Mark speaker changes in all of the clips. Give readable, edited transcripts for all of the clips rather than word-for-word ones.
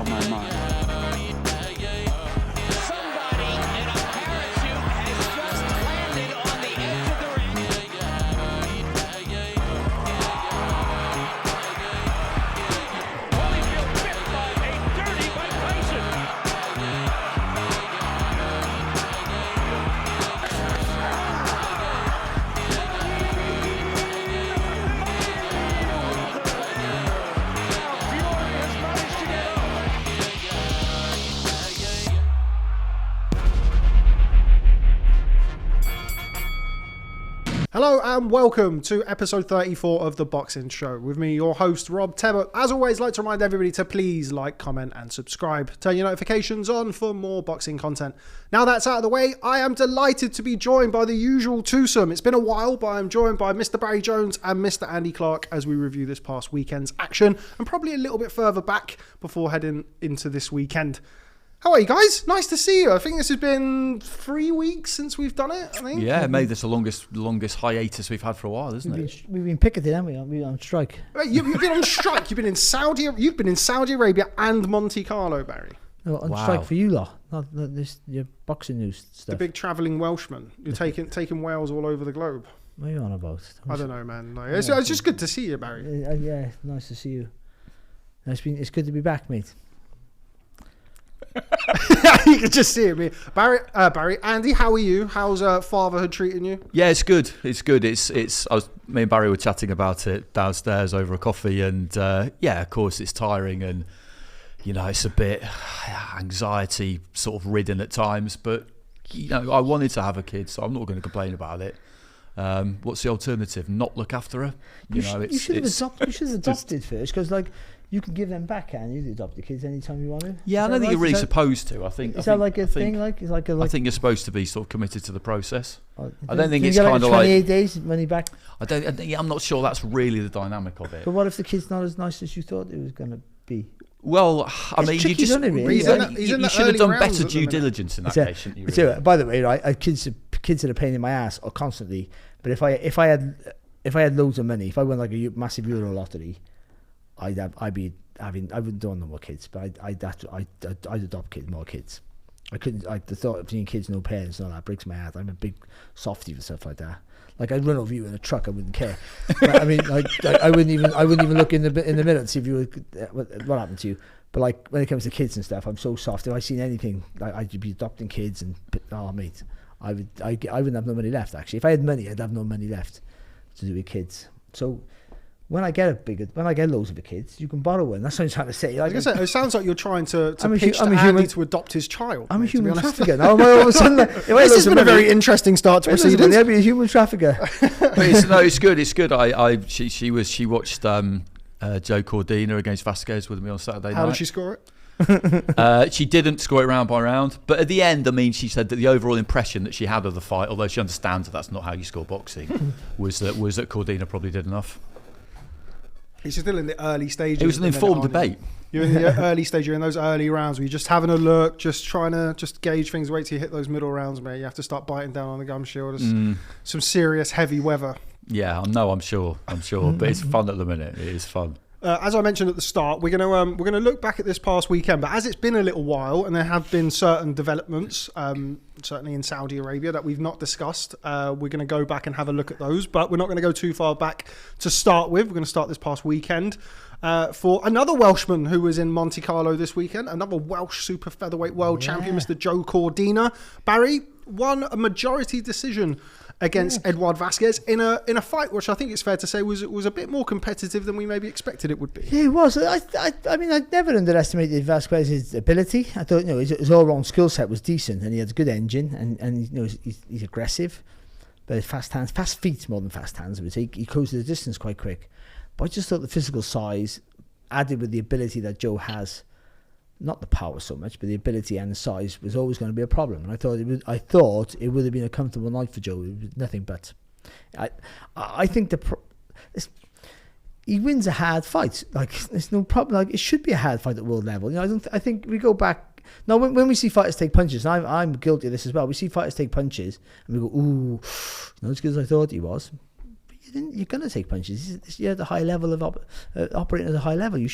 Speaker 1: on my mind. Hello and welcome to episode 34 of The Boxing Show. With me, your host, Rob Tebbutt. As always, I'd like to remind everybody to please like, comment and subscribe. Turn your notifications on for more boxing content. Now that's out of the way, I am delighted to be joined by the usual twosome. It's been a while, but I'm joined by Mr. Barry Jones and Mr. Andy Clarke as we review this past weekend's action and probably a little bit further back before heading into this weekend. How are you guys? Nice to see you. I think this has been 3 weeks since we've done it, I think.
Speaker 2: Yeah, maybe that's the longest hiatus we've had for a while, isn't it?
Speaker 3: We've been picketed, haven't we? We've been on strike.
Speaker 1: You've been on strike. You've been in Saudi Arabia and Monte Carlo, Barry.
Speaker 3: No, on strike for you lot, not this your boxing news stuff.
Speaker 1: The big travelling Welshman. You're taking Wales all over the globe.
Speaker 3: What are you on about?
Speaker 1: I don't know, man. No, it's just good to see you, Barry.
Speaker 3: Yeah, nice to see you. It's good to be back, mate.
Speaker 1: You can just see it. Barry, Andy, how are you? How's fatherhood treating you?
Speaker 2: Yeah, it's good. It's good. Me and Barry were chatting about it downstairs over a coffee, and yeah, of course, it's tiring, and it's a bit anxiety sort of ridden at times. But I wanted to have a kid, so I'm not going to complain about it. What's the alternative? Not look after her?
Speaker 3: You should have adopted first, because you can give them back, and you adopt the kids anytime you want to.
Speaker 2: Yeah, I don't think you're really supposed to. I think
Speaker 3: is that like a thing? I
Speaker 2: think you're supposed to be sort of committed to the process. I don't think
Speaker 3: it's
Speaker 2: kind of
Speaker 3: 28 days money back.
Speaker 2: I'm not sure that's really the dynamic of it.
Speaker 3: But what if the kid's not as nice as you thought it was going to be?
Speaker 2: Well, I mean, you should have done better due diligence in that case, shouldn't you? Really?
Speaker 3: By the way, right, kids that are a pain in my ass or constantly. But if I had loads of money, if I won like a massive Euro lottery, I wouldn't do no more kids, but I'd adopt more kids. I couldn't. The thought of being kids, no parents, and all that breaks my heart. I'm a big softie for stuff like that. Like I'd run over you in a truck, I wouldn't care. But, I mean, I wouldn't even look in the mirror and see if you what happened to you. But like when it comes to kids and stuff, I'm so soft. If I seen anything, I'd be adopting kids and mate, I wouldn't have no money left. Actually, if I had money, I'd have no money left to do with kids. So. When I get loads of kids, you can borrow one. That's what I'm trying to say.
Speaker 1: Like I said, it sounds like you're trying to pitch to Andy to adopt his child.
Speaker 3: I'm a human trafficker now. All of a sudden,
Speaker 1: this has been a very interesting start to proceedings.
Speaker 3: I'd be a human trafficker.
Speaker 2: It's good. It's good. She watched Joe Cordina against Vazquez with me on Saturday night.
Speaker 1: How did she score it?
Speaker 2: She didn't score it round by round, but at the end, I mean, she said that the overall impression that she had of the fight, although she understands that that's not how you score boxing, was that Cordina probably did enough.
Speaker 1: It's still in the early stages.
Speaker 2: It was an informed debate.
Speaker 1: You're in the early stage. You're in those early rounds where you're just having a look, just trying to gauge things. Wait till you hit those middle rounds, mate. You have to start biting down on the gum shield. Some serious heavy weather.
Speaker 2: Yeah, no, I'm sure. But it's fun at the minute. It is fun.
Speaker 1: As I mentioned at the start, we're gonna look back at this past weekend. But as it's been a little while, and there have been certain developments, certainly in Saudi Arabia, that we've not discussed, we're going to go back and have a look at those. But we're not going to go too far back to start with. We're going to start this past weekend for another Welshman who was in Monte Carlo this weekend, another Welsh super-featherweight world champion, Mr. Joe Cordina. Barry won a majority decision against Edward Vazquez in a fight which I think it's fair to say was a bit more competitive than we maybe expected it would be.
Speaker 3: Yeah, it was. I mean, I never underestimated Vazquez's ability. I thought his all-round skill set was decent, and he had a good engine, and he's aggressive, but his fast hands, fast feet more than fast hands. He closed the distance quite quick. But I just thought the physical size added with the ability that Joe has. Not the power so much, but the ability and the size was always going to be a problem. And I thought it would have been a comfortable night for Joe. It was nothing but. I think he wins a hard fight. Like there's no problem. Like it should be a hard fight at world level. I think we go back. Now when we see fighters take punches, and I'm guilty of this as well. We see fighters take punches, and we go, ooh, not as good as I thought he was. you're going to take punches. You're at the high level of operating at a high level. You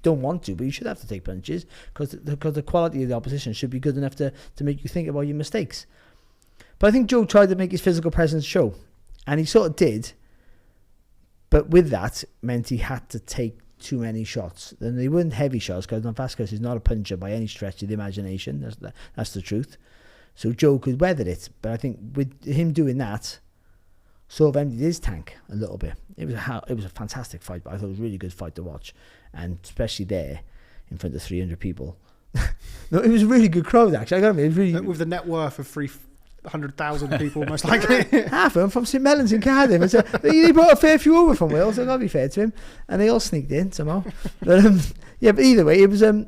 Speaker 3: don't want to, but you should have to take punches because the quality of the opposition should be good enough to make you think about your mistakes. But I think Joe tried to make his physical presence show, and he sort of did. But with that, meant he had to take too many shots. And they weren't heavy shots because Vazquez is not a puncher by any stretch of the imagination. That's the truth. So Joe could weather it. But I think with him doing that, sort of emptied his tank a little bit. It was a fantastic fight, but I thought it was a really good fight to watch, and especially there in front of 300 people. No, it was a really good crowd actually. I got it was really
Speaker 1: with the net worth of 300,000 people, most likely.
Speaker 3: Half of them from St Mellons in Cardiff. And so he brought a fair few over from Wales. So I got to be fair to him, and they all sneaked in somehow. But but either way, it was a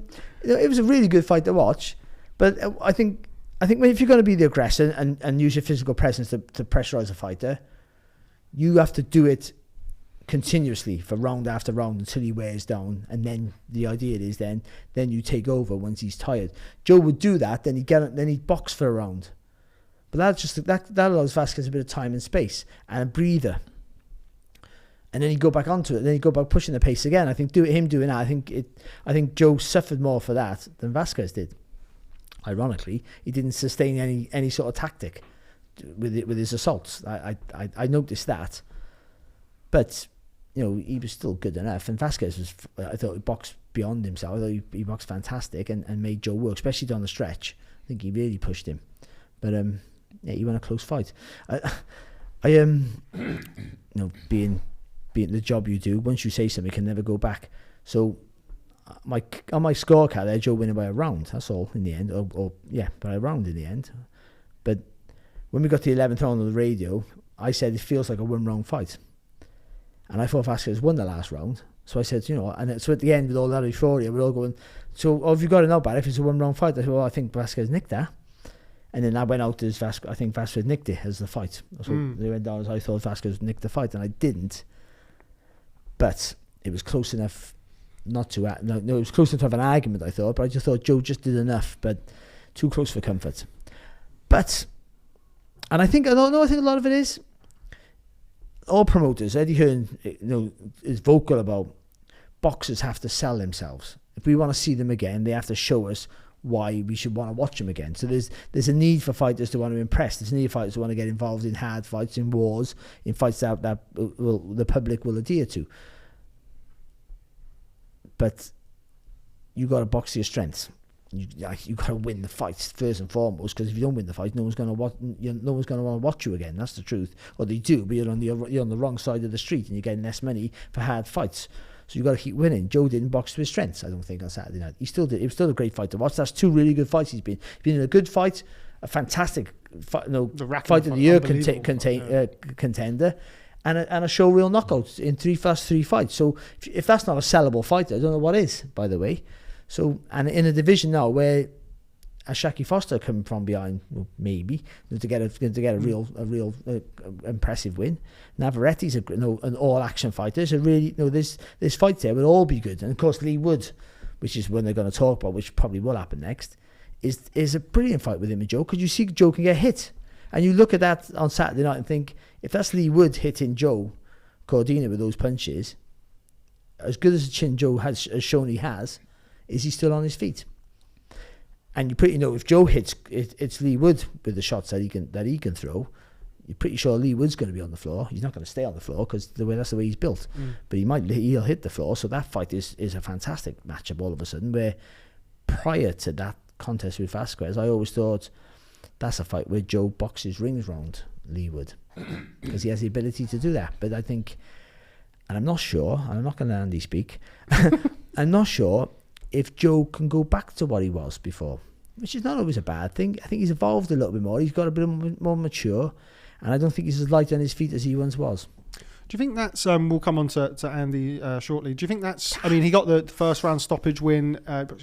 Speaker 3: really good fight to watch. But I think if you're going to be the aggressor and use your physical presence to pressurise a fighter, you have to do it continuously for round after round until he wears down, and then the idea is then you take over once he's tired. Joe would do that, then he'd box for a round, but that allows Vazquez a bit of time and space and a breather, and then he'd go back onto it. Then he'd go back pushing the pace again. I think him doing that, I think Joe suffered more for that than Vazquez did. Ironically, he didn't sustain any sort of tactic with his assaults. I noticed that, but he was still good enough. And Vazquez I thought he boxed beyond himself. I thought he boxed fantastic and made Joe work, especially down the stretch. I think he really pushed him. But he won a close fight. Being the job you do, once you say something, you can never go back. So on my scorecard there, Joe winning by a round. That's all in the end. By a round in the end. But when we got to the 11th round on the radio, I said it feels like a one-round fight. And I thought Vazquez won the last round. So I said, and so at the end with all that euphoria, we're all going, so have you got to know about it if it's a one-round fight? I said, well, I think Vazquez nicked that. And then I went out as I think Vazquez nicked it as the fight. So they went down as I thought Vazquez nicked the fight, and I didn't. But it was close enough not to... No, it was close enough to have an argument, I thought, but I just thought Joe just did enough, but too close for comfort. But... And I think a lot of it is all promoters. Eddie Hearn, is vocal about boxers have to sell themselves. If we want to see them again, they have to show us why we should want to watch them again. So there's a need for fighters to want to impress. There's a need for fighters to want to get involved in hard fights, in wars, in fights that the public will adhere to. But you got to box to your strengths. You got to win the fights first and foremost, because if you don't win the fight, no one's going to want to watch you again. That's the truth. Or they do, but you're on the wrong side of the street and you're getting less money for hard fights. So you got to keep winning. Joe didn't box to his strengths, I don't think, on Saturday night. He still did. It was still a great fight to watch. That's two really good fights he's been. He's been in a good fight, a fantastic fight, fight of the year contender, and a showreel knockout in 3 fights. So if that's not a sellable fight, I don't know what is, by the way. So, and in a division now where Shaki Foster coming from behind, well, maybe to get a real impressive win. Navarrette's an all action fighter. So really, this fight there will all be good. And of course, Lee Wood, which is when they're going to talk about, which probably will happen next, is a brilliant fight with him and Joe, because you see Joe can get hit, and you look at that on Saturday night and think, if that's Lee Wood hitting Joe Cordina with those punches, as good as a chin Joe has shown he has. Is he still on his feet? And if Joe hits Lee Wood with the shots that he can throw, you're pretty sure Lee Wood's going to be on the floor. He's not going to stay on the floor because that's the way he's built. But he'll hit the floor. So that fight is a fantastic matchup all of a sudden. Where prior to that contest with Vazquez, I always thought that's a fight where Joe boxes rings round Lee Wood because he has the ability to do that. But I think, and I'm not sure. I'm not going to Andy speak. I'm not sure if Joe can go back to what he was before, which is not always a bad thing. I think he's evolved a little bit more. He's got a bit more mature, and I don't think he's as light on his feet as he once was.
Speaker 1: Do you think that's, we'll come on to Andy shortly. Do you think that's, I mean, he got the first round stoppage win,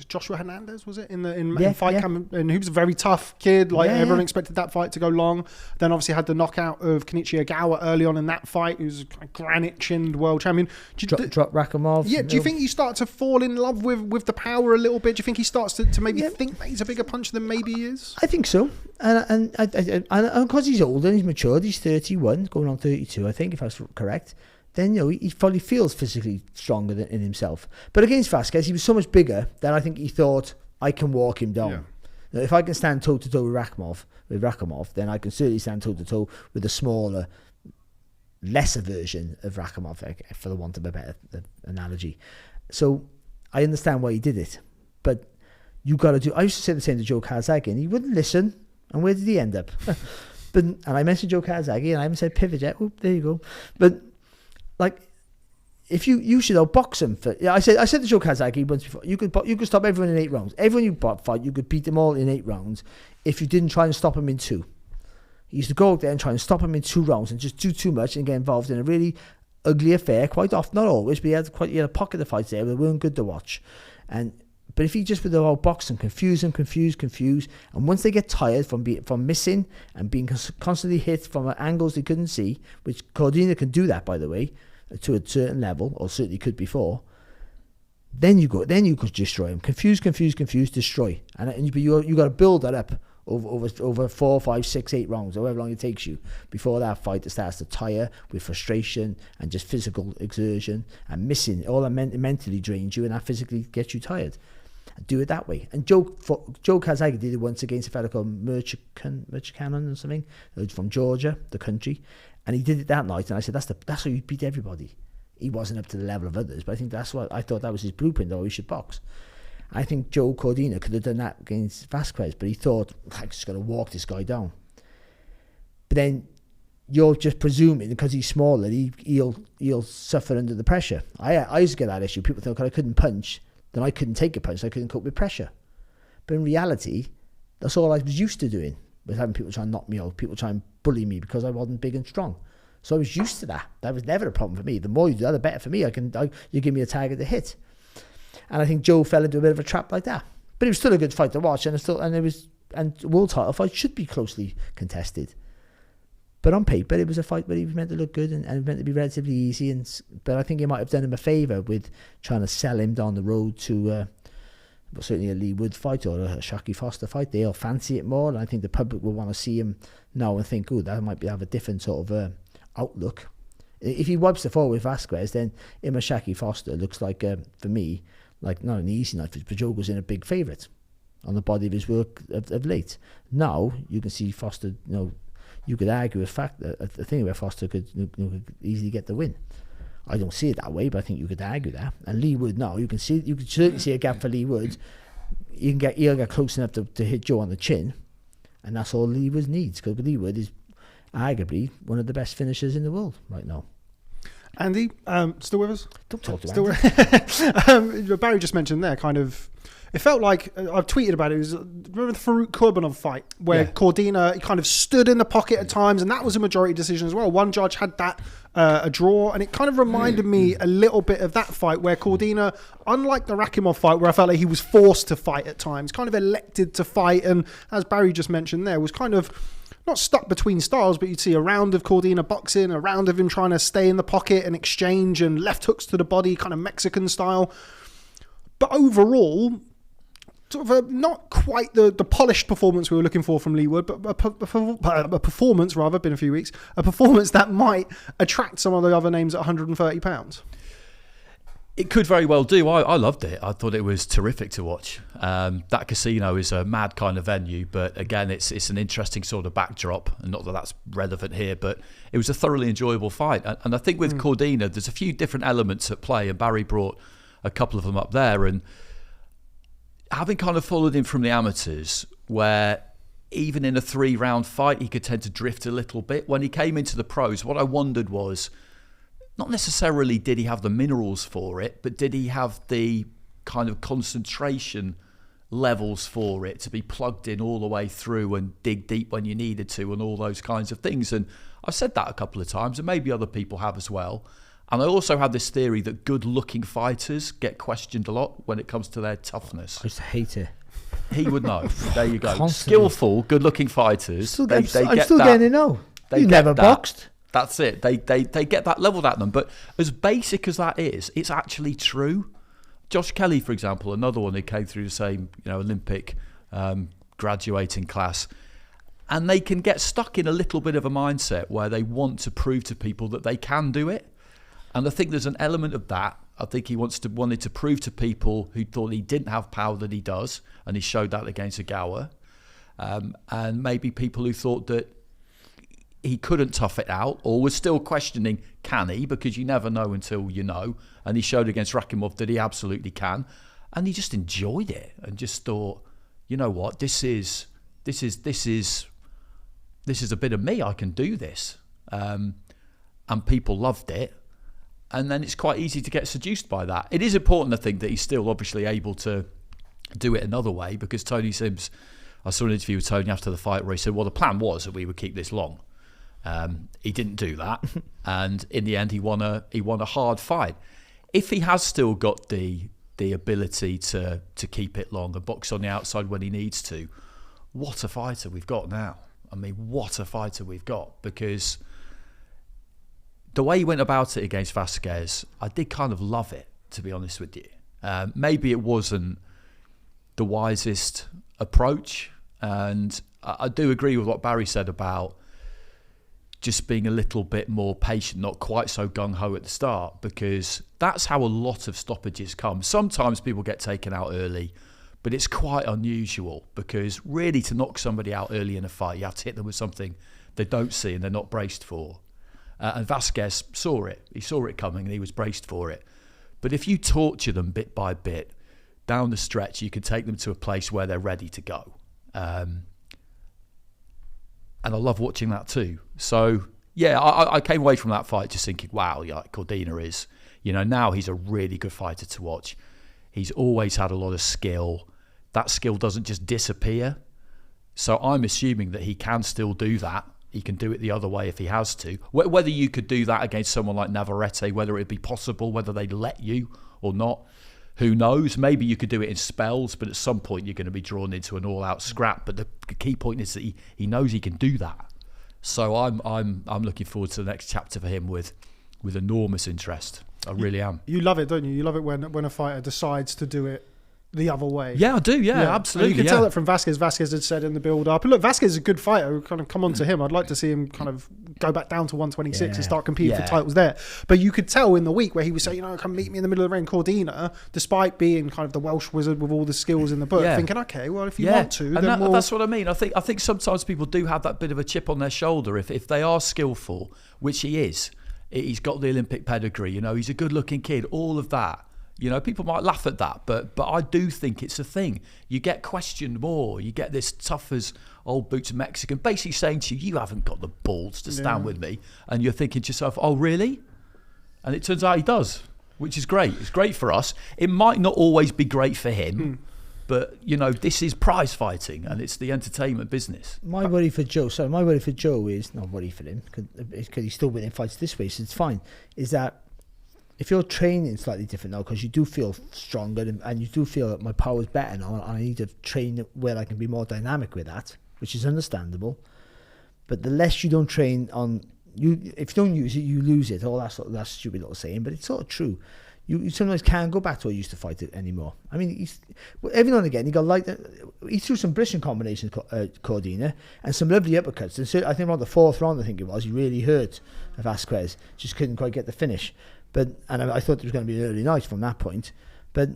Speaker 1: Joshua Hernandez, was it, in fight camp? And he was a very tough kid. Like, everyone expected that fight to go long. Then obviously had the knockout of Kenichi Ogawa early on in that fight, who's a granite-chinned world champion.
Speaker 3: Drop Rakhimov.
Speaker 1: Yeah, do you think you start to fall in love with the power a little bit? Do you think he starts to maybe think that he's a bigger puncher than maybe he is?
Speaker 3: I think so. And because he's older and he's matured, he's 31, going on 32, I think, if I was correct. Then he probably feels physically stronger in himself. But against Vazquez, he was so much bigger that I think he thought, I can walk him down. Yeah. Now, if I can stand toe to toe with Rakhimov, then I can certainly stand toe to toe with a smaller, lesser version of Rakhimov, for the want of a better analogy. So I understand why he did it, but you got to do. I used to say the same to Joe Calzaghe, and he wouldn't listen. And where did he end up? And I mentioned Joe Calzaghe, and I haven't said pivot yet. Oh, there you go. But like, if you should outbox him for. Yeah, I said to Joe Calzaghe once before. You could stop everyone in 8 rounds. Everyone you fight, you could beat them all in 8 rounds if you didn't try and stop him in 2. He used to go out there and try and stop him in 2 rounds and just do too much and get involved in a really ugly affair. Quite often, not always, but he had a pocket of fights there that weren't good to watch. But if he just would outbox them, confuse, and once they get tired from missing and being constantly hit from angles they couldn't see, which Cordina can do that, by the way, to a certain level, or certainly could before, then you could destroy him. Confuse, destroy, and you got to build that up over 4, 5, 6, 8 rounds, however long it takes you, before that fight starts to tire with frustration and just physical exertion and missing. All that mentally drains you, and that physically gets you tired. Do it that way. And Joe Calzaghe did it once against a fellow called Murchikanen or something, from Georgia, the country, and he did it that night. And I said, that's how you beat everybody. He wasn't up to the level of others, but I think that's what I thought that was his blueprint. He should box. I think Joe Cordina could have done that against Vazquez, but he thought, I'm just going to walk this guy down. But then you're just presuming because he's smaller, he'll suffer under the pressure. I used to get that issue. People think I couldn't punch, then I couldn't take a punch, so I couldn't cope with pressure. But in reality, that's all I was used to doing, was having people try and knock me out, people try and bully me because I wasn't big and strong. So I was used to that. That was never a problem for me. The more you do that, the better for me. You give me a target to hit. And I think Joe fell into a bit of a trap like that. But it was still a good fight to watch, and world title fight should be closely contested. But on paper, it was a fight where he was meant to look good and meant to be relatively easy. But I think it might have done him a favour with trying to sell him down the road to certainly a Lee Wood fight or a Shaki Foster fight. They'll fancy it more, and I think the public will want to see him now and think, that might have a different sort of outlook. If he wipes the floor with Vazquez, then him and Shaki Foster looks like, for me, like not an easy night, but Joe was in a big favourite on the body of his work of late. Now you can see Foster, you could argue a thing where Foster could easily get the win. I don't see it that way, but I think you could argue that. And Lee Wood now, you could certainly see a gap for Lee Wood. He'll get close enough to hit Joe on the chin, and that's all Lee Wood needs, because Lee Wood is arguably one of the best finishers in the world right now.
Speaker 1: Andy, still with us?
Speaker 3: Don't talk to
Speaker 1: Andy. Barry just mentioned there, kind of, it felt like, I've tweeted about it, remember the Farouk Kurbanov fight, where Cordina kind of stood in the pocket at times, and that was a majority decision as well. One judge had that a draw, and it kind of reminded me a little bit of that fight where Cordina, unlike the Rakhimov fight, where I felt like he was forced to fight at times, kind of elected to fight, and as Barry just mentioned there, was kind of not stuck between styles, but you'd see a round of Cordina boxing, a round of him trying to stay in the pocket and exchange and left hooks to the body, kind of Mexican style. But overall, sort of not quite the polished performance we were looking for from Lee Wood, but a performance, rather, been a few weeks, a performance that might attract some of the other names at 130 pounds.
Speaker 2: It could very well do. I loved it. I thought it was terrific to watch. That casino is a mad kind of venue, but again, it's an interesting sort of backdrop, and not that that's relevant here, but it was a thoroughly enjoyable fight. And I think with Cordina, there's a few different elements at play, and Barry brought a couple of them up there. And having kind of followed him from the amateurs, where even in a 3-round fight, he could tend to drift a little bit. When he came into the pros, what I wondered was, not necessarily did he have the minerals for it, but did he have the kind of concentration levels for it, to be plugged in all the way through and dig deep when you needed to and all those kinds of things. And I've said that a couple of times, and maybe other people have as well. And I also have this theory that good-looking fighters get questioned a lot when it comes to their toughness.
Speaker 3: I just hate it.
Speaker 2: He would know. There you go.
Speaker 3: Constantly.
Speaker 2: Skillful, good-looking fighters.
Speaker 3: I'm
Speaker 2: get
Speaker 3: still
Speaker 2: that.
Speaker 3: getting to know. You never boxed.
Speaker 2: That's it. They get that leveled at them. But as basic as that is, it's actually true. Josh Kelly, for example, another one who came through the same Olympic graduating class, and they can get stuck in a little bit of a mindset where they want to prove to people that they can do it. And I think there's an element of that. I think he wanted to prove to people who thought he didn't have power that he does, and he showed that against Ajagba. And maybe people who thought that he couldn't tough it out, or was still questioning, can he? Because you never know until you know. And he showed against Rakhimov that he absolutely can. And he just enjoyed it and just thought, you know what, this is a bit of me. I can do this. And people loved it. And then it's quite easy to get seduced by that. It is important, I think, that he's still obviously able to do it another way, because Tony Sims, I saw an interview with Tony after the fight where he said, well, the plan was that we would keep this long. He didn't do that. And in the end, he won a hard fight. If he has still got the ability to keep it long and box on the outside when he needs to, what a fighter we've got now. I mean, what a fighter we've got, because the way he went about it against Vazquez, I did kind of love it, to be honest with you. Maybe it wasn't the wisest approach, and I do agree with what Barry said about just being a little bit more patient, not quite so gung-ho at the start, because that's how a lot of stoppages come. Sometimes people get taken out early, but it's quite unusual, because really to knock somebody out early in a fight, you have to hit them with something they don't see and they're not braced for. And Vazquez saw it. He saw it coming and he was braced for it. But if you torture them bit by bit, down the stretch, you can take them to a place where they're ready to go. And I love watching that too. So, yeah, I came away from that fight just thinking, wow, like Cordina is, now he's a really good fighter to watch. He's always had a lot of skill. That skill doesn't just disappear. So I'm assuming that he can still do that. He can do it the other way if he has to. Whether you could do that against someone like Navarrete, whether it'd be possible, whether they'd let you or not, who knows? Maybe you could do it in spells, but at some point you're going to be drawn into an all-out scrap. But the key point is that he knows he can do that. So I'm looking forward to the next chapter for him with enormous interest. I really am.
Speaker 1: You love it, don't you? You love it when a fighter decides to do it the other way.
Speaker 2: Yeah, I do. Yeah. Absolutely.
Speaker 1: And you can tell that from Vazquez. Vazquez had said in the build-up. And look, Vazquez is a good fighter. We'll kind of come on to him. I'd like to see him kind of go back down to 126 and start competing for titles there. But you could tell in the week where he was saying, come meet me in the middle of the ring, Cordina, despite being kind of the Welsh wizard with all the skills in the book, thinking, okay, well, if you want to, then
Speaker 2: that's what I mean. I think sometimes people do have that bit of a chip on their shoulder if they are skillful, which he is. He's got the Olympic pedigree. He's a good-looking kid. All of that. People might laugh at that, but I do think it's a thing. You get questioned more. You get this tough as old boots Mexican basically saying to you, you haven't got the balls to stand with me. And you're thinking to yourself, oh, really? And it turns out he does, which is great. It's great for us. It might not always be great for him, but, this is prize fighting and it's the entertainment business.
Speaker 3: My worry for Joe is, not worry for him, because he's still winning fights this way, so it's fine, is that if you're training slightly different now, because you do feel stronger and you do feel that my power's better now, and I need to train where I can be more dynamic with that, which is understandable. But the less you don't train on, if you don't use it, you lose it. All that stupid little saying, but it's sort of true. You sometimes can't go back to how you used to fight it anymore. I mean, every now and again, he threw some brilliant combinations, Cordina, and some lovely uppercuts. And so I think around the fourth round, he really hurt Vazquez. Just couldn't quite get the finish. And I thought it was going to be an early night from that point. But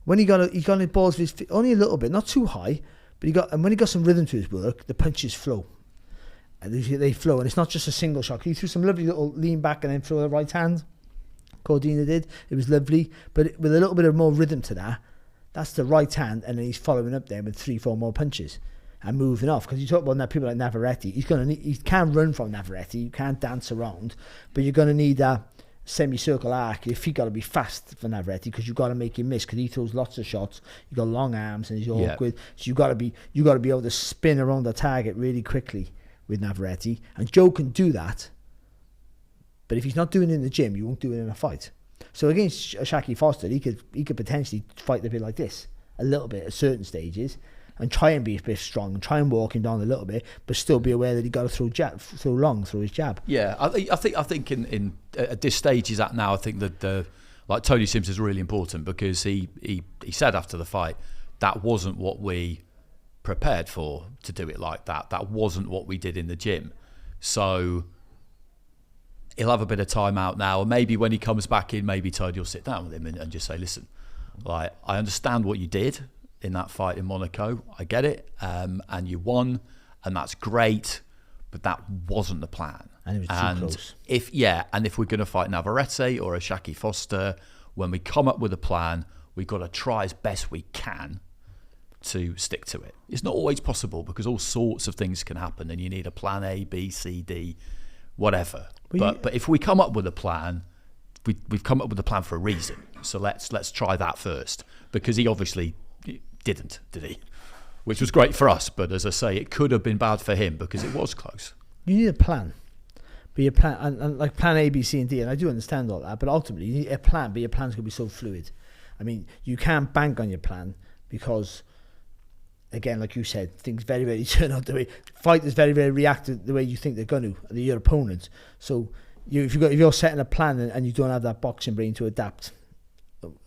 Speaker 3: when he got his balls with his feet, only a little bit, not too high, but when he got some rhythm to his work, the punches flow. And they flow, and it's not just a single shot. He threw some lovely little lean back and then throw the right hand. Cordina did. It was lovely, but with a little bit of more rhythm to that. That's the right hand, and then he's following up there with 3-4 more punches and moving off. Because you talk about people like Navarrete, he can't run from Navarrete. You can't dance around, but you're going to need that semicircle arc, your feet got to be fast for Navarrete because you've got to make him miss because he throws lots of shots. You got long arms and he's awkward, so you got to be able to spin around the target really quickly with Navarrete. And Joe can do that, but if he's not doing it in the gym, you won't do it in a fight. So against Shaki Foster, he could potentially fight a bit like this, a little bit at certain stages, and try and be a bit strong and try and walk him down a little bit, but still be aware that he got to throw his jab.
Speaker 2: Yeah, I think in at this stage he's at now, I think that like Tony Sims is really important because he said after the fight that wasn't what we prepared for, to do it like that. That wasn't what we did in the gym. So he'll have a bit of time out now, and maybe when he comes back in, maybe Tony will sit down with him and just say, listen, like, I understand what you did in that fight in Monaco. I get it, and you won, and that's great, but that wasn't the plan.
Speaker 3: And it was too close.
Speaker 2: If we're going to fight Navarrete or a Shaki Foster, when we come up with a plan, we've got to try as best we can to stick to it. It's not always possible because all sorts of things can happen, and you need a plan A, B, C, D, whatever. But if we come up with a plan, we've come up with a plan for a reason. So let's try that first, because he obviously didn't, did he? Which was great for us, but as I say, it could have been bad for him because it was close.
Speaker 3: You need a plan. But your plan, and like plan A, B, C, and D, and I do understand all that, but ultimately you need a plan, but your plan's going to be so fluid. I mean, you can't bank on your plan because, again, like you said, things very, very turn out the way. Fighters very, very react the way you think they're going to, your opponents. So if you're setting a plan and you don't have that boxing brain to adapt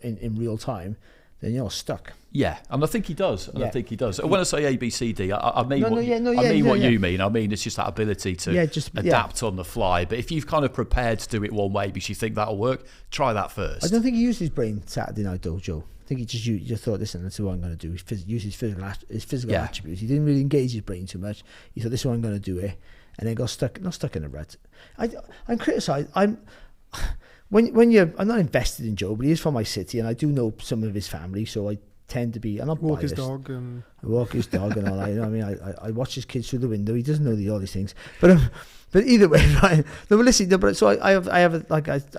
Speaker 3: in real time, then you're stuck.
Speaker 2: Yeah, and I think he does. And
Speaker 3: Yeah.
Speaker 2: I think he does. When I say A, B, C, D, I mean what you mean. I mean, it's just that ability to adapt on the fly. But if you've kind of prepared to do it one way because you think that'll work, try that first.
Speaker 3: I don't think he used his brain Saturday night, though, Joe. I think he just thought, listen, that's what I'm going to do. Use his physical attributes. He didn't really engage his brain too much. He thought, this is what I'm going to do it. And then got stuck in a rut. I'm criticised. I'm not invested in Joe, but he is from my city, and I do know some of his family, so I tend to be. I'm not
Speaker 1: Walk
Speaker 3: biased.
Speaker 1: his dog and
Speaker 3: I walk his dog and all that. You know what I mean? I watch his kids through the window. He doesn't know all these things, but either way, right? No, but listen. No, but so I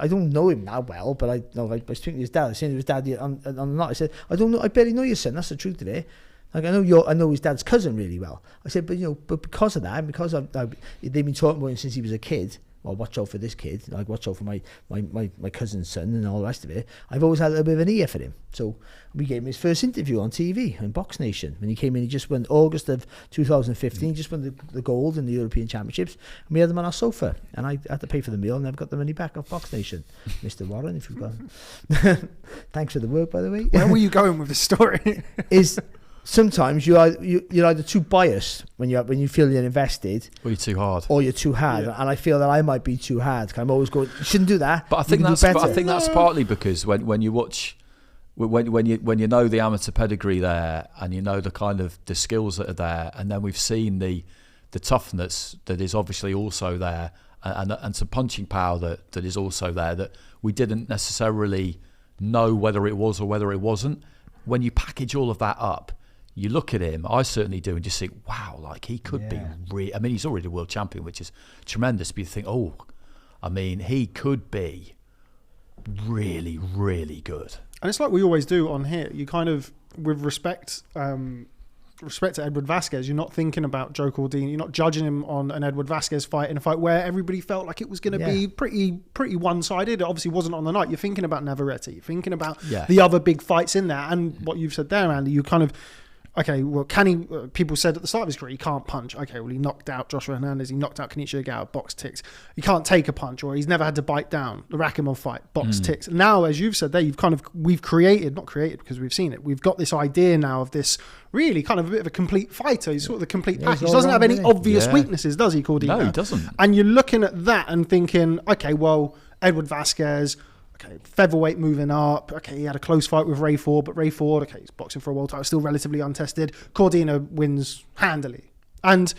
Speaker 3: don't know him that well, but I was speaking to his dad. I was saying to his dad on the night. I said, I barely know your son. That's the truth of it. Like I know his dad's cousin really well. I said, but because of that, and because they've been talking about him since he was a kid. Well, watch out for this kid. Like watch out for my cousin's son and all the rest of it. I've always had a little bit of an ear for him. So we gave him his first interview on TV in Box Nation when he came in. He just won August of 2015. He just won the gold in the European Championships. And we had him on our sofa, and I had to pay for the meal and never got the money back off Box Nation. Mr. Warren, if you've got, thanks for the work, by the way.
Speaker 1: where were you going with this story?
Speaker 3: Sometimes you're either too biased when you feel you're invested,
Speaker 2: or you're too hard,
Speaker 3: and I feel that I might be too hard. I'm always going, you shouldn't do that.
Speaker 2: But I think that's partly because when you watch, when you know the amateur pedigree there, and you know the kind of the skills that are there, and then we've seen the toughness that is obviously also there, and some punching power that is also there that we didn't necessarily know whether it was or whether it wasn't. When you package all of that up, you look at him, I certainly do, and just think, wow, like he could be I mean, he's already a world champion, which is tremendous, but you think, he could be really, really good. And
Speaker 1: it's like we always do on here. You kind of, with respect to Edward Vazquez, you're not thinking about Joe Cordina. You're not judging him on an Edward Vazquez fight in a fight where everybody felt like it was going to be pretty one-sided. It obviously wasn't on the night. You're thinking about Navarrete. You're thinking about the other big fights in there. And what you've said there, Andy, you kind of, okay, well, can he? People said at the start of his career he can't punch. Okay, well, he knocked out Joshua Hernandez. He knocked out Kenichi Ogawa. Box ticks. He can't take a punch, or he's never had to bite down. The Rakhimov fight. Box ticks. Now, as you've said there, we've created, not created because we've seen it. We've got this idea now of this really kind of a bit of a complete fighter. He's sort of the complete package. He doesn't have any obvious weaknesses, does he, Cordina?
Speaker 2: No, he doesn't.
Speaker 1: And you're looking at that and thinking, okay, well, Edward Vazquez. Okay, featherweight moving up. Okay, he had a close fight with Ray Ford, but Ray Ford, okay, he's boxing for a world title, still relatively untested. Cordina wins handily. And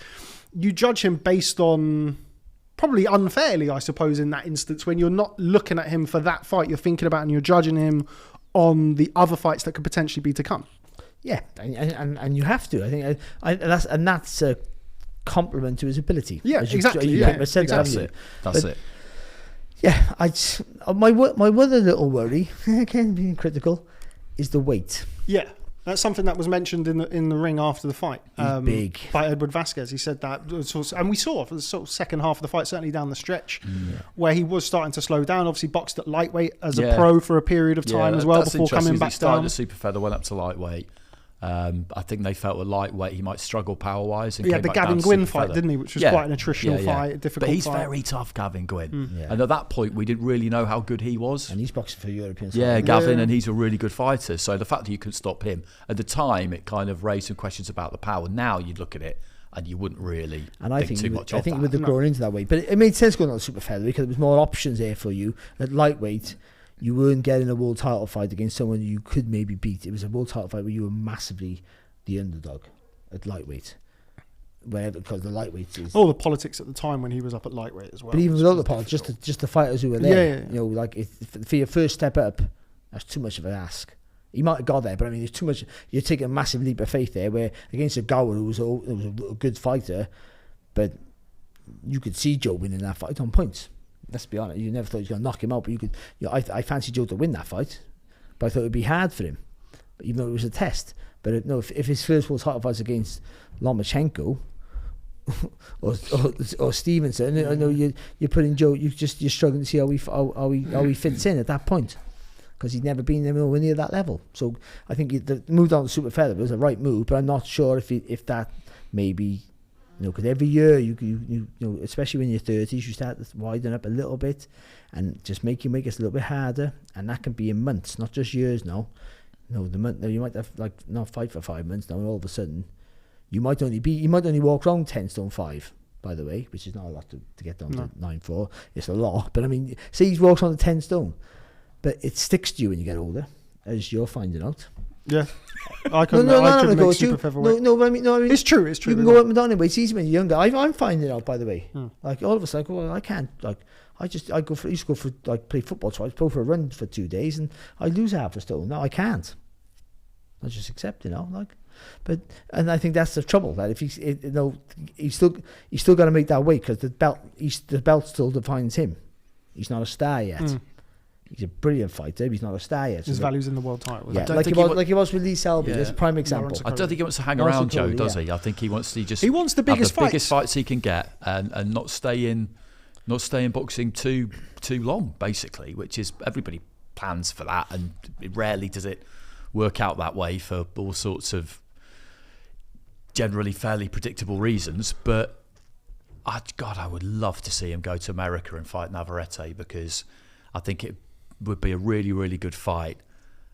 Speaker 1: you judge him based on, probably unfairly, I suppose, in that instance, when you're not looking at him for that fight, you're thinking about and you're judging him on the other fights that could potentially be to come.
Speaker 3: Yeah, and you have to. I think that's a compliment to his ability.
Speaker 1: Yeah, exactly. That's
Speaker 2: it.
Speaker 3: Yeah, my other little worry, again being critical, is the weight.
Speaker 1: Yeah, that's something that was mentioned in the ring after the fight.
Speaker 3: He's big.
Speaker 1: By Edward Vazquez. He said that, and we saw for the sort of second half of the fight, certainly down the stretch, where he was starting to slow down. Obviously, boxed at lightweight as a pro for a period of time as well before coming back
Speaker 2: he started
Speaker 1: down.
Speaker 2: at super feather, went up to lightweight. I think they felt at lightweight he might struggle power wise.
Speaker 1: He had the Gavin Gwynn fight, didn't he? Which was quite an attritional fight, a difficult fight.
Speaker 2: But he's very tough, Gavin Gwynn. And at that point, we didn't really know how good he was.
Speaker 3: And he's boxing for European.
Speaker 2: Yeah, Gavin, and he's a really good fighter. So the fact that you couldn't stop him at the time, it kind of raised some questions about the power. Now you'd look at it and you wouldn't really think too much of that.
Speaker 3: I think with the growing into that weight, but it made sense going on super featherweight because there was more options there for you. At lightweight, you weren't getting a world title fight against someone you could maybe beat. It was a world title fight where you were massively the underdog at lightweight, because the lightweight is
Speaker 1: all the politics at the time when he was up at lightweight as well.
Speaker 3: But even with all the politics, just the fighters who were there, you know, like for your first step up, that's too much of an ask. He might have got there, but I mean, it's too much. You're taking a massive leap of faith there, where against a Gower who was a good fighter, but you could see Joe winning that fight on points. Let's be honest, you never thought he was going to knock him out, but you could. You know, I fancy Joe to win that fight, but I thought it would be hard for him, even though it was a test. But no, if his first world title fight against Lomachenko or Stevenson, I know you're putting Joe. You're struggling to see how he fits in at that point, because he's never been anywhere near that level. So I think the move down to super featherweight was a right move, but I'm not sure if that maybe, you know, because every year you know, especially when you're 30s, you start to widen up a little bit and just make it a little bit harder, and that can be in months, not just years now. No, you might have not fight for 5 months now, and all of a sudden you might only walk around 10 stone 5, by the way, which is not a lot to get down to 9'4". It's a lot, but I mean, say he walks on to 10 stone, but it sticks to you when you get older, as you're finding out.
Speaker 1: Yeah, I couldn't make super featherweight.
Speaker 3: No, but I mean,
Speaker 1: it's true.
Speaker 3: You can go up and down in weight. It's easy when you're younger. I'm finding out, by the way. Like all of us, like, well, I can't. Like, I used to go for like play football twice, go for a run for 2 days, and I lose half a stone. No, I can't. I just accept, you know, like, and I think that's the trouble, that if he's still got to make that weight, because the belt still defines him. He's not a star yet. He's a brilliant fighter, but he's not a star yet.
Speaker 1: His value's in the world title.
Speaker 3: Yeah, like he was with Lee Selby. That's a prime example.
Speaker 2: I don't think he wants to hang around, Joe, does he? I think he wants to
Speaker 1: he wants the biggest fights.
Speaker 2: Biggest fights he can get, and not stay in boxing too long, basically, which is, everybody plans for that, and rarely does it work out that way for all sorts of generally fairly predictable reasons. But I would love to see him go to America and fight Navarrete, because I think it would be a really, really good fight.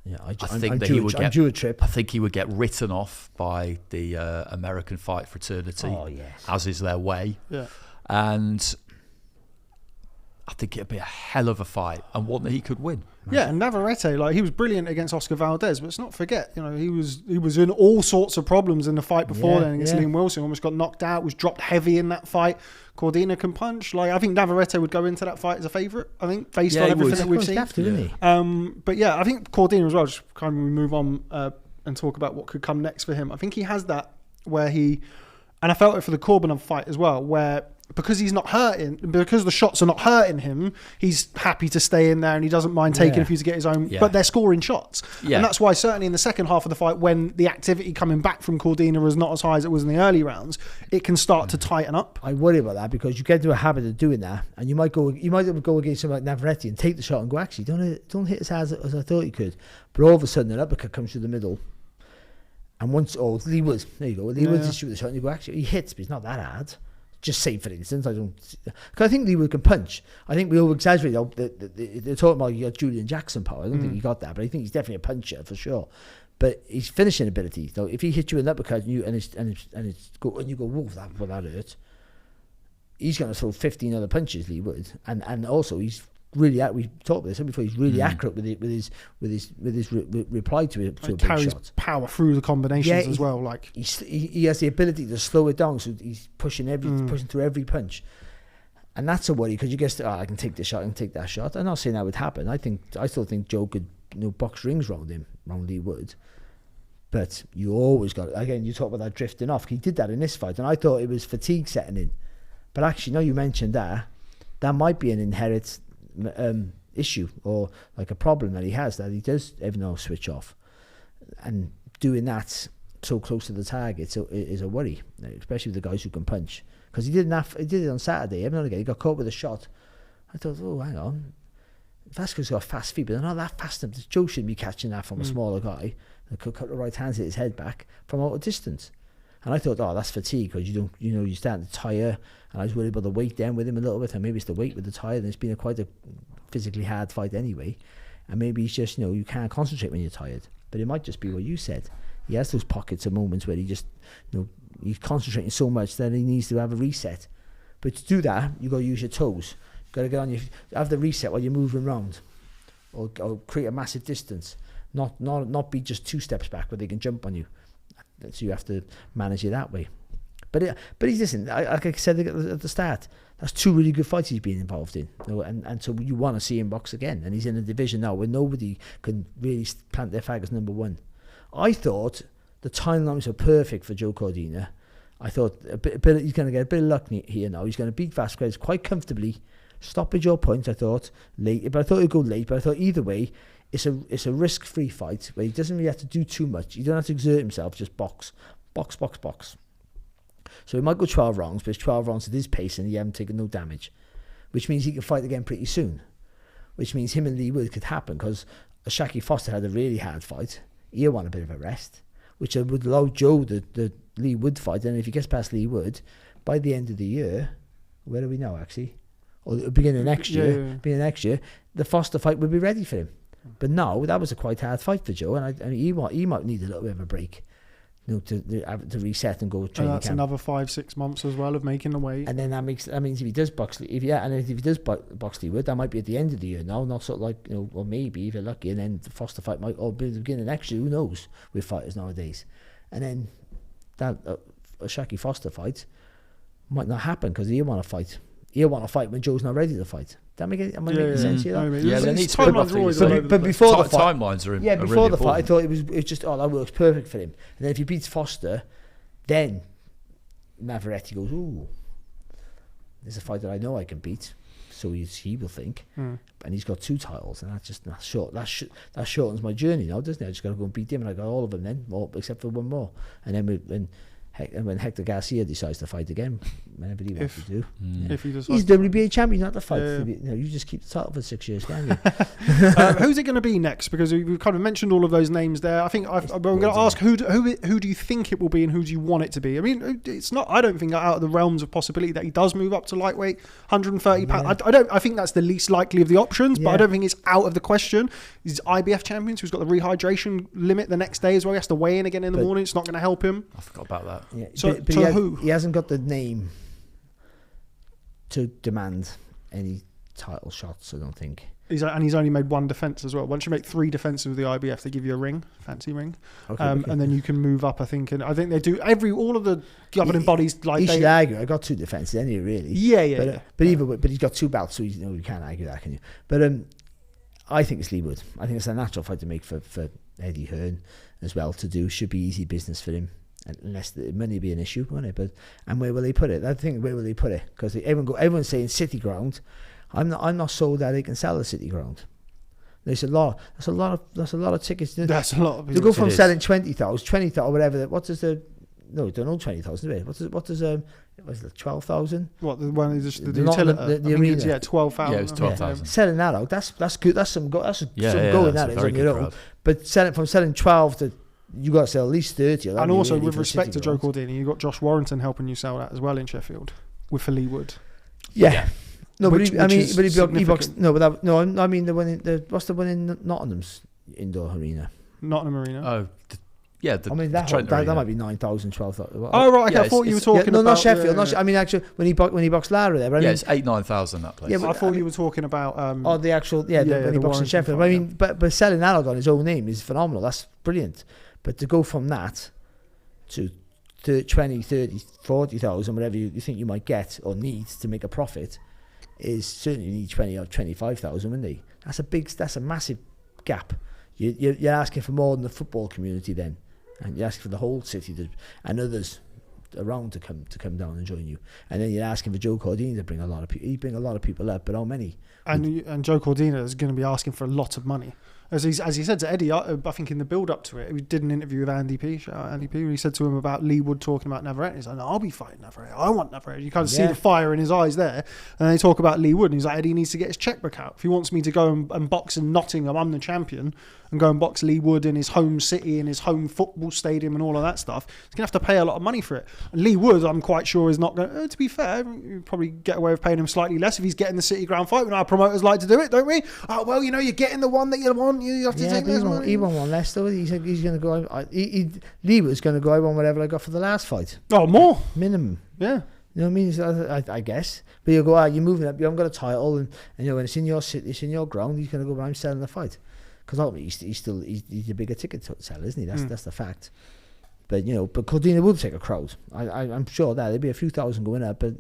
Speaker 3: Yeah,
Speaker 2: I think he would get written off by the American fight fraternity, as is their way. Yeah. And I think it'd be a hell of a fight, and one that he could win.
Speaker 1: Yeah, and Navarrete, like, he was brilliant against Oscar Valdez, but let's not forget, you know, he was in all sorts of problems in the fight before then against Liam Wilson. Almost got knocked out, was dropped heavy in that fight. Cordina can punch. Like, I think Navarrete would go into that fight as a favourite, I think, based on everything that we've seen. But yeah, I think Cordina as well, just kind of move on and talk about what could come next for him. I think he has that where and I felt it for the Corbinov fight as well, where because he's not hurting, because the shots are not hurting him, he's happy to stay in there, and he doesn't mind taking a few to get his own, but they're scoring shots. And that's why certainly in the second half of the fight, when the activity coming back from Cordina is not as high as it was in the early rounds, it can start to tighten up.
Speaker 3: I worry about that, because you get into a habit of doing that, and you might go against someone like Navarrete and take the shot and go, actually, don't hit as hard as I thought you could. But all of a sudden an uppercut comes through the middle, and Lee Woods, there you go, Lee Woods is shooting the shot, and you go, actually, he hits, but he's not that hard. Just say, for instance, because I think Lee Wood can punch. I think we over exaggerate. They're talking about, you got Julian Jackson power. I don't think he got that, but I think he's definitely a puncher for sure. But his finishing ability, though, if he hits you in an uppercut and you go, whoa, that hurt. He's going to throw 15 other punches, Lee Wood, and also he's really, we talked about this before, he's really accurate with his reply to a big
Speaker 1: carries
Speaker 3: shot.
Speaker 1: Power through the combinations as well. Like,
Speaker 3: he has the ability to slow it down, so he's pushing through every punch, and that's a worry, because you guess, I can take this shot, I can take that shot. I'm not saying that would happen. I still think Joe could, you know, box rings round Lee Wood, but you always got, again, you talk about that drifting off. He did that in this fight, and I thought it was fatigue setting in, but actually, now you mentioned that might be an inherent issue or like a problem that he has, that he does ever know switch off, and doing that so close to the target is a worry, especially with the guys who can punch. Because he did it on Saturday. Every now and again he got caught with a shot. I thought, oh, hang on, Vazquez got fast feet, but they're not that fast. Joe shouldn't be catching that from a smaller guy. They could cut the right hands, hit his head back from out of distance. And I thought, oh, that's fatigue, because you're starting to tire. And I was worried about the weight down with him a little bit, and maybe it's the weight with the tire. And it's been quite a physically hard fight anyway. And maybe it's just, you can't concentrate when you're tired. But it might just be what you said. He has those pockets of moments where he just, he's concentrating so much that he needs to have a reset. But to do that, you got to use your toes. You got to get on have the reset while you're moving around, or create a massive distance. Not be just 2 steps back where they can jump on you. So you have to manage it that way. But he's, listen, like I said at the start, that's 2 really good fights he's been involved in. And so you want to see him box again. And he's in a division now where nobody can really plant their flag as number 1. I thought the timelines were perfect for Joe Cordina. I thought he's going to get a bit of luck here now. He's going to beat Vazquez quite comfortably. Stoppage or points, I thought, late. But I thought he'd go late. But I thought either way, it's a risk-free fight where he doesn't really have to do too much. You don't have to exert himself, just box. So he might go 12 rounds, but it's 12 rounds at his pace and he hasn't taken no damage, which means he can fight again pretty soon, which means him and Lee Wood could happen, because Shaki Foster had a really hard fight. He'll want a bit of a rest, which would allow Joe the Lee Wood fight, and if he gets past Lee Wood, by the end of the year, where are we now actually? Or the beginning of next year, the Foster fight will be ready for him. But no, that was a quite hard fight for Joe, and I mean, he might need a little bit of a break, to reset and go training
Speaker 1: camp. That's another 5-6 months as well of making the weight.
Speaker 3: And then that means if he does box, if he does box Lee Wood, that might be at the end of the year now, not sort of like, or maybe if you're lucky, and then the Foster fight might be the beginning of next year. Who knows with fighters nowadays? And then that a Shaki Foster fight might not happen, because he'll want to fight. He'll want to fight when Joe's not ready to fight. Am I making sense here?
Speaker 1: But
Speaker 3: before the fight,
Speaker 2: timelines are
Speaker 3: before the fight, I thought it was just, that works perfect for him. And then if he beats Foster, then Navarrete goes, ooh, there's a fight that I know I can beat. So he will think, and he's got 2 titles, and that shortens my journey now, doesn't it? I just got to go and beat him, and I got all of them then, except for 1 more. And then when Hector Garcia decides to fight again, whenever he wants to do.
Speaker 1: If he
Speaker 3: he's WBA champion, not the fight. You just keep the title for 6 years, can't you?
Speaker 1: Who's it going to be next? Because we've kind of mentioned all of those names there. I think I'm going to ask who do you think it will be, and who do you want it to be? I mean, it's not. I don't think out of the realms of possibility that he does move up to lightweight, 130 pounds. I think that's the least likely of the options, but I don't think it's out of the question. He's IBF champion, so he's got the rehydration limit the next day as well. He has to weigh in again in the morning. It's not going to help him.
Speaker 2: I forgot about that.
Speaker 3: Yeah,
Speaker 1: so who?
Speaker 3: He hasn't got the name to demand any title shots, I don't think.
Speaker 1: He's only made 1 defence as well. Once you make 3 defences with the IBF, they give you a ring, fancy ring, okay. And then you can move up. I think they do all of the governing bodies. Like, he should
Speaker 3: argue. I got 2 defences, anyway, really.
Speaker 1: Yeah.
Speaker 3: But he's got 2 belts, so you can't argue that, can you? But I think it's Lee Wood. I think it's a natural fight to make for Eddie Hearn as well to do. Should be easy business for him. Unless the money be an issue, won't it? And where will they put it? I think where will they put it? Because everyone's saying City Ground. I'm not sold that they can sell the City Ground. There's a lot. That's a lot of tickets.
Speaker 1: That's a lot.
Speaker 3: To go from selling 20,000, or whatever. What does the? No, we don't know 20,000. Do we? What does was it 12,000?
Speaker 1: What the one is the utility?
Speaker 3: The arena.
Speaker 1: 12,000.
Speaker 2: Yeah, it was 12,000.
Speaker 3: Selling that out. That's good. That's some going that is on your own. But selling 12 to. You got to sell at least 30.
Speaker 1: And also, with respect to Joe Cordina, you got Josh Warrington helping you sell that as well in Sheffield with Lee Wood.
Speaker 3: Yeah. No, but he boxed. No, but I mean the one in what's the one in Nottingham's indoor arena?
Speaker 1: Nottingham Arena.
Speaker 2: Oh,
Speaker 3: I mean that might be 9,000, 12,000.
Speaker 1: Oh right, okay, I thought you were talking about.
Speaker 3: Not Sheffield. I mean, actually, when he boxed Lara there.
Speaker 2: It's 8,000-9,000 that place.
Speaker 1: Yeah, I thought you were talking about.
Speaker 3: The actual when he boxed in Sheffield. I mean, but selling that out on his own name is phenomenal. That's brilliant. But to go from that to 20, 30, 40,000, whatever you think you might get or need to make a profit, is certainly you need 20 or 25,000, wouldn't they? That's a massive gap. You're asking for more than the football community then, and you're asking for the whole city and others around to come down and join you. And then you're asking for Joe Cordina to bring a lot of people. He'd bring a lot of people up, but how many?
Speaker 1: And Joe Cordina is going to be asking for a lot of money. As he said to Eddie, I think in the build-up to it, we did an interview with Andy P. Shout out Andy P. Where he said to him about Lee Wood talking about Navarrete. He's like, no, I'll be fighting Navarrete. I want Navarrete. You kind of see the fire in his eyes there. And they talk about Lee Wood. And he's like, Eddie needs to get his checkbook out. If he wants me to go and box in Nottingham, I'm the champion, and go and box Lee Wood in his home city, in his home football stadium and all of that stuff, he's going to have to pay a lot of money for it. And Lee Wood, I'm quite sure, is not going to be fair, you probably get away with paying him slightly less if he's getting the City Ground fight. We know our promoters like to do it, don't we? Oh, well, you're getting the one that you want, you have to take less money.
Speaker 3: He won one less, though. He said he's going to go, Lee was going to go, I won whatever I got for the last fight.
Speaker 1: Oh, more?
Speaker 3: Minimum.
Speaker 1: Yeah.
Speaker 3: You know what I mean? So I guess. But you go, you're moving up, you haven't got a title, and when it's in your city, it's in your ground, he's going to go, but I'm selling the fight. Because ultimately, he's a bigger ticket seller, isn't he? That's the fact. But, but Cordina will take a crowd. I'm sure that. There'll be a few thousand going up, but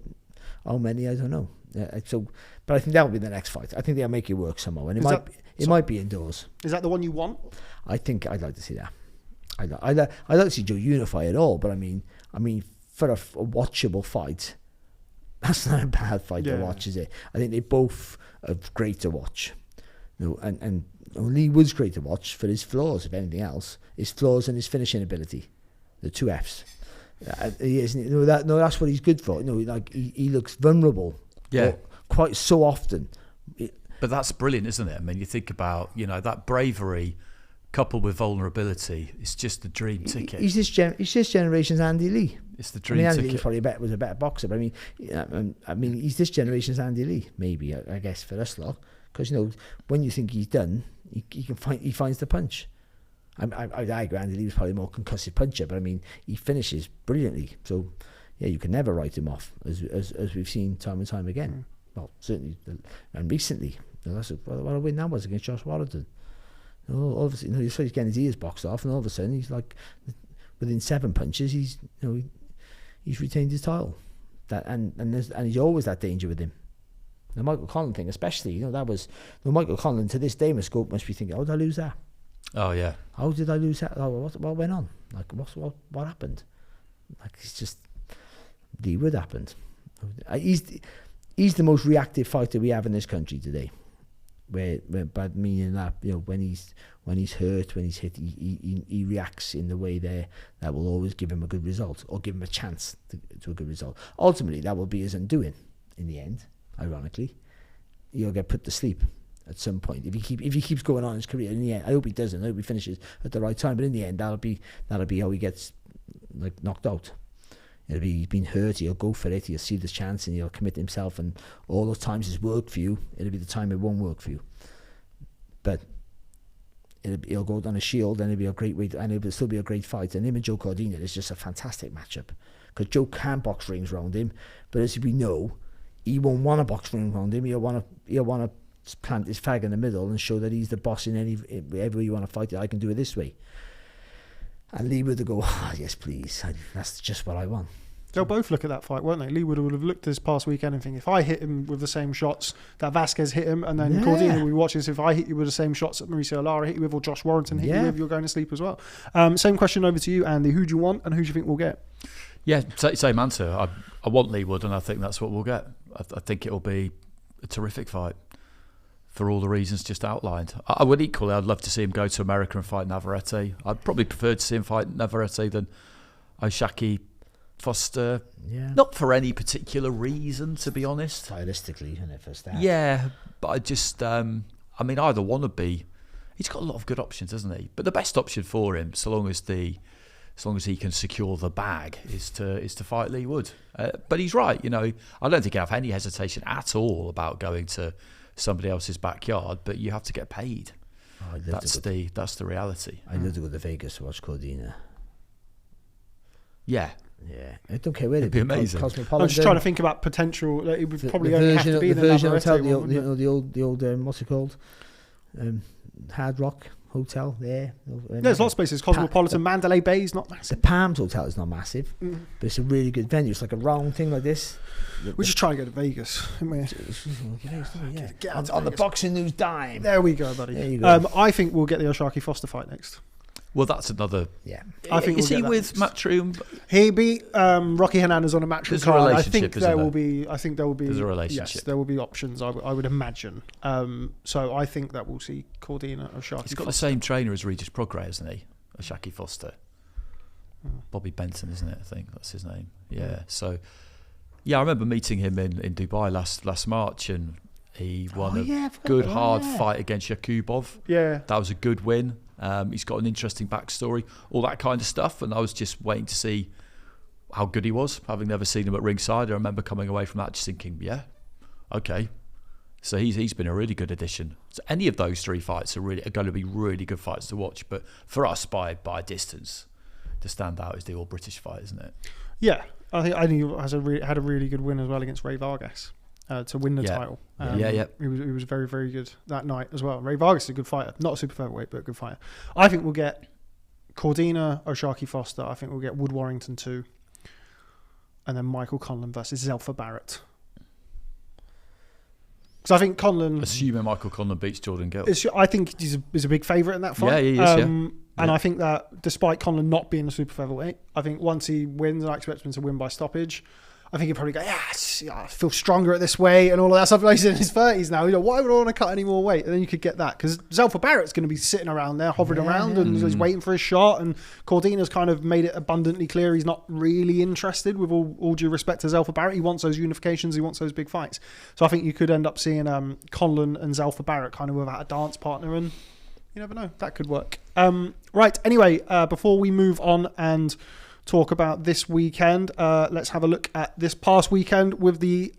Speaker 3: how many, I don't know. But I think that will be the next fight. I think they'll make it work somehow. And it might be indoors.
Speaker 1: Is that the one you want?
Speaker 3: I think I'd like to see that. I'd like to see Joe unify it all, but I mean, for a watchable fight, that's not a bad fight to watch, is it? I think they both are great to watch. And Lee Wood's great to watch for his flaws, if anything else. His flaws and his finishing ability. The two Fs. He isn't. That's what he's good for. He looks vulnerable.
Speaker 2: Yeah.
Speaker 3: Quite so often.
Speaker 2: But that's brilliant, isn't it? I mean, you think about, that bravery coupled with vulnerability. It's just the dream ticket.
Speaker 3: He's this generation's Andy Lee.
Speaker 2: It's the dream ticket.
Speaker 3: Andy Lee's probably was a better boxer, but I mean, he's this generation's Andy Lee, maybe, I guess, for us lot. Because, when you think he's done, he finds the punch. I agree, Andy Lee was probably a more concussive puncher, but I mean, he finishes brilliantly. So, yeah, you can never write him off, as we've seen time and time again. Well, certainly, and recently. What a win that was against Josh Warrington. All of a sudden, he's getting his ears boxed off, and all of a sudden, he's like, within 7 punches, he's retained his title. And he's always that danger with him. The Michael Conlan thing, especially, that was Michael Conlan to this day. Must be thinking, how did I lose that?
Speaker 2: Oh yeah.
Speaker 3: How did I lose that? Oh, what went on? Like what happened? Like it's just Lee Wood happened. He's the most reactive fighter we have in this country today. Where bad meaning that when he's hurt, when he's hit, he reacts in the way that will always give him a good result or give him a chance to a good result. Ultimately, that will be his undoing in the end. Ironically, he'll get put to sleep at some point if he keeps going on in his career. In the end, I hope he doesn't. I hope he finishes at the right time. But in the end, that'll be how he gets knocked out. It'll be he's been hurt. He'll go for it. He'll see the chance and he'll commit himself. And all those times it's worked for you. It'll be the time it won't work for you. But he'll go down a shield and it'll be a great way, and it'll still be a great fight. And him and Joe Cordina is just a fantastic matchup because Joe can box rings around him, but as we know, he won't want to box ring around him. He'll want to plant his flag in the middle and show that he's the boss in every way you want to fight it. I can do it this way. And Lee Wood would go, yes, please. That's just what I want.
Speaker 1: They'll both look at that fight, won't they? Lee Wood would have looked this past weekend and think, if I hit him with the same shots that Vazquez hit him, and then Cordina will watch this, if I hit you with the same shots that Mauricio Lara hit you with, or Josh Warrington hit you with, you're going to sleep as well. Same question over to you, Andy. Who do you want and who do you think we'll get?
Speaker 2: Yeah, same answer. I want Lee Wood, and I think that's what we'll get. I think it'll be a terrific fight for all the reasons just outlined. I'd love to see him go to America and fight Navarrete. I'd probably prefer to see him fight Navarrete than Oshaki Foster.
Speaker 3: Yeah.
Speaker 2: Not for any particular reason, to be honest.
Speaker 3: Stylistically, isn't it, for start?
Speaker 2: Yeah, but I just, either one would be. He's got a lot of good options, hasn't he? But the best option for him, so long as he can secure the bag, is to fight Lee Wood. But he's right, I don't think I have any hesitation at all about going to somebody else's backyard, but you have to get paid. That's the reality.
Speaker 3: I'd love to go to Vegas to watch Cordina.
Speaker 2: Yeah.
Speaker 3: I don't care where it'd be
Speaker 2: amazing.
Speaker 1: I'm just trying to think about potential. It would probably only have to be the
Speaker 3: Virgin
Speaker 1: Navarrete
Speaker 3: Hotel,
Speaker 1: one,
Speaker 3: the old what's it called? Hard Rock Hotel there.
Speaker 1: There's lots of places. Cosmopolitan, Mandalay Bay is not massive.
Speaker 3: The Palms Hotel is not massive, but it's a really good venue. It's like a round thing like this.
Speaker 1: We're just trying to go to Vegas, aren't we?
Speaker 3: Get on the Boxing News dime.
Speaker 1: There we go, buddy.
Speaker 3: There you go.
Speaker 1: I think we'll get the Oshaki Foster fight next.
Speaker 2: Well, that's another.
Speaker 3: Yeah.
Speaker 1: I think
Speaker 2: is
Speaker 1: we'll
Speaker 2: he
Speaker 1: get
Speaker 2: with Matchroom?
Speaker 1: He beat Rocky Hernandez on a Matchroom
Speaker 2: There's a
Speaker 1: card. I
Speaker 2: relationship,
Speaker 1: think
Speaker 2: isn't
Speaker 1: there
Speaker 2: there?
Speaker 1: will be. I think there will be.
Speaker 2: There's a relationship.
Speaker 1: Yes, there will be options. I would imagine. So I think that we'll see Cordina or Sharky.
Speaker 2: He's got the same trainer as Regis Prograis, hasn't he? Shaki Foster.
Speaker 1: Hmm.
Speaker 2: Bobby Benton, isn't it? I think that's his name. Yeah. So, yeah, I remember meeting him in Dubai last March, and he won a good hard fight against Yakubov.
Speaker 1: Yeah,
Speaker 2: that was a good win. He's got an interesting backstory, all that kind of stuff, and I was just waiting to see how good he was, having never seen him at ringside. I remember coming away from that just thinking, yeah, okay. So he's been a really good addition. So any of those three fights are going to be really good fights to watch. But for us, by a distance, to stand out is the all British fight, isn't it?
Speaker 1: Yeah, I think he had a really good win as well against Ray Vargas to win the title.
Speaker 2: Yeah.
Speaker 1: He was very, very good that night as well. Ray Vargas is a good fighter, not a super featherweight, but a good fighter. I think we'll get Cordina or Sharky Foster. I think we'll get Wood Warrington 2, and then Michael Conlan versus Zelfa Barrett. Because I think Conlan...
Speaker 2: Assuming Michael Conlan beats Jordan Gill.
Speaker 1: I think he's a big favourite in that fight.
Speaker 2: Yeah, he is,
Speaker 1: And I think that despite Conlan not being a super featherweight, I think once he wins, and I expect him to win by stoppage, I think he'll probably go, I feel stronger at this weight and all of that stuff. He's in his 30s now. Why would I want to cut any more weight? And then you could get that. Because Zelfa Barrett's going to be sitting around there, hovering around, and he's waiting for his shot. And Cordina's kind of made it abundantly clear he's not really interested, with all due respect to Zelfa Barrett. He wants those unifications. He wants those big fights. So I think you could end up seeing Conlan and Zelfa Barrett kind of without a dance partner, and you never know. That could work. Right. Anyway, before we move on and talk about this weekend, let's have a look at this past weekend with the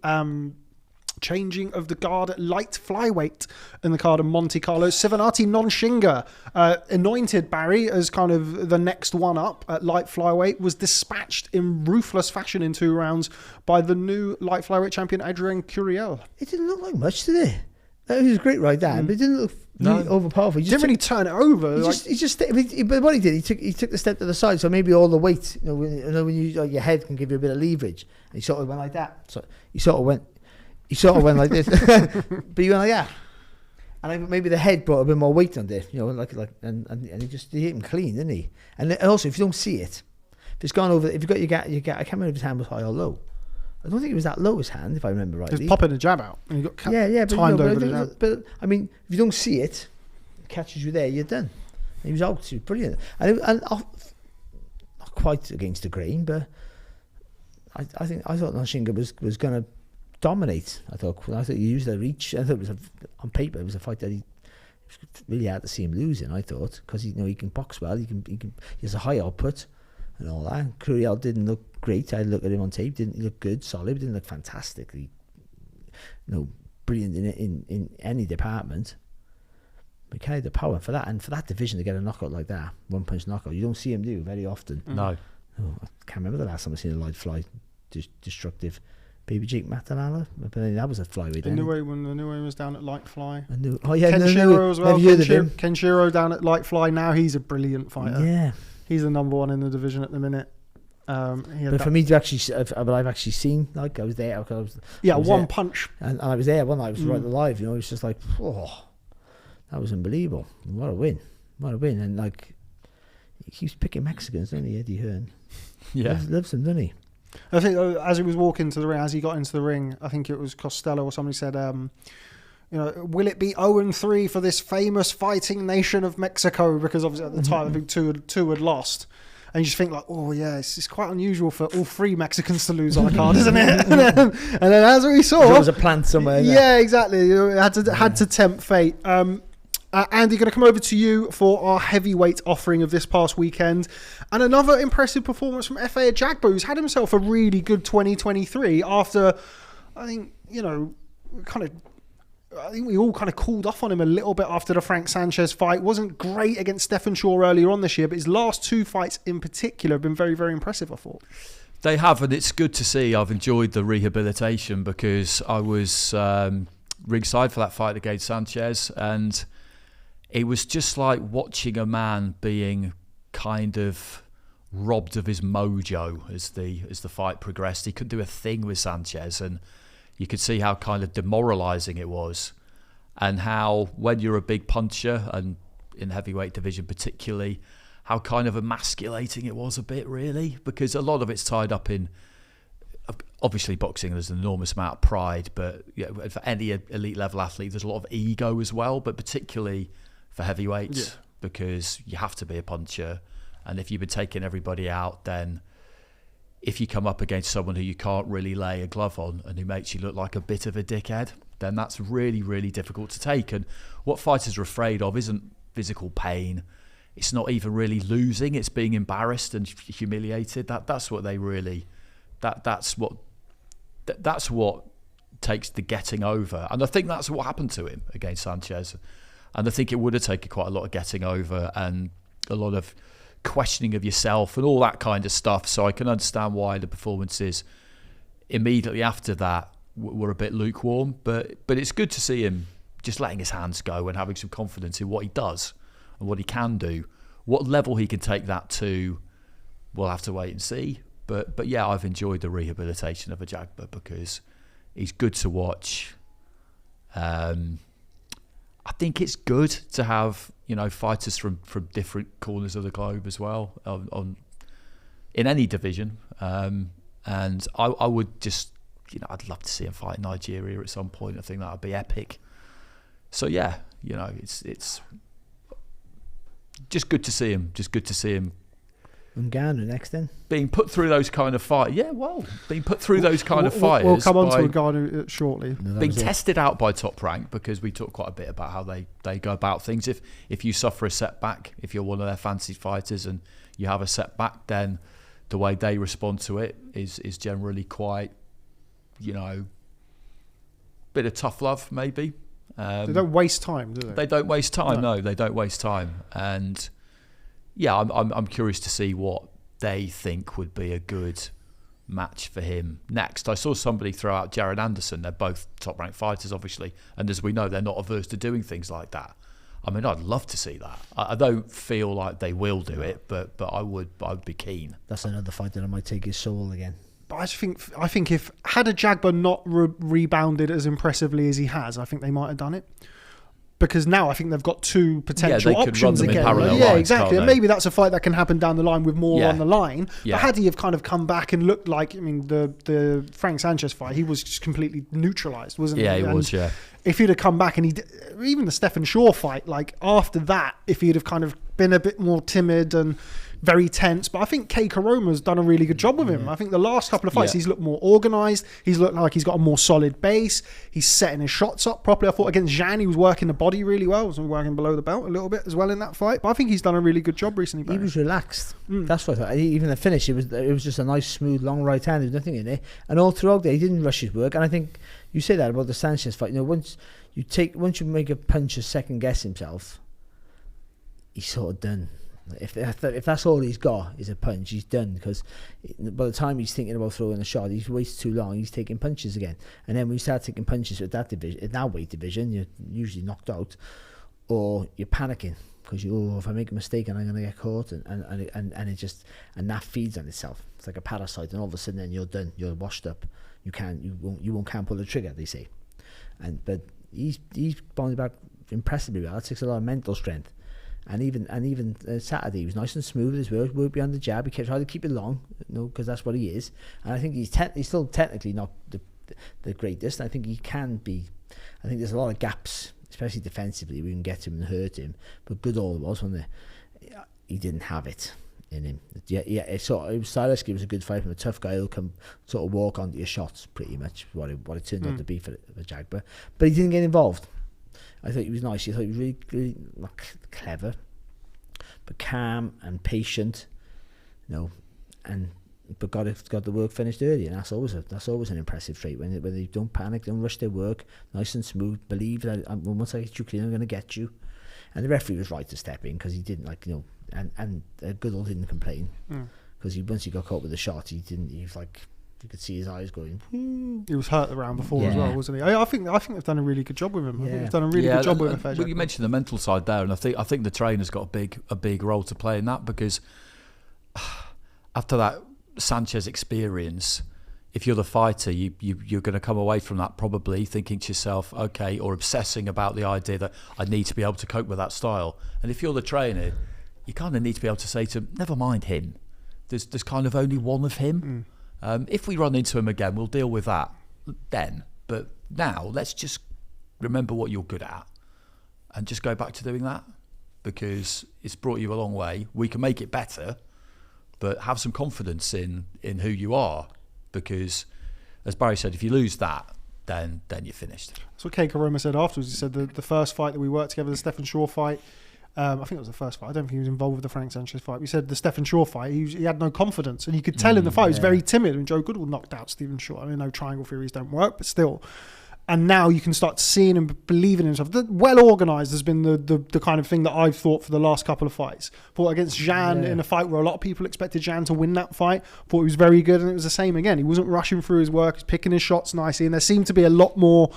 Speaker 1: changing of the guard at light flyweight in the card of Monte Carlo. Sivanati Nontshinga, anointed Barry as kind of the next one up at light flyweight, was dispatched in ruthless fashion in 2 rounds by the new light flyweight champion Adrian Curiel.
Speaker 3: It didn't look like much, did it? It was great right there, but it didn't look really overpowerful.
Speaker 1: He didn't really turn it over.
Speaker 3: But what he did, he took the step to the side, so maybe all the weight, when your head can give you a bit of leverage, and he sort of went like that. So he sort of went like this, but he went like that. And maybe the head brought a bit more weight on there, and he hit him clean, didn't he? And also, if you don't see it, if it's gone over, if you've got your gap, I can't remember if his hand was high or low. I don't think it was that low, his hand, if I remember rightly.
Speaker 1: He was popping a jab out, and he got timed over the jab.
Speaker 3: But I mean, if you don't see it, catches you there, you're done. And he was out, he was brilliant, and not quite against the grain, but I thought Nontshinga was going to dominate. I thought he used the reach. I thought on paper it was a fight that he really hard to see him losing. I thought, because he can box well, he has a high output and all that. Curiel didn't look great. I looked at him on tape. Didn't look good, solid. Didn't look fantastically, brilliant in any department. But he carried the power for that, and for that division to get a knockout like that, 1-punch knockout, you don't see him do very often.
Speaker 2: No.
Speaker 3: I can't remember the last time I seen a light fly destructive. Baby Jake Matalala, but that was a flyweight.
Speaker 1: When the new way was down at light fly.
Speaker 3: Kenshiro
Speaker 1: as well. Kenshiro down at light fly. Now he's a brilliant fighter.
Speaker 3: Yeah,
Speaker 1: he's the number 1 in the division at the minute.
Speaker 3: But for me to actually, I've actually seen, I was there. I was
Speaker 1: one
Speaker 3: there.
Speaker 1: punch,
Speaker 3: and I was there one night. I was right alive. It was just like, that was unbelievable. What a win! And he keeps picking Mexicans, doesn't he, Eddie Hearn?
Speaker 2: Yeah,
Speaker 3: loves them, doesn't he?
Speaker 1: I think as he was walking to the ring, as he got into the ring, I think it was Costello or somebody said, will it be 0-3 for this famous fighting nation of Mexico? Because obviously at the time, I think two had lost. And you just think it's quite unusual for all 3 Mexicans to lose on a card, isn't it? and then as we saw,
Speaker 3: there was a plan somewhere.
Speaker 1: Yeah, exactly. Had to tempt fate. Andy, going to come over to you for our heavyweight offering of this past weekend, and another impressive performance from F.A. Ajagba, who's had himself a really good 2023 after, I think we all kind of cooled off on him a little bit after the Frank Sanchez fight. Wasn't great against Stephen Shaw earlier on this year, but his last 2 fights in particular have been very, very impressive, I thought.
Speaker 2: They have, and it's good to see. I've enjoyed the rehabilitation because I was ringside for that fight against Sanchez, and it was just like watching a man being kind of robbed of his mojo as the fight progressed. He couldn't do a thing with Sanchez, and you could see how kind of demoralising it was, and how when you're a big puncher, and in the heavyweight division particularly, how kind of emasculating it was a bit, really, because a lot of it's tied up in, obviously boxing, there's an enormous amount of pride, but for any elite level athlete, there's a lot of ego as well, but particularly for heavyweights, because you have to be a puncher. And if you've been taking everybody out, then if you come up against someone who you can't really lay a glove on and who makes you look like a bit of a dickhead, then that's really, really difficult to take. And what fighters are afraid of isn't physical pain. It's not even really losing. It's being embarrassed and humiliated. That's what they really... That's what takes the getting over. And I think that's what happened to him against Sanchez. And I think it would have taken quite a lot of getting over and a lot of questioning of yourself and all that kind of stuff. So I can understand why the performances immediately after that were a bit lukewarm. But it's good to see him just letting his hands go and having some confidence in what he does and what he can do. What level he can take that to, we'll have to wait and see. But yeah, I've enjoyed the rehabilitation of Ajagba because he's good to watch. I think it's good to have, fighters from different corners of the globe as well in any division. And I would just, I'd love to see him fight Nigeria at some point. I think that would be epic. So yeah, it's just good to see him. Just good to see him.
Speaker 3: Ngannou next then.
Speaker 2: Being put through those kind of fights. Yeah, well, being put through those kind of fighters.
Speaker 1: We'll come on to Ngannou shortly.
Speaker 2: Being tested out by Top Rank, because we talked quite a bit about how they go about things. If you suffer a setback, if you're one of their fancied fighters and you have a setback, then the way they respond to it is generally quite, bit of tough love, maybe.
Speaker 1: They don't waste time, do they?
Speaker 2: They don't waste time. No, they don't waste time. And yeah, I'm curious to see what they think would be a good match for him next. I saw somebody throw out Jared Anderson. They're both top-ranked fighters, obviously, and as we know, they're not averse to doing things like that. I mean, I'd love to see that. I don't feel like they will do it, but I would be keen.
Speaker 3: That's another fight that I might take his soul again.
Speaker 1: But I think if had Ajagba not rebounded as impressively as he has, I think they might have done it. Because now I think they've got two potential options again.
Speaker 2: Yeah,
Speaker 1: exactly. And maybe that's a fight that can happen down the line with more on the line.
Speaker 2: Yeah.
Speaker 1: But had he have kind of come back and looked like, the Frank Sanchez fight, he was just completely neutralised, wasn't he?
Speaker 2: Yeah, he was, yeah.
Speaker 1: If he'd have come back and even the Stephen Shaw fight, like after that, if he'd have kind of been a bit more timid and very tense, but I think Kei Koroma's done a really good job with him. I think the last couple of fights he's looked more organised, he's looked like he's got a more solid base, he's setting his shots up properly. I thought against Zhang he was working the body really well, was working below the belt a little bit as well in that fight, but I think he's done a really good job recently, Barry.
Speaker 3: He was relaxed. That's what I thought. Even the finish, it was just a nice smooth long right hand, there was nothing in it, and all throughout there he didn't rush his work. And I think you say that about the Sanchez fight, once you make a puncher second guess himself, he's sort of done. If that's all he's got is a punch, he's done, because by the time he's thinking about throwing a shot, he's wasted too long, he's taking punches again. And then when you start taking punches at that weight division, you're usually knocked out, or you're panicking because if I make a mistake and I'm going to get caught, and that feeds on itself. It's like a parasite, and all of a sudden then you're done, you're washed up, you can't pull the trigger, they say. But he's bounced back impressively well. That takes a lot of mental strength. And even Saturday, he was nice and smooth with his work beyond the jab. He kept trying to keep it long, because that's what he is. And I think he's still technically not the greatest. I think he can be. I think there's a lot of gaps, especially defensively. We can get him and hurt him. But Goodall wasn't there. He didn't have it in him. Yeah. It was stylistically, it was a good fight from a tough guy who can sort of walk onto your shots, pretty much what it turned out to be for Ajagba. But he didn't get involved. I thought he was nice. I thought he was really, really not clever, but calm and patient, but got the work finished early, and that's always an impressive trait when they don't panic, don't rush their work, nice and smooth, believe that once I get you clean, I'm going to get you. And the referee was right to step in, because he didn't and Goodall didn't complain, because once he got caught with the shot, he was like. You could see his eyes going. Whoo.
Speaker 1: He was hurt around before as well, wasn't he? I think they've done a really good job with him. I think they've done a really good job with him.
Speaker 2: Well, you mentioned the mental side there, and I think the trainer's got a big role to play in that, because after that Sanchez experience, if you're the fighter, you're going to come away from that probably thinking to yourself, okay, or obsessing about the idea that I need to be able to cope with that style. And if you're the trainer, you kind of need to be able to say to him, never mind him. There's kind of only one of him. If we run into him again, we'll deal with that then. But now, let's just remember what you're good at and just go back to doing that, because it's brought you a long way. We can make it better, but have some confidence in who you are, because, as Barry said, if you lose that, then you're finished.
Speaker 1: That's what Keiko Roma said afterwards. He said the first fight that we worked together, the Stephen Shaw fight, I think it was the first fight. I don't think he was involved with the Frank Sanchez fight. He said the Stephen Shaw fight, he had no confidence, and you could tell in the fight he was very timid. And Joe Goodall knocked out Stephen Shaw. I mean, no triangle theories don't work, but still. And now you can start seeing him believing in himself. Well organised has been the kind of thing that I've thought for the last couple of fights. Fought against Zhang in a fight where a lot of people expected Zhang to win that fight. Thought he was very good, and it was the same again. He wasn't rushing through his work. He's picking his shots nicely, and there seemed to be a lot more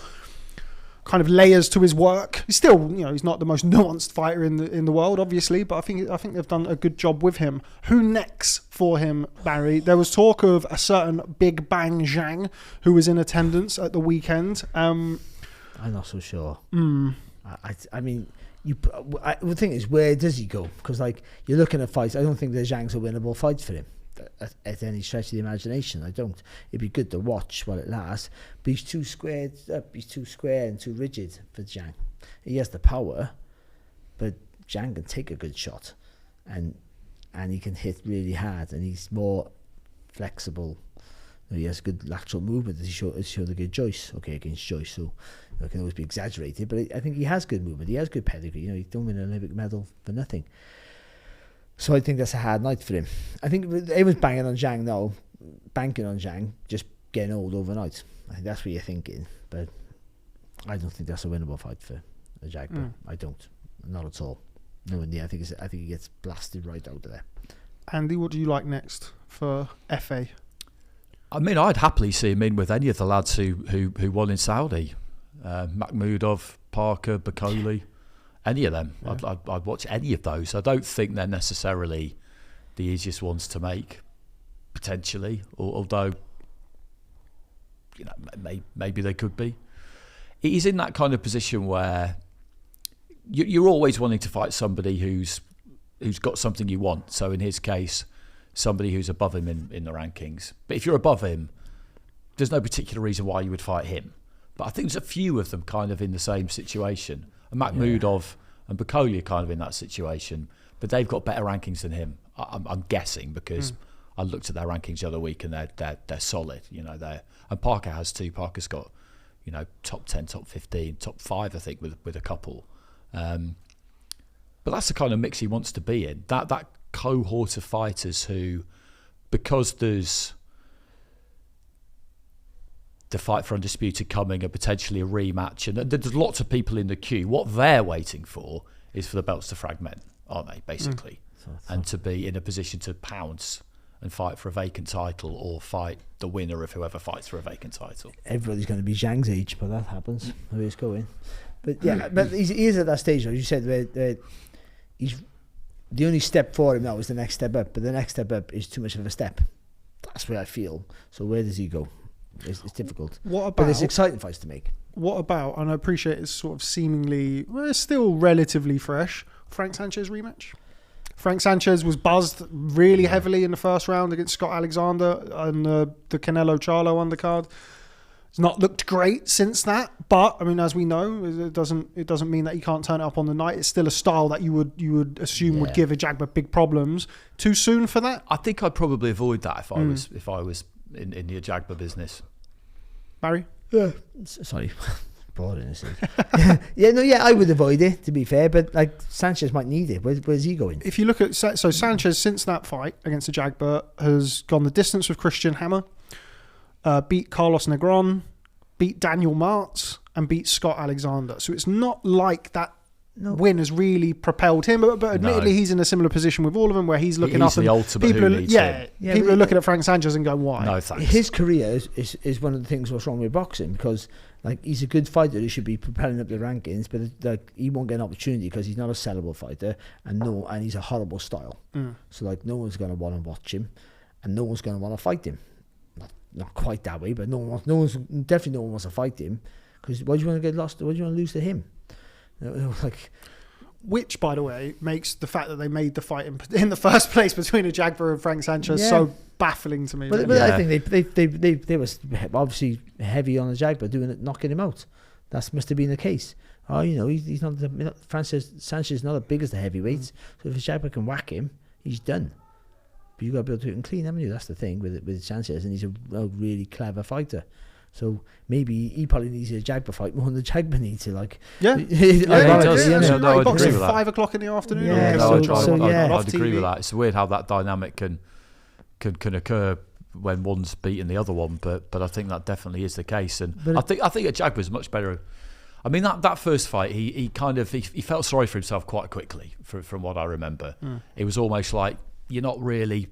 Speaker 1: kind of layers to his work. He's still, he's not the most nuanced fighter in the world, obviously, but I think they've done a good job with him. Who next for him, Barry? There was talk of a certain Big Bang Zhang who was in attendance at the weekend. I'm
Speaker 3: not so sure. I mean, the thing is, where does he go? Because you're looking at fights. I don't think the Zhang's a winnable fight for him at any stretch of the imagination. I don't. It'd be good to watch while it lasts, but he's too squared up. He's too square and too rigid for Zhang. He has the power, but Zhang can take a good shot, and he can hit really hard, and he's more flexible. He has good lateral movement, as he showed against Joyce. Okay, against Joyce, so it can always be exaggerated, but I think he has good movement. He has good pedigree. He don't win an Olympic medal for nothing. So I think that's a hard night for him. I think everyone's banking on Zhang just getting old overnight. I think that's what you're thinking, but I don't think that's a winnable fight for Ajagba. I don't, not at all. No, I think he gets blasted right out of there.
Speaker 1: Andy, what do you like next for FA?
Speaker 2: I mean, I'd happily see him in with any of the lads who won in Saudi. Makhmudov, Parker, Bakoli. Any of them. Yeah. I'd watch any of those. I don't think they're necessarily the easiest ones to make, potentially, although maybe they could be. He's in that kind of position where you're always wanting to fight somebody who's got something you want. So in his case, somebody who's above him in the rankings. But if you're above him, there's no particular reason why you would fight him. But I think there's a few of them kind of in the same situation. And Makhmudov and Bakoli are kind of in that situation, but they've got better rankings than him. I'm guessing, because I looked at their rankings the other week and they're solid. And Parker has too. Parker's got top 10, top 15, top 5, I think, with a couple. But that's the kind of mix he wants to be in. That cohort of fighters who, because there's the fight for Undisputed coming and potentially a rematch, and there's lots of people in the queue. What they're waiting for is for the belts to fragment, aren't they, basically? And to be in a position to pounce and fight for a vacant title, or fight the winner of whoever fights for a vacant title.
Speaker 3: Everybody's going to be Zhang's age, but that happens. The way it's going. But yeah, but he is at that stage, as you said, where he's the only step for him now is the next step up, but the next step up is too much of a step. That's where I feel. So where does he go? It's difficult. But there's exciting fights to make.
Speaker 1: What about, and I appreciate it's sort of seemingly, it's still relatively fresh, Frank Sanchez rematch? Frank Sanchez was buzzed really heavily in the first round against Scott Alexander on the Canelo Charlo undercard. It's not looked great since that, but I mean, as we know, it doesn't mean that he can't turn it up on the night. It's still a style that you would assume would give Ajagba big problems. Too soon for that?
Speaker 2: I think I'd probably avoid that if I was in the Ajagba business.
Speaker 1: Barry?
Speaker 3: Yeah. Sorry. Boring, isn't it? I would avoid it, to be fair, but Sanchez might need it. Where's he going?
Speaker 1: If you look at, so Sanchez, since that fight against Ajagba, has gone the distance with Christian Hammer, beat Carlos Negron, beat Daniel Martz, and beat Scott Alexander. So it's not like that win has really propelled him, but admittedly he's in a similar position with all of them, where he's looking up and
Speaker 2: the ultimate
Speaker 1: people
Speaker 2: people
Speaker 1: are looking at Frank Sanchez and going, why?
Speaker 2: No thanks.
Speaker 3: His career is one of the things what's wrong with boxing, because he's a good fighter who should be propelling up the rankings, but he won't get an opportunity because he's not a sellable fighter, and he's a horrible style. So no one's going to want to watch him, and no one's going to want to fight him. Not quite that way, but definitely no one wants to fight him, because why do you want to get lost? Why do you want to lose to him?
Speaker 1: which, by the way, makes the fact that they made the fight in the first place between Ajagba and Frank Sanchez so baffling to me.
Speaker 3: But I think they were obviously heavy on Ajagba, knocking him out. That must have been the case. Oh, he's not Francis Sanchez is not as big as the heavyweights. So if Ajagba can whack him, he's done. But you've got to be able to do it clean, haven't you? That's the thing with Sanchez, and he's a really clever fighter. So maybe he probably needs a Ajagba fight more than the Ajagba needs to, like.
Speaker 1: Yeah.
Speaker 2: He does. No, I'd agree with that.
Speaker 1: 5 o'clock in the afternoon.
Speaker 2: Yeah, I'd agree
Speaker 1: TV.
Speaker 2: with that. It's weird how that dynamic can occur when one's beating the other one, but I think that definitely is the case. And I think Ajagba's much better. I mean, that first fight, he felt sorry for himself quite quickly, from what I remember. It was almost like, you're not really,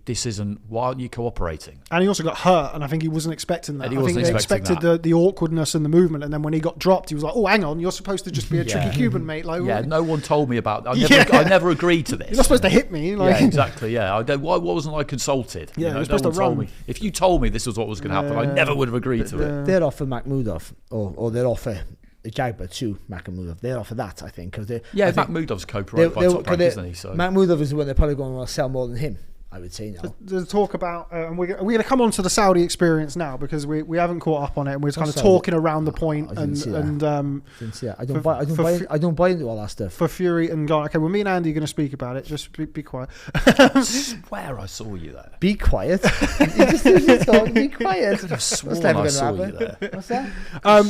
Speaker 2: why aren't you cooperating?
Speaker 1: And he also got hurt, and I think he wasn't expecting that.
Speaker 2: I
Speaker 1: think they expected the awkwardness and the movement, and then when he got dropped, he was like, oh, hang on, you're supposed to just be a tricky Cuban, mate. Like,
Speaker 2: no one told me about that. I never agreed to this.
Speaker 1: You're not supposed to hit me. Like.
Speaker 2: Yeah, exactly, why wasn't I consulted?
Speaker 1: Yeah, you're supposed to run.
Speaker 2: Me. If you told me this was what was going to happen, I never would have agreed to it.
Speaker 3: They'd offer Makhmudov, or they'd offer Ajagba to Makhmudov. They'd offer that, I think.
Speaker 2: Makhmudov's co-promoted by Top Rank, isn't he? So
Speaker 3: Makhmudov is the one they're probably going to want to sell more than him, I would say now.
Speaker 1: There's talk about, and we're going to come on to the Saudi experience now, because we haven't caught up on it, and we're kind of talking around the point. I didn't see that. I don't buy into all that stuff. For Fury and Ngannou. Okay, well, me and Andy are going to speak about it. Just be quiet.
Speaker 2: I swear I saw you there.
Speaker 3: Be quiet. Be quiet.
Speaker 2: I swear I saw you there.
Speaker 3: What's that?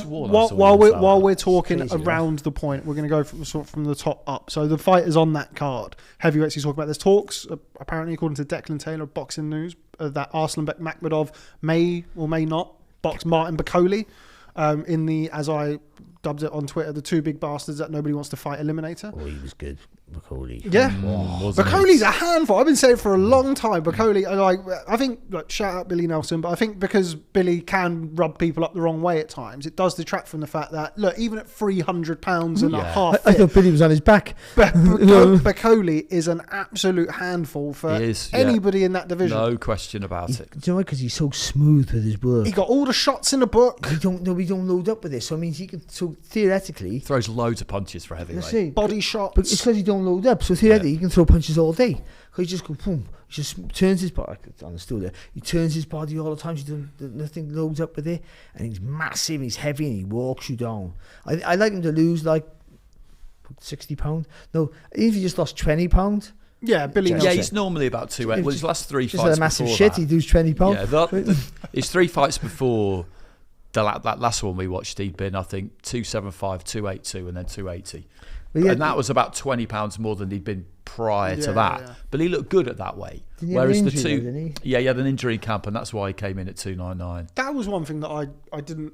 Speaker 1: While we're talking around the point, we're going to go from the top up. So the fighters on that card, heavyweights he's talking about. There's talks, apparently, according to Declan Taylor of Boxing News, that Arslanbek Makhmudov may or may not box Martin Bakole in the, as I dubbed it on Twitter, the two big bastards that nobody wants to fight eliminator.
Speaker 3: Oh, he was good, Bakole.
Speaker 1: Yeah, Bacole's a handful. I've been saying it for a long time. Bakole, I think, shout out Billy Nelson, but I think because Billy can rub people up the wrong way at times, it does detract from the fact that, look, even at 300 pounds and a half,
Speaker 3: I thought Billy was on his back.
Speaker 1: Bakole is an absolute handful for anybody in that division.
Speaker 2: No question about it.
Speaker 3: Do you know why? Because he's so smooth with his work.
Speaker 1: He got all the shots in the book.
Speaker 3: We don't load up with this, so it means he can. So theoretically,
Speaker 2: throws loads of punches for heavyweight.
Speaker 1: Body shots.
Speaker 3: But it's because he don't load up. So theoretically, he can throw punches all day. He just go boom. He just turns his body on the stool there. He turns his body all the time. Nothing loads up with it, and he's massive. And he's heavy, and he walks you down. I like him to lose like £60. No, even if he just lost £20.
Speaker 1: Yeah, Billy.
Speaker 2: Yeah, he's normally about 280. Well, his last three fights.
Speaker 3: Just a massive shit. He lose £20.
Speaker 2: Yeah, his 3 fights before that last one we watched, he'd been, I think, 275, 282, and then 280. And that was about £20 more than he'd been prior to that. Yeah. But he looked good at that weight. Whereas the two,
Speaker 3: didn't he?
Speaker 2: Yeah, he had an injury camp, and that's why he came in at 299.
Speaker 1: That was one thing that I didn't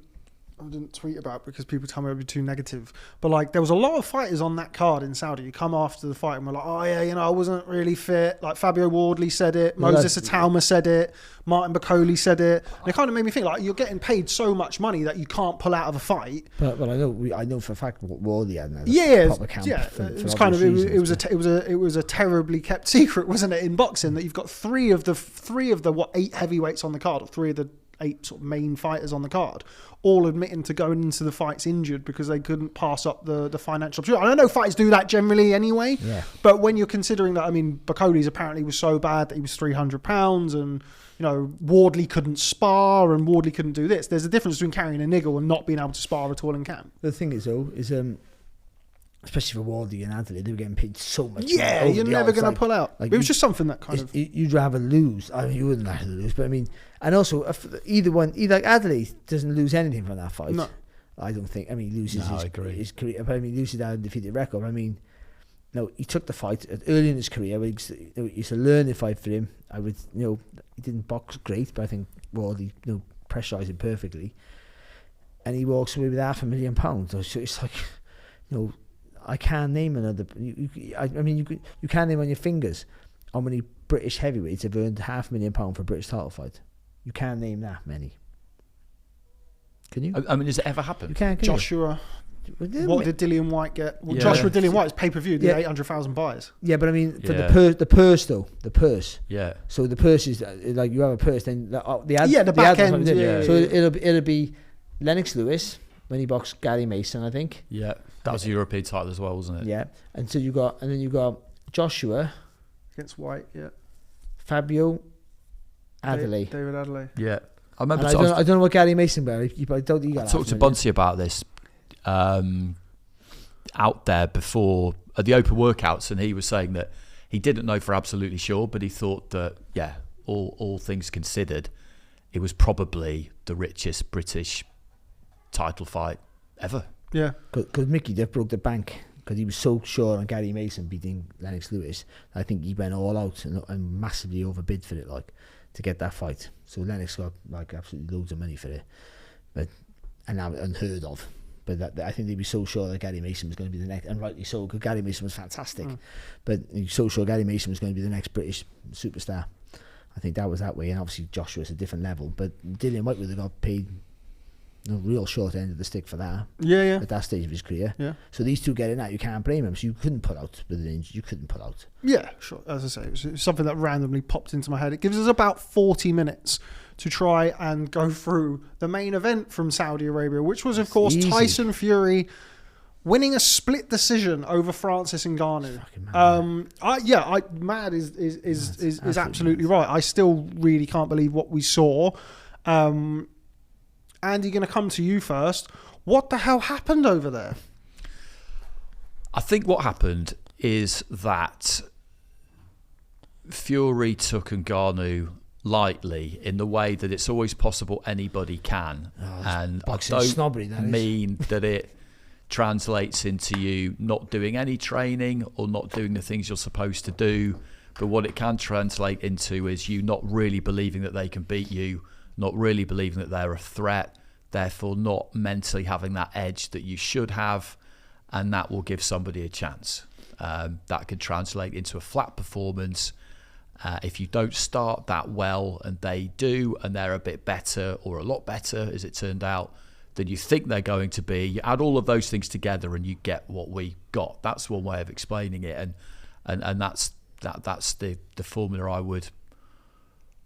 Speaker 1: tweet about because people tell me I'd be too negative. But there was a lot of fighters on that card in Saudi. You come after the fight and we're like, oh yeah, I wasn't really fit. Like Fabio Wardley said it, Moses Atalma said it, Martin Bakole said it. And it kind of made me think you're getting paid so much money that you can't pull out of a fight.
Speaker 3: But I know for a fact Wardley had
Speaker 1: a
Speaker 3: proper camp.
Speaker 1: Yeah, it was kind of it was a terribly kept secret, wasn't it, in boxing, that you've got three of the 8 heavyweights on the card, or 3 of the 8 sort of main fighters on the card, all admitting to going into the fights injured because they couldn't pass up the financial opportunity. I know fighters do that generally anyway, but when you're considering that, I mean, Bacole's apparently was so bad that he was £300 and, Wardley couldn't spar and Wardley couldn't do this. There's a difference between carrying a niggle and not being able to spar at all in camp.
Speaker 3: The thing is, though, especially for Wardley and Adelaide, they were getting paid so much.
Speaker 1: Yeah, you're never going to pull out. It was just something that kind of...
Speaker 3: You'd rather lose. I mean, you wouldn't rather lose, but I mean... And also, either Adelaide doesn't lose anything from that fight.
Speaker 1: No.
Speaker 3: I don't think. I mean, he loses his career. I mean, he loses that undefeated record. I mean, no, he took the fight early in his career. It's a learning fight for him. He didn't box great, but I think Wardley, pressurised him perfectly. And he walks away with £500,000. So it's like, I can't name another. You can't name on your fingers how many British heavyweights have earned £500,000 for a British title fight. You can't name that many. Can you?
Speaker 2: I mean, has it ever happened?
Speaker 3: You can't.
Speaker 1: Joshua. What did Dillian White get? Well, Joshua Dillian White's pay-per-view did 800,000 buys.
Speaker 3: Yeah, but I mean, for the purse though, the purse.
Speaker 2: Yeah.
Speaker 3: So the purse is you have a purse, then the
Speaker 1: back end.
Speaker 3: So it'll be Lennox Lewis, when he boxed Gary Mason, I think.
Speaker 2: Yeah, that was a European title as well, wasn't it?
Speaker 3: Yeah, and then you got Joshua
Speaker 1: against White. Yeah,
Speaker 3: Fabio Adelaide.
Speaker 1: David Adelaide.
Speaker 2: Yeah, I remember.
Speaker 3: I don't know what Gary Mason, but I don't think
Speaker 2: I talked to Bunty about this out there before at the open workouts, and he was saying that he didn't know for absolutely sure, but he thought that all things considered, it was probably the richest British title fight ever.
Speaker 1: Yeah,
Speaker 3: because Mickey Diff broke the bank because he was so sure on Gary Mason beating Lennox Lewis. I think he went all out and massively overbid for it, like, to get that fight. So Lennox got like absolutely loads of money for it, but unheard of. But I think they'd be so sure that Gary Mason was going to be the next, and rightly so, because Gary Mason was fantastic. But he was so sure Gary Mason was going to be the next British superstar. I think that was that way, and obviously Joshua's a different level. But Dillian White would have got paid real short end of the stick for that.
Speaker 1: Yeah.
Speaker 3: At that stage of his career.
Speaker 1: Yeah.
Speaker 3: So these two getting that, you can't blame him. So you couldn't pull out with an injury. You couldn't pull out.
Speaker 1: Yeah, sure. As I say, it was something that randomly popped into my head. It gives us about 40 minutes to try and go through the main event from Saudi Arabia, which was, of course,
Speaker 3: easy.
Speaker 1: Tyson Fury winning a split decision over Francis Ngannou. Mad is absolutely right. I still really can't believe what we saw. Andy, going to come to you first. What the hell happened over there?
Speaker 2: I think what happened is that Fury took Ngannou lightly in the way that it's always possible anybody can. And I don't mean that it translates into you not doing any training or not doing the things you're supposed to do. But what it can translate into is you not really believing that they can beat you, not really believing that they're a threat, therefore not mentally having that edge that you should have, and that will give somebody a chance. That can translate into a flat performance. If you don't start that well, and they do, and they're a bit better or a lot better, as it turned out, than you think they're going to be, you add all of those things together and you get what we got. That's one way of explaining it, and that's the formula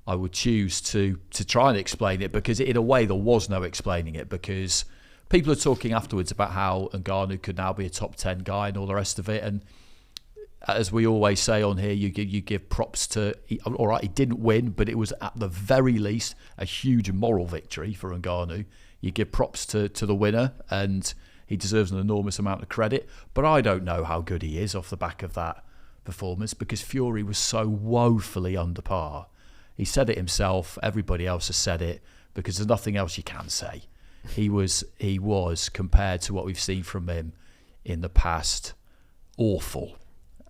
Speaker 2: I would choose to try and explain it, because in a way there was no explaining it, because people are talking afterwards about how Ngannou could now be a top 10 guy and all the rest of it, and as we always say on here, you give props to, all right, he didn't win, but it was at the very least a huge moral victory for Ngannou. You give props to the winner, and he deserves an enormous amount of credit, but I don't know how good he is off the back of that performance, because Fury was so woefully under par. He said it himself, everybody else has said it, because there's nothing else you can say. He was, compared to what we've seen from him in the past, awful.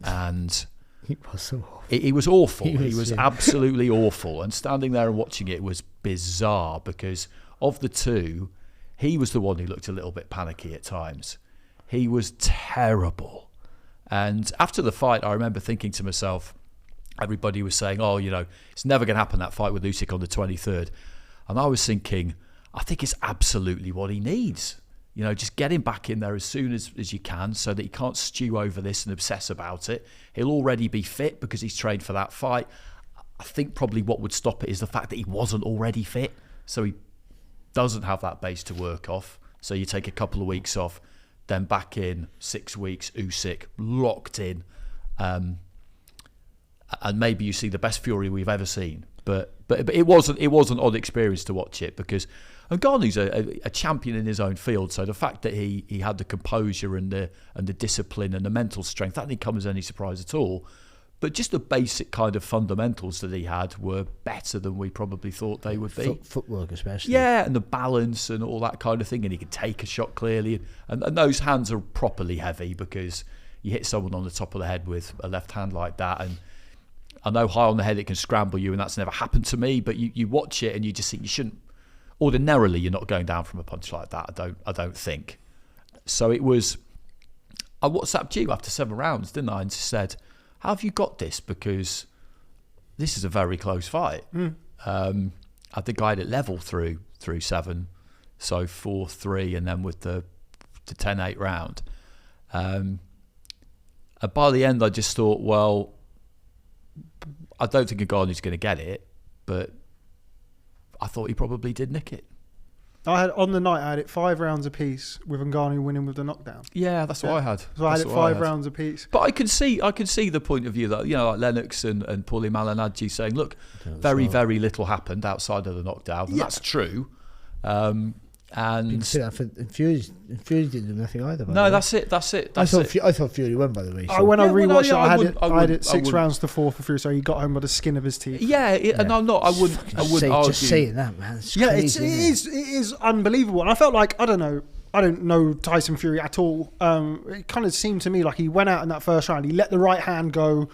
Speaker 2: And
Speaker 3: he was so awful.
Speaker 2: He was awful. He was absolutely awful. And standing there and watching it was bizarre, because of the two, he was the one who looked a little bit panicky at times. He was terrible. And after the fight, I remember thinking to myself, everybody was saying, it's never going to happen, that fight with Usyk on the 23rd. And I was thinking, I think it's absolutely what he needs. Just get him back in there as soon as you can, so that he can't stew over this and obsess about it. He'll already be fit because he's trained for that fight. I think probably what would stop it is the fact that he wasn't already fit. So he doesn't have that base to work off. So you take a couple of weeks off, then back in 6 weeks, Usyk locked in. And maybe you see the best Fury we've ever seen. But it wasn't an odd experience to watch it, because Ngannou's a champion in his own field. So the fact that he had the composure and the discipline and the mental strength, that didn't come as any surprise at all. But just the basic kind of fundamentals that he had were better than we probably thought they would be.
Speaker 3: Footwork especially.
Speaker 2: Yeah, and the balance and all that kind of thing. And he could take a shot clearly. And those hands are properly heavy, because you hit someone on the top of the head with a left hand like that. And I know high on the head it can scramble you, and that's never happened to me. But you watch it and you just think you shouldn't. Ordinarily, you're not going down from a punch like that. I don't think. So it was. I WhatsApped you after 7 rounds, didn't I? And said, "How have you got this? Because this is a very close fight." I think I had it level through 7, so 4-3, and then with the 10-8 round. And by the end, I just thought, well, I don't think Ngannou's going to get it, but I thought he probably did nick it.
Speaker 1: On the night, I had it 5 rounds apiece with Ngannou winning with the knockdown.
Speaker 2: Yeah, that's what I had.
Speaker 1: So I had it 5 rounds apiece.
Speaker 2: But I can see the point of view that, you know, like Lennox and Paulie Malignaggi saying, look, very, very little happened outside of the knockdown. And that's true. And
Speaker 3: you can say that for Fury didn't do nothing either.
Speaker 2: No, that's it.
Speaker 3: I thought Fury won, by the way.
Speaker 1: So. When I rewatched it, I had it 6 rounds to 4 for Fury, so he got home by the skin of his teeth.
Speaker 2: Yeah, and I wouldn't argue.
Speaker 3: Just saying that, man. It's
Speaker 1: yeah,
Speaker 3: crazy,
Speaker 1: it is unbelievable. And I felt like, I don't know Tyson Fury at all. It kind of seemed to me like he went out in that first round, he let the right hand go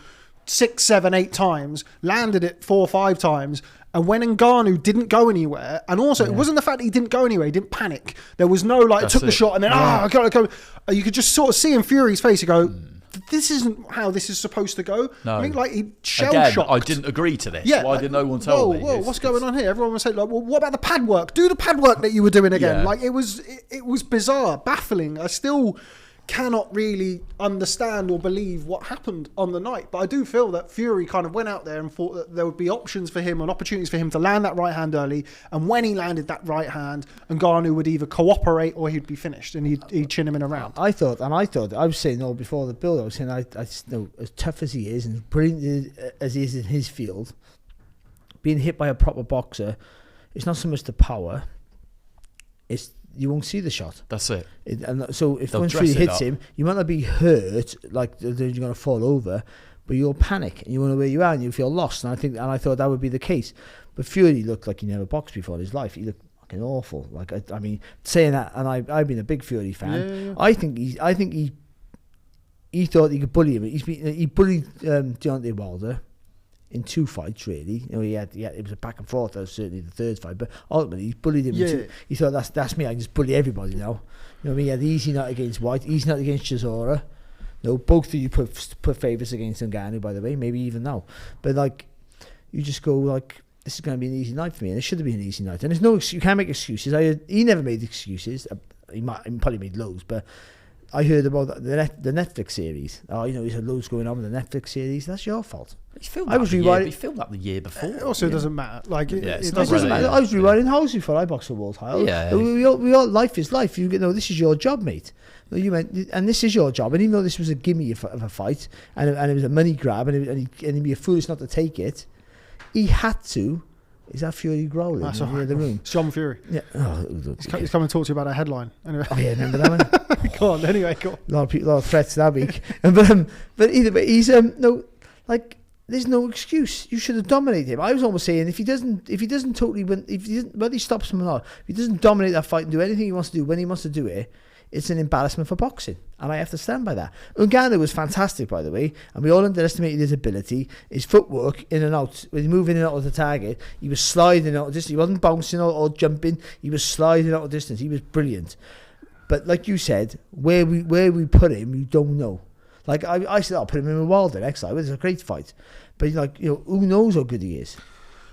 Speaker 1: 6, 7, 8 times, landed it 4 or 5 times. And when Ngannou didn't go anywhere, and also it wasn't the fact that he didn't go anywhere, he didn't panic. There was no took the shot and then I gotta go. You could just sort of see in Fury's face, you go, this isn't how this is supposed to go.
Speaker 2: No.
Speaker 1: I mean, like, he shell shocked.
Speaker 2: I didn't agree to this.
Speaker 1: Yeah,
Speaker 2: why did no one tell me?
Speaker 1: Whoa, what's going on here? Everyone was saying, like, well, what about the pad work? Do the pad work that you were doing again.
Speaker 2: Yeah.
Speaker 1: Like, it was bizarre, baffling. I still cannot really understand or believe what happened on the night, but I do feel that Fury kind of went out there and thought that there would be options for him and opportunities for him to land that right hand early, and when he landed that right hand, Ngannou would either cooperate or he'd be finished and he'd chin him in a round.
Speaker 3: I was saying before the build, I was saying I know, as tough as he is and brilliant as he is in his field, being hit by a proper boxer, it's not so much the power, it's you won't see the shot.
Speaker 2: That's it.
Speaker 3: And so if once Fury hits him, you might not be hurt, like you're going to fall over, but you'll panic and you won't know where you are and you feel lost. And I thought that would be the case. But Fury looked like he never boxed before in his life. He looked fucking awful. Like I mean, saying that, and I've been a big Fury fan. Yeah. I think he thought he could bully him. He bullied Deontay Wilder in 2 fights, really. You know, it was a back and forth. That was certainly the 3rd fight, but ultimately he bullied him. He thought that's me. I can just bully everybody now. You know what I mean? He had the easy night against White, easy night against Chisora. You know, both of you put favourites against Ngannou, by the way, maybe even now. But like, you just go like, this is going to be an easy night for me, and it should have been an easy night. And there's no, you can't make excuses. He never made excuses. He probably made loads, but I heard about the Netflix series. Oh, you know, he's had loads going on with the Netflix series. That's your fault.
Speaker 2: He filmed that the year before.
Speaker 1: It also doesn't matter. Like, it
Speaker 3: doesn't matter. I was rewriting houses before I boxed a world title.
Speaker 2: Yeah.
Speaker 3: We all life is life. You know, this is your job, mate. And this is your job. And even though this was a gimme of a fight, and it was a money grab, and he'd be a foolish not to take it, he had to. Is that Fury growling in the room?
Speaker 1: It's John Fury.
Speaker 3: Yeah.
Speaker 1: He's coming to talk to you about a headline. Anyway.
Speaker 3: Oh yeah, remember that one?
Speaker 1: Go on. Anyway, go on.
Speaker 3: A lot of threats that week. But either way, he's there's no excuse. You should have dominated him. I was almost saying if he doesn't totally win, whether he stops him or not, if he doesn't dominate that fight and do anything he wants to do when he wants to do it, it's an embarrassment for boxing, and I have to stand by that. Ngannou was fantastic, by the way, and we all underestimated his ability, his footwork in and out. When he moved in and out of the target, he was sliding out of distance. He wasn't bouncing or jumping. He was sliding out of distance. He was brilliant. But like you said, where we put him, you don't know. Like I said, I'll put him in with Wilder next time. It's a great fight, but like, you know, who knows how good he is?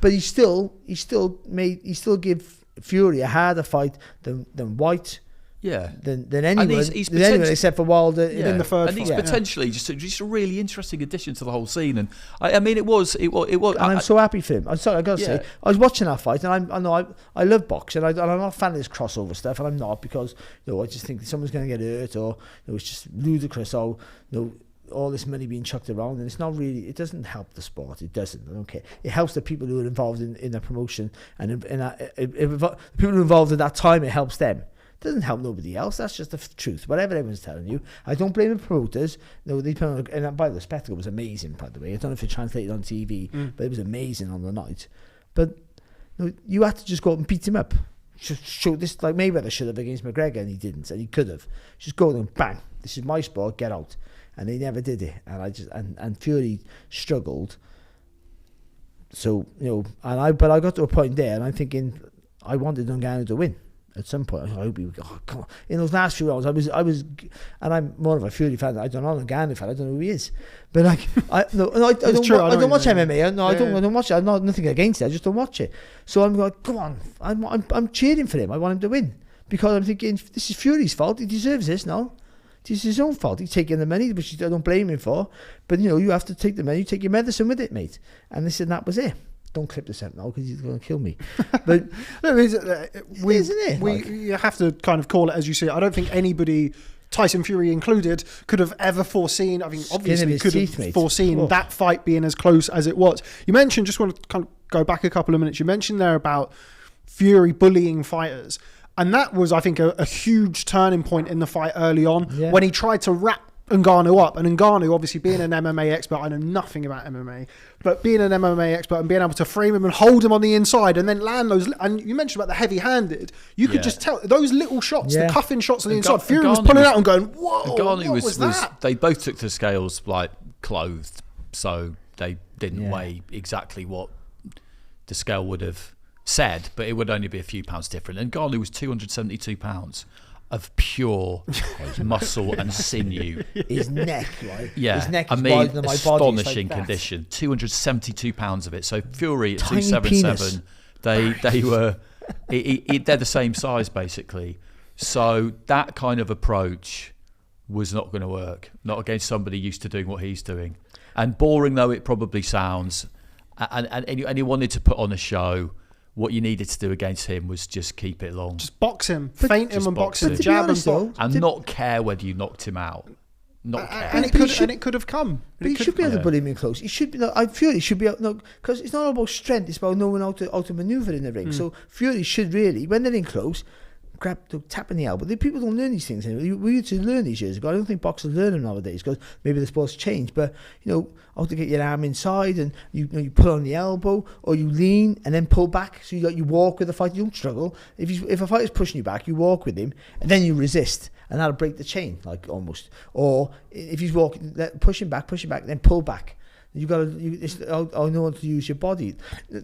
Speaker 3: But he still give Fury a harder fight than White.
Speaker 2: Yeah,
Speaker 3: than anyone, except for Wilder in the third.
Speaker 2: And he's potentially just a really interesting addition to the whole scene. And I mean, it was. And
Speaker 3: I'm so happy for him. I'm sorry, I got to say, I was watching that fight, and I know I love boxing. And I'm not a fan of this crossover stuff, and I'm not, because, you know, I just think someone's going to get hurt, or, you know, it's just ludicrous. Or, you know, all this money being chucked around, and it's not really. It doesn't help the sport. It doesn't. I don't care. It helps the people who are involved in the promotion, and the people who are involved at that time. It helps them. Doesn't help nobody else. That's just the truth. Whatever everyone's telling you, I don't blame the promoters. No, they put on, and by the way, the spectacle was amazing. By the way, I don't know if it translated on TV, but it was amazing on the night. But you had to just go out and beat him up. Just show this, like Mayweather should have against McGregor, and he didn't, and he could have. Just go there and bang. This is my sport. Get out. And they never did it. And and Fury struggled. So, you know, but I got to a point there, and I'm thinking I wanted Ngannou to win. At some point, I hope he would. Oh, come on! In those last few rounds, I was, and I'm more of a Fury fan. I don't know Ngannou fan. I don't know who he is, but like, I don't watch MMA. I don't watch it. I'm nothing against it. I just don't watch it. So I'm like, come on! I'm cheering for him. I want him to win, because I'm thinking this is Fury's fault. He deserves this now. This is his own fault. He's taking the money, which I don't blame him for. But, you know, you have to take the money. You take your medicine with it, mate. And that was it. don't clip this out now because he's going to kill me. But
Speaker 1: isn't it? You have to kind of call it as you see it. I don't think anybody, Tyson Fury included, could have ever foreseen. I mean, obviously could have foreseen that fight being as close as it was. You mentioned, just want to kind of go back a couple of minutes, you mentioned there about Fury bullying fighters. And that was, I think, a huge turning point in the fight early on when he tried to wrap Ngannou up. And Ngannou, obviously being an MMA expert, I know nothing about MMA, but being an MMA expert and being able to frame him and hold him on the inside and then land those, and you mentioned about the heavy-handed, you could just tell those little shots, the cuffing shots on the inside, Fury was pulling out and going, whoa, Ngannou was that?
Speaker 2: They both took the scales like clothed, so they didn't weigh exactly what the scale would have said, but it would only be a few pounds different. And Ngannou was 272 pounds of pure muscle and sinew.
Speaker 3: His neck, right?
Speaker 2: Yeah,
Speaker 3: his neck is wider than my body.
Speaker 2: Astonishing condition. 272 pounds of it. So Fury at 277, they were they're the same size basically. So that kind of approach was not going to work. Not against somebody used to doing what he's doing. And boring though it probably sounds, and he wanted to put on a show. What you needed to do against him was just keep it long.
Speaker 1: Just box him, feint him and box him, jab and box.
Speaker 2: And not care whether you knocked him out. Not care.
Speaker 1: And it could have come.
Speaker 3: But he should be able to bully him in close. He should be. I feel he should be able, because it's not all about strength, it's about knowing how to manoeuvre in the ring. So Fury should really, when they're in close, tap in the elbow. People don't learn these things anymore. We used to learn these years ago. I don't think boxers learn them nowadays because maybe the sport's changed. But how to get your arm inside, and you pull on the elbow, or you lean and then pull back. So you walk with the fight. You don't struggle. If a fighter's pushing you back, you walk with him, and then you resist, and that'll break the chain, like almost. Or if he's walking, pushing back, then pull back. You got to. I know how to use your body.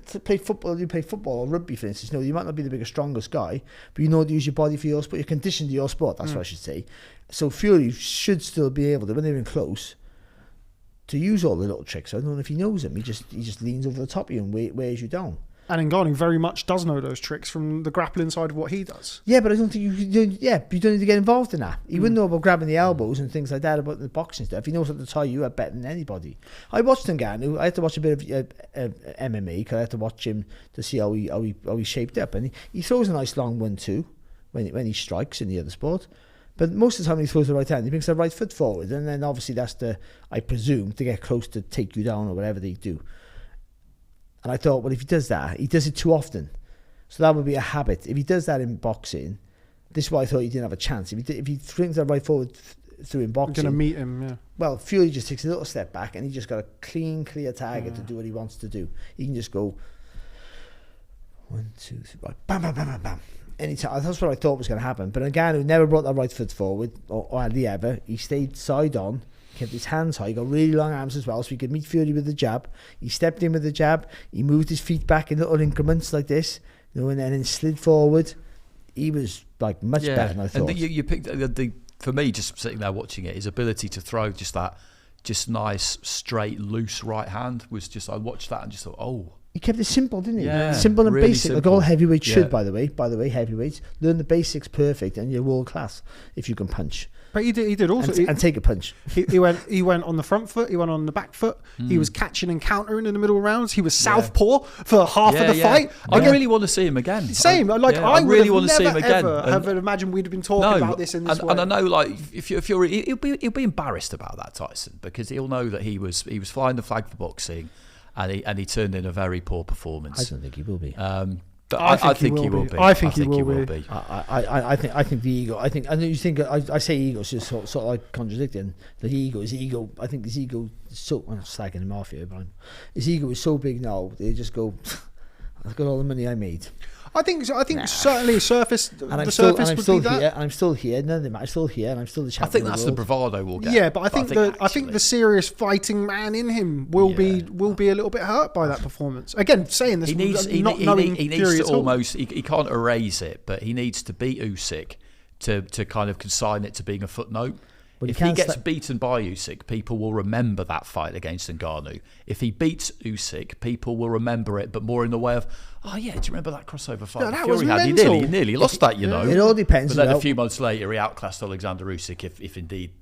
Speaker 3: To play football, you play football or rugby, for instance. You might not be the biggest, strongest guy, but you know how to use your body for your sport. You're conditioned to your sport. That's what I should say. So Fury should still be able to, when they're in close, to use all the little tricks. I don't know if he knows them. He just leans over the top of you and wears you down.
Speaker 1: And Ngannou very much does know those tricks from the grappling side of what he does.
Speaker 3: Yeah, but I don't think you don't need to get involved in that. He wouldn't know about grabbing the elbows and things like that, about the boxing stuff. He knows how to tie you up better than anybody. I watched Ngannou. I had to watch a bit of MMA because I had to watch him to see how he shaped up. And he throws a nice long 1-2 when he strikes in the other sport. But most of the time when he throws the right hand, he brings the right foot forward. And then obviously that's I presume, to get close to take you down or whatever they do. And I thought, well, if he does that, he does it too often. So that would be a habit. If he does that in boxing, this is why I thought he didn't have a chance. If he brings that right forward through in boxing,
Speaker 1: you're going to meet him, yeah.
Speaker 3: Well, Fury just takes a little step back and he just got a clean, clear target to do what he wants to do. He can just go 1, 2, 3, right, bam, bam, bam, bam, bam. Anytime. That's what I thought was going to happen. But Ngannou never brought that right foot forward, or hardly ever. He stayed side on. Kept his hands high, he got really long arms as well, so he could meet Fury with the jab. He stepped in with the jab, he moved his feet back in little increments like this, and then slid forward. He was like much better than I thought.
Speaker 2: And you picked for me, just sitting there watching it, his ability to throw just nice, straight, loose right hand was just, I watched that and just thought, oh.
Speaker 3: He kept it simple, didn't he?
Speaker 2: Yeah,
Speaker 3: simple and
Speaker 2: really
Speaker 3: basic,
Speaker 2: simple.
Speaker 3: like all heavyweights should, by the way. By the way, heavyweights, learn the basics perfect and you're world class if you can punch.
Speaker 1: But he did also
Speaker 3: and take a punch.
Speaker 1: He went on the front foot. He went on the back foot. He was catching and countering in the middle rounds. He was southpaw for half of the fight.
Speaker 2: I really want to see him again.
Speaker 1: Same. I
Speaker 2: really want to see him again.
Speaker 1: Have imagined we'd have been talking about this in this way.
Speaker 2: And I know, like, if Fury, he'll be embarrassed about that, Tyson, because he'll know that he was flying the flag for boxing, and he turned in a very poor performance.
Speaker 3: I don't think he will be.
Speaker 2: But I think he will be.
Speaker 1: I think he will be.
Speaker 3: I think the ego. I know you think I say ego, so it's sort of like contradicting. The ego is ego. I think his ego is so. I'm not slagging him off here, but his ego is so big now. They just go. I've got all the money I made.
Speaker 1: I think certainly surface.
Speaker 3: And I'm
Speaker 1: the
Speaker 3: still,
Speaker 1: surface
Speaker 3: and I'm
Speaker 1: would
Speaker 3: still
Speaker 1: be
Speaker 3: here.
Speaker 1: that.
Speaker 3: And I'm still here. None of them. I'm still here, and I'm still the champion.
Speaker 2: I think that's
Speaker 3: of
Speaker 2: the
Speaker 3: the
Speaker 2: bravado we'll get.
Speaker 1: Yeah, but I think the serious fighting man in him will be a little bit hurt by that performance. Again, saying this,
Speaker 2: he needs to almost. He can't erase it, but he needs to beat Usyk to kind of consign it to being a footnote. But if he gets beaten by Usyk, people will remember that fight against Ngannou. If he beats Usyk, people will remember it, but more in the way of, oh yeah, do you remember that crossover fight
Speaker 1: that
Speaker 2: Fury
Speaker 1: was
Speaker 2: had? He nearly lost that, you know.
Speaker 3: It all depends.
Speaker 2: But then a few months later, he outclassed Alexander Usyk, if indeed,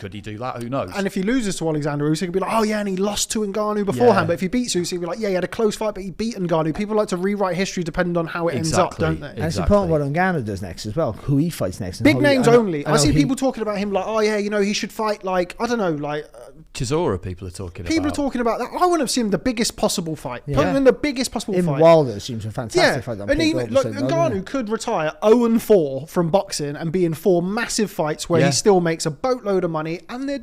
Speaker 2: Could he do that? Who knows?
Speaker 1: And if he loses to Alexander Usyk, he'll be like, oh yeah, and he lost to Ngannou beforehand. But if he beats Usyk, he'll be like, yeah, he had a close fight, but he beat Ngannou. People like to rewrite history depending on how it ends up, don't they?
Speaker 3: And it's important what Ngannou does next as well, who he fights next.
Speaker 1: Big names only. I see people talking about him like, oh yeah, he should fight like, I don't know, like...
Speaker 2: Chisora, people are talking
Speaker 1: about. People are talking about that. I want to see him the biggest possible fight. Put him in the biggest possible fight.
Speaker 3: Wilder seems a fantastic fight.
Speaker 1: And even Ngannou could retire 0-4 from boxing and be in 4 massive fights where he still makes a boatload of money, and they're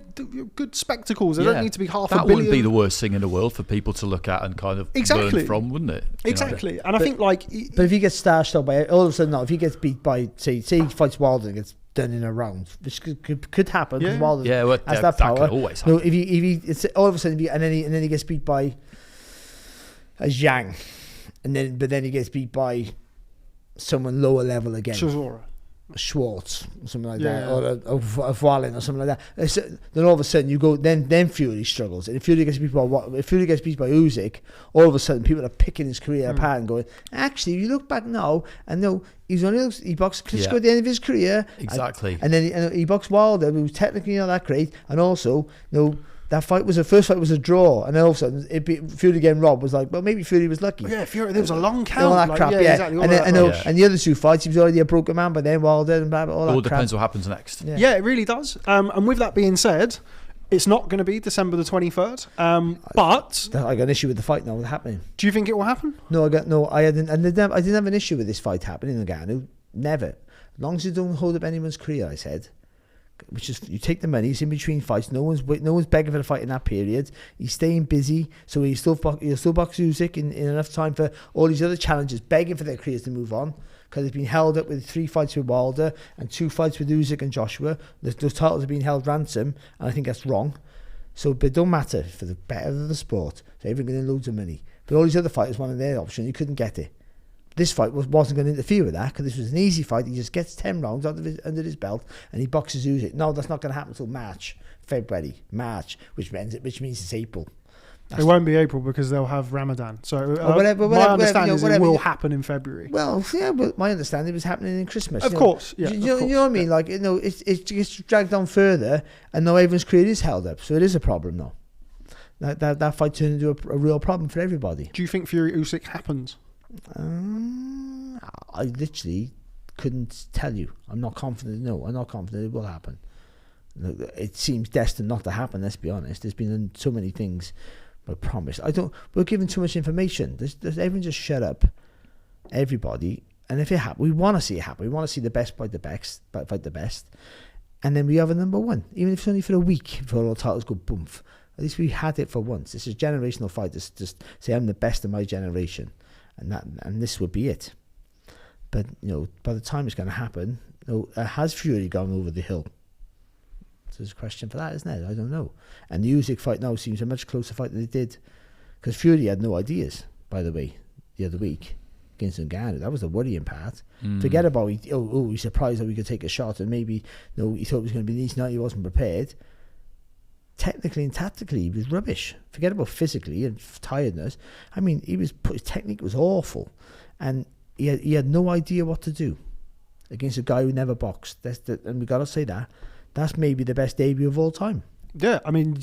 Speaker 1: good spectacles. They don't need to be half a billion.
Speaker 2: That wouldn't be the worst thing in the world for people to look at and kind of learn from, wouldn't it?
Speaker 1: Exactly. And I think like...
Speaker 3: But if he gets stashed up by... All of a sudden, if he gets beat by... Say he fights Wilder and gets done in a round, which could happen because Wilder has that power.
Speaker 2: That could always happen.
Speaker 3: No, if he it's all of a sudden, and then he gets beat by a Zhang, but then he gets beat by someone lower level again.
Speaker 1: Chisora.
Speaker 3: Schwartz or something like that, or a Wallin or something like that. Then all of a sudden you go. Then Fury struggles, and if Fury gets beat by Usyk, all of a sudden people are picking his career apart and going, actually, if you look back now, and no, he boxed Klitschko at the end of his career,
Speaker 2: exactly,
Speaker 3: and then he boxed Wilder, who was technically not that great, and also that first fight was a draw, and then all of a sudden Fury again. Rob was like, well, maybe Fury was lucky.
Speaker 1: Yeah, Fury. There was a long count.
Speaker 3: All that crap, Exactly, and the other 2 fights, he was already a broken man by then. Wilder and blah, blah, all that.
Speaker 2: All depends what happens next.
Speaker 1: Yeah, it really does. And with that being said, it's not going to be December the 23rd. But
Speaker 3: I got an issue with the fight now. What's happening?
Speaker 1: Do you think it will happen?
Speaker 3: No, I didn't have an issue with this fight happening. Ngannou, never. As long as you don't hold up anyone's career, I said. Which is, you take the money. He's in between fights. No one's begging for a fight in that period. He's staying busy, so he'll still box Usyk in enough time for all these other challengers begging for their careers to move on, because they've been held up with 3 fights with Wilder and 2 fights with Usyk and Joshua. Those titles have been held ransom, and I think that's wrong. So, but it don't matter for the better of the sport. So everyone getting loads of money. But all these other fighters wanted their option. You couldn't get it. This fight wasn't going to interfere with that, because this was an easy fight. He just gets 10 rounds under his belt and he boxes Usyk. No, that's not going to happen until February, which means it's April.
Speaker 1: It won't be April because they'll have Ramadan. So
Speaker 3: my
Speaker 1: understanding is it will happen in February.
Speaker 3: Well, yeah, but my understanding was happening in Christmas.
Speaker 1: Of course, yeah.
Speaker 3: You know what I mean? Like, it gets dragged on further, and now everyone's career is held up. So it is a problem now. That fight turned into a real problem for everybody.
Speaker 1: Do you think Fury Usyk happens?
Speaker 3: I literally couldn't tell you. I'm not confident. No, I'm not confident it will happen. It seems destined not to happen. Let's be honest. There's been so many things, but promise. We're given too much information. Everyone just shut up. Everybody. And if it happens, we want to see it happen. We want to see the best fight the best, and then we have a number one, even if it's only for a week. Before all titles go boomf. At least we had it for once. This is a generational fight. Just say I'm the best of my generation. And this would be it. But by the time it's going to happen, has Fury gone over the hill? So there's a question for that, isn't it? I don't know. And the Usyk fight now seems a much closer fight than it did, because Fury had no ideas, by the way, the other week against Ngannou. That was the worrying part. Forget about he's surprised that we could take a shot, and maybe he thought it was going to be easy. No, he wasn't prepared. Technically and tactically, he was rubbish. Forget about physically and tiredness. I mean, his technique was awful, and he had no idea what to do against a guy who never boxed. And we got to say that's maybe the best debut of all time.
Speaker 1: Yeah, I mean,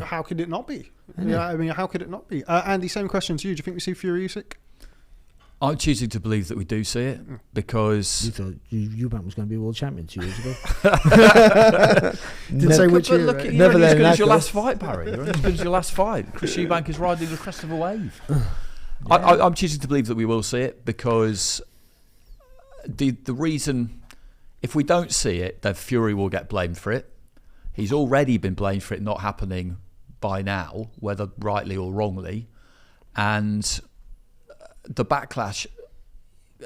Speaker 1: how could it not be? Yeah, I mean, how could it not be? Andy, same question to you. Do you think we see Fury Usyk?
Speaker 2: I'm choosing to believe that we do see it, because
Speaker 3: you thought Eubank was going to be world champion 2 years ago.
Speaker 1: Didn't say which year.
Speaker 2: Look, you're only as good as your last fight, Barry. You're only as good as your last fight. Chris Eubank is riding the crest of a wave. I'm choosing to believe that we will see it, because the reason, if we don't see it, then Fury will get blamed for it. He's already been blamed for it not happening by now, whether rightly or wrongly, and the backlash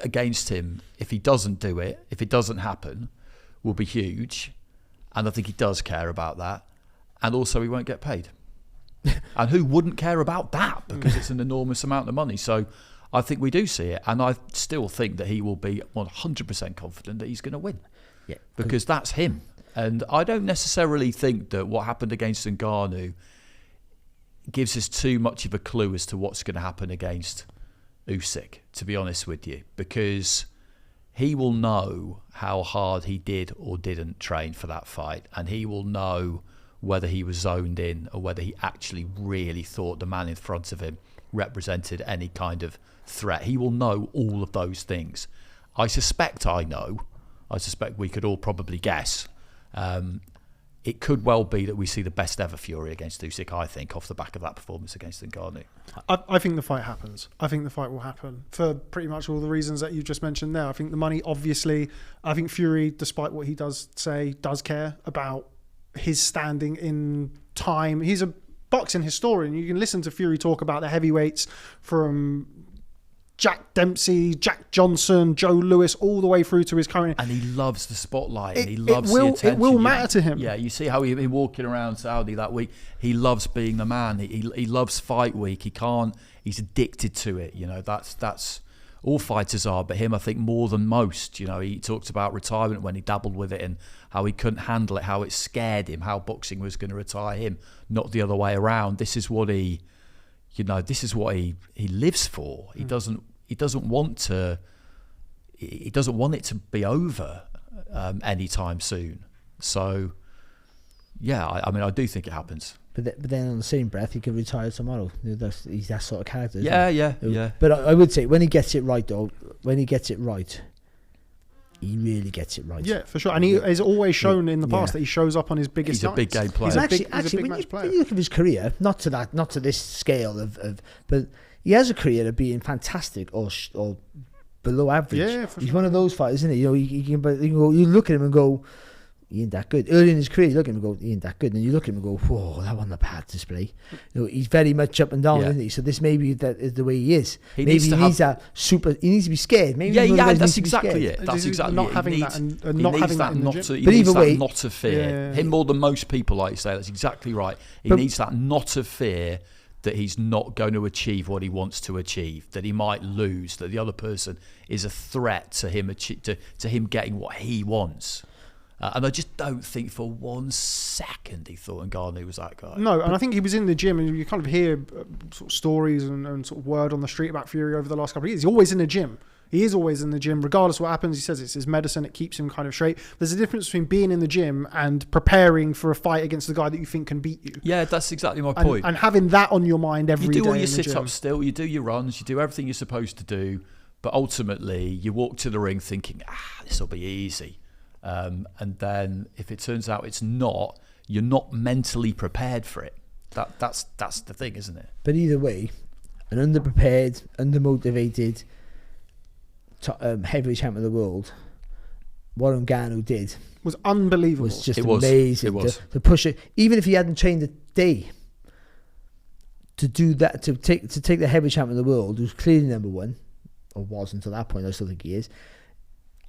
Speaker 2: against him, if he doesn't do it, if it doesn't happen, will be huge. And I think he does care about that. And also he won't get paid. And who wouldn't care about that? Because it's an enormous amount of money. So I think we do see it. And I still think that he will be 100% confident that he's going to win.
Speaker 3: Yeah,
Speaker 2: because that's him. And I don't necessarily think that what happened against Ngannou gives us too much of a clue as to what's going to happen against Usyk, to be honest with you, because he will know how hard he did or didn't train for that fight, and he will know whether he was zoned in or whether he actually really thought the man in front of him represented any kind of threat. He will know all of those things. I suspect we could all probably guess. It could well be that we see the best ever Fury against Usyk, I think, off the back of that performance against Ngannou.
Speaker 1: I think the fight happens. I think the fight will happen for pretty much all the reasons that you just mentioned there. I think the money, obviously. I think Fury, despite what he does say, does care about his standing in time. He's a boxing historian. You can listen to Fury talk about the heavyweights from Jack Dempsey, Jack Johnson, Joe Lewis, all the way through to his current.
Speaker 2: And he loves the spotlight. He loves the attention.
Speaker 1: It will matter to him.
Speaker 2: Yeah, you see how he walking around Saudi that week. He loves being the man. He loves fight week. He's addicted to it. You know, that's all fighters are, but him, I think, more than most. You know, he talked about retirement when he dabbled with it and how he couldn't handle it, how it scared him, how boxing was going to retire him, not the other way around. This is what he lives for. He doesn't want it to be over anytime soon. So yeah, I do think it happens.
Speaker 3: But then on the same breath, he could retire tomorrow. He's that sort of character.
Speaker 2: Yeah.
Speaker 3: But I would say when he gets it right, though, he really gets it right.
Speaker 1: Yeah, for sure. And he has always shown in the past that he shows up on his biggest nights.
Speaker 2: He's a big game player.
Speaker 3: He's a big match player. When you look at his career, not to this scale but he has a career of being fantastic or below average.
Speaker 1: Yeah, for
Speaker 3: he's
Speaker 1: sure.
Speaker 3: one of those fighters, isn't he? You know, you look at him and go, he ain't that good. Early in his career, you look at him and go, he ain't that good. And you look at him and go, whoa, that wasn't a bad display. You know, he's very much up and down, isn't he? So this maybe that is the way he is. He needs to be scared. Maybe
Speaker 2: that's exactly it. That's exactly
Speaker 1: not
Speaker 2: it.
Speaker 1: Having that and not having that in the gym.
Speaker 2: He needs that knot of fear. Him more than most people, like you say. That's exactly right. He needs that knot of fear that he's not going to achieve what he wants to achieve, that he might lose, that the other person is a threat to him to him getting what he wants. And I just don't think for 1 second he thought Ngannou was that guy.
Speaker 1: No, and I think he was in the gym, and you kind of hear sort of stories and sort of word on the street about Fury over the last couple of years. He's always in the gym. He is always in the gym, regardless of what happens. He says it's his medicine. It keeps him kind of straight. There's a difference between being in the gym and preparing for a fight against the guy that you think can beat you.
Speaker 2: Yeah, that's exactly my point.
Speaker 1: And having that on your mind every day.
Speaker 2: You do all your sit-ups still. You do your runs. You do everything you're supposed to do. But ultimately, you walk to the ring thinking, this will be easy. And then if it turns out it's not, you're not mentally prepared for it. That's the thing, isn't it?
Speaker 3: But either way, an underprepared, undermotivated heavyweight champion of the world, what Ngannou did
Speaker 1: was unbelievable.
Speaker 3: Was just amazing.
Speaker 2: It was.
Speaker 3: To push it, even if he hadn't trained a day, to do that, to take the heavyweight champion of the world, who's clearly number one, or was until that point. I still think he is.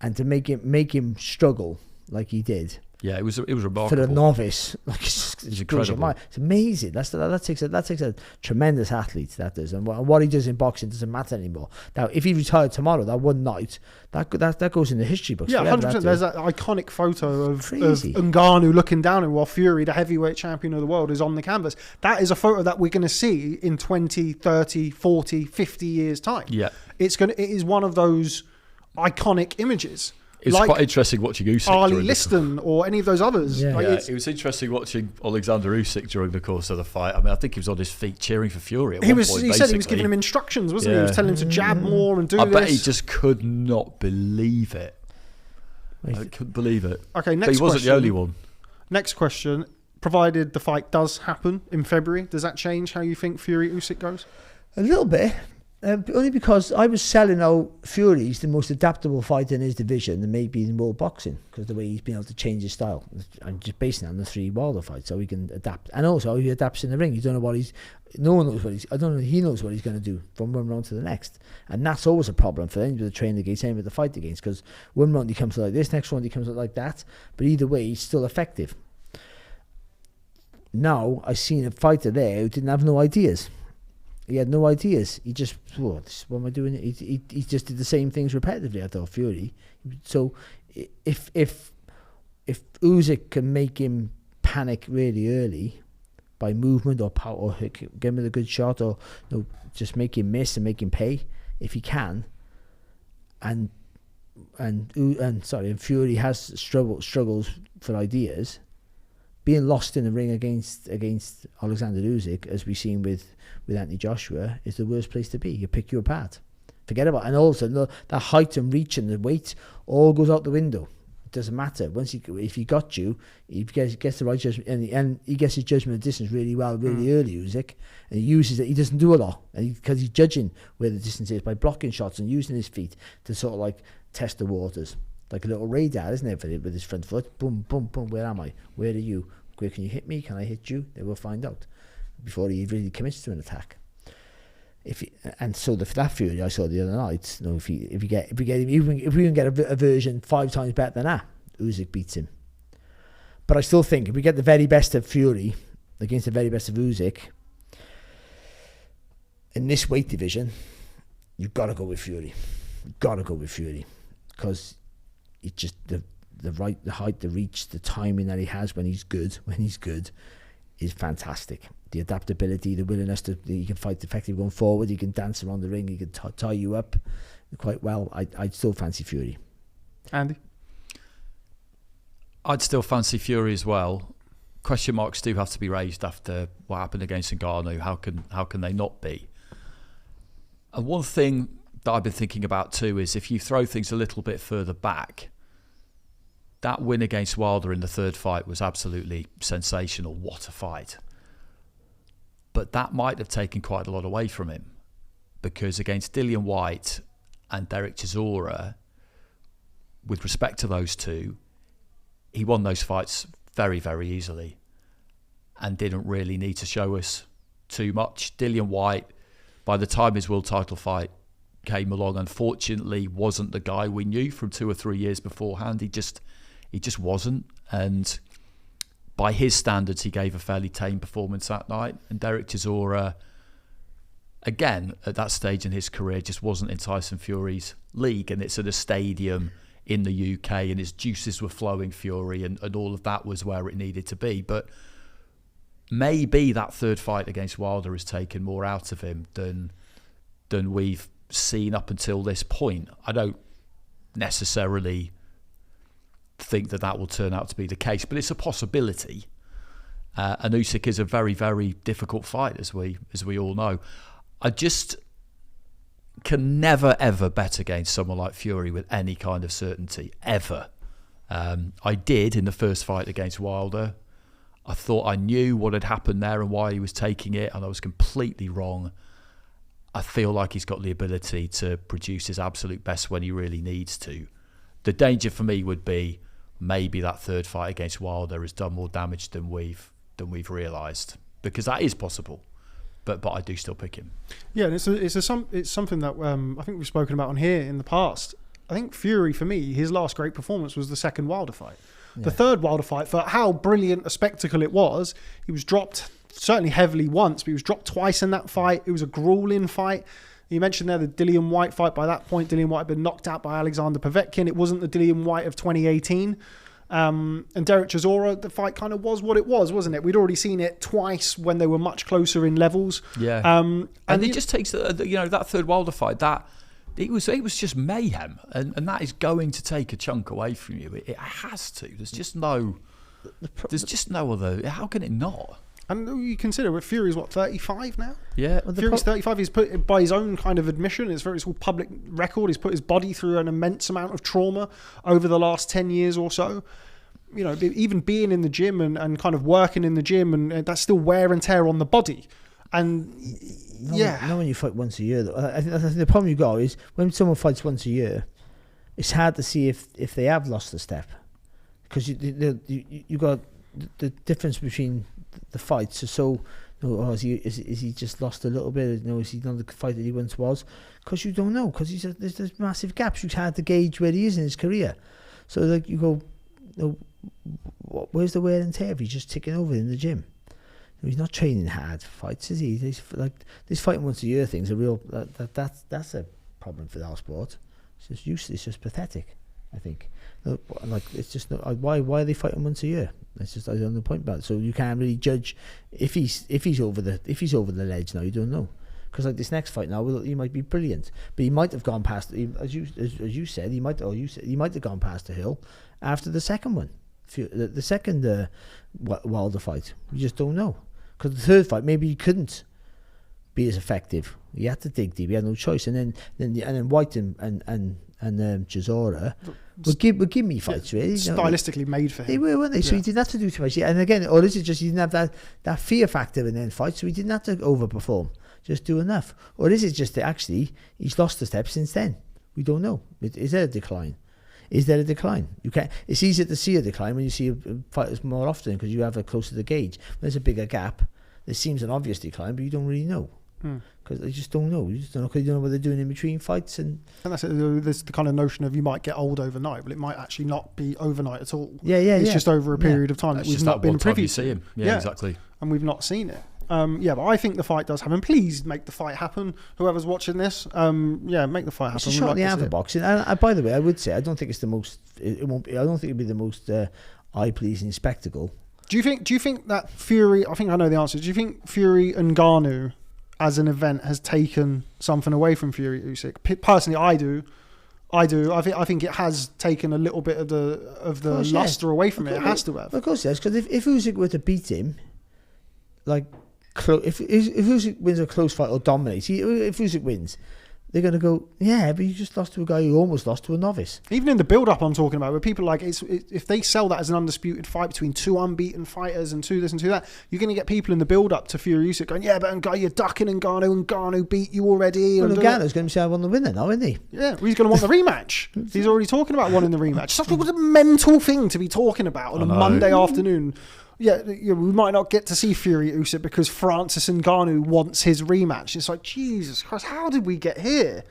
Speaker 3: And to make him struggle like he did. Yeah, it was remarkable for the novice. Like it's incredible. It's amazing. That takes a tremendous athlete. That does, and what he does in boxing doesn't matter anymore. Now, if he retired tomorrow, that one night, that goes in the history books.
Speaker 1: Yeah, 100%. There's that iconic photo of Ngannou looking down at while Fury, the heavyweight champion of the world, is on the canvas. That is a photo that we're going to see in 20, 30, 40, 50 years time. Yeah, it is one of those iconic images.
Speaker 2: It's like quite interesting watching Usyk.
Speaker 1: Ali Liston or any of those others.
Speaker 2: Yeah, it was interesting watching Alexander Usyk during the course of the fight. I mean, I think he was on his feet cheering for Fury at one point. He said
Speaker 1: he was giving him instructions, wasn't he? He was telling him to jab more and do this.
Speaker 2: I bet he just could not believe it. I couldn't believe it.
Speaker 1: Okay, next question.
Speaker 2: But he wasn't the only one.
Speaker 1: Next question. Provided the fight does happen in February, does that change how you think Fury-Usyk goes?
Speaker 3: A little bit. Only because I was selling out Fury's the most adaptable fighter in his division and maybe in world boxing, because the way he's been able to change his style. I'm just basing it on the 3 Wilder fights, so he can adapt. And also he adapts in the ring. You don't know what no one knows what I don't know. He knows what he's going to do from one round to the next, and that's always a problem for anybody to train against, anybody to fight against, because one round he comes out like this, next round he comes out like that. But either way, he's still effective. Now I've seen a fighter there who didn't have no ideas. He had no ideas. He just, what am I doing? He just did the same things repetitively. I thought Fury. So if Usyk can make him panic really early by movement or power, or give him a good shot, or just make him miss and make him pay, if he can, and Fury has struggles for ideas, being lost in the ring against Alexander Usyk, as we've seen with Anthony Joshua, is the worst place to be. You pick you apart. Forget about it. And also that height and reach and the weight all goes out the window. It doesn't matter. If he got you, he gets the right judgment, and he gets his judgment of distance really well, really early, Usyk, and he uses it. He doesn't do a lot, and because he's judging where the distance is by blocking shots and using his feet to sort of like test the waters, like a little radar, isn't it, with his front foot? Boom, boom, boom. Where am I? Where are you? Where can you hit me? Can I hit you? They will find out before he really commits to an attack. That Fury I saw the other night, if we can get a version 5 times better than that, Usyk beats him. But I still think if we get the very best of Fury against the very best of Usyk in this weight division, you've got to go with Fury. Because it's just the height, the reach, the timing that he has when he's good is fantastic. The adaptability, the willingness he can fight effectively going forward, he can dance around the ring, he can tie you up quite well. I'd still fancy Fury.
Speaker 1: Andy?
Speaker 2: I'd still fancy Fury as well. Question marks do have to be raised after what happened against Ngannou. How can they not be? And one thing that I've been thinking about too is if you throw things a little bit further back, that win against Wilder in the third fight was absolutely sensational. What a fight. But that might have taken quite a lot away from him, because against Dillian Whyte and Derek Chisora, with respect to those two, he won those fights very, very easily and didn't really need to show us too much. Dillian Whyte, by the time his world title fight came along, unfortunately wasn't the guy we knew from 2 or 3 years beforehand. He just wasn't, and by his standards, he gave a fairly tame performance that night. And Derek Chisora, again, at that stage in his career, just wasn't in Tyson Fury's league. And it's at a stadium in the UK, and his juices were flowing, Fury, and all of that was where it needed to be. But maybe that third fight against Wilder has taken more out of him than we've seen up until this point. I don't necessarily think that will turn out to be the case, but it's a possibility. And Usyk is a very, very difficult fight, as we all know. I just can never ever bet against someone like Fury with any kind of certainty ever. I did in the first fight against Wilder. I thought I knew what had happened there and why he was taking it, and I was completely wrong. I feel like he's got the ability to produce his absolute best when he really needs to. The danger for me would be maybe that third fight against Wilder has done more damage than we've realised, because that is possible. But I do still pick him. Yeah, and
Speaker 1: it's something that I think we've spoken about on here in the past. I think Fury, for me, his last great performance was the second Wilder fight. Yeah. The third Wilder fight, for how brilliant a spectacle it was, he was dropped certainly heavily once, but he was dropped twice in that fight. It was a grueling fight. You mentioned there the Dillian Whyte fight. By that point, Dillian Whyte had been knocked out by Alexander Povetkin. It wasn't the Dillian Whyte of 2018. And Derek Chisora, the fight kind of was what it was, wasn't it? We'd already seen it twice when they were much closer in levels.
Speaker 2: Yeah. And it just takes, that third Wilder fight, that it was just mayhem. And that is going to take a chunk away from you. It has to. There's just no other. How can it not?
Speaker 1: And you consider Fury's 35 now?
Speaker 2: Yeah.
Speaker 1: Fury's 35. He's put, by his own kind of admission, it's all public record, he's put his body through an immense amount of trauma over the last 10 years or so. Even being in the gym and kind of working in the gym, and that's still wear and tear on the body. And
Speaker 3: not when you fight once a year, though. I think the problem you got is when someone fights once a year, it's hard to see if they have lost a step, because you got the difference between the fights. Is he just lost a little bit? Is he not the fight that he once was? Because you don't know, because there's massive gaps. It's hard to gauge where he is in his career. So you go, where's the wear and tear if he's just ticking over in the gym? He's not training hard for fights, is he? This fighting once a year thing's a real that's a problem for our sport. It's just useless. It's just pathetic, I think. It's just not, why are they fighting once a year? That's just I don't know the point about it. So you can't really judge if he's over the ledge now. You don't know, because like this next fight now, he might be brilliant, but he might have gone past, as you said, he might have gone past the hill after the second one, the second Wilder fight. We just don't know, because the third fight maybe he couldn't be as effective. He had to dig deep. He had no choice, and then White and Chisora would give me fights, really.
Speaker 1: Stylistically made for him.
Speaker 3: They were, weren't they? So he didn't have to do too much. And again, or is it just he didn't have that fear factor in then fight, so he didn't have to overperform, just do enough? Or is it just that actually he's lost a step since then? We don't know. Is there a decline? Is there a decline? You can't. It's easier to see a decline when you see fighters more often, because you have a closer to the gauge. When there's a bigger gap, there seems an obvious decline, but you don't really know. Because they just don't know. You just don't know, because you don't know what they're doing in between fights. And
Speaker 1: that's it. There's the kind of notion of you might get old overnight, but it might actually not be overnight at all.
Speaker 3: It's
Speaker 1: just over a period of time that we've not been privy to.
Speaker 2: See him. Yeah, exactly.
Speaker 1: And we've not seen it. But I think the fight does happen. Please make the fight happen. Whoever's watching this, make the fight happen.
Speaker 3: It's a shot in the arm for boxing. And by the way, I would say I don't think it's the most. It won't be. I don't think it'll be the most eye-pleasing spectacle.
Speaker 1: Do you think that Fury? I think I know the answer. Do you think Fury and Ngannou as an event has taken something away from Fury Usyk? Personally, I do. I think it has taken a little bit of the luster away from it. It has to have.
Speaker 3: Of course, yes. Because if Usyk were to beat him, like if Usyk wins a close fight or dominates, if Usyk wins, they're going to go, yeah, but you just lost to a guy who almost lost to a novice.
Speaker 1: Even in the build-up I'm talking about, where people like, if they sell that as an undisputed fight between two unbeaten fighters and two this and two that, you're going to get people in the build-up to Fury Usyk going, yeah, but you're ducking Ngannou beat you already.
Speaker 3: Well, Ngannou's going to say I won the winner now, isn't he?
Speaker 1: Yeah, well, he's going to want the rematch. He's already talking about wanting the rematch. Such a mental thing to be talking about on a Monday afternoon. Yeah, we might not get to see Fury Usyk because Francis Ngannou wants his rematch. It's like, Jesus Christ, how did we get here?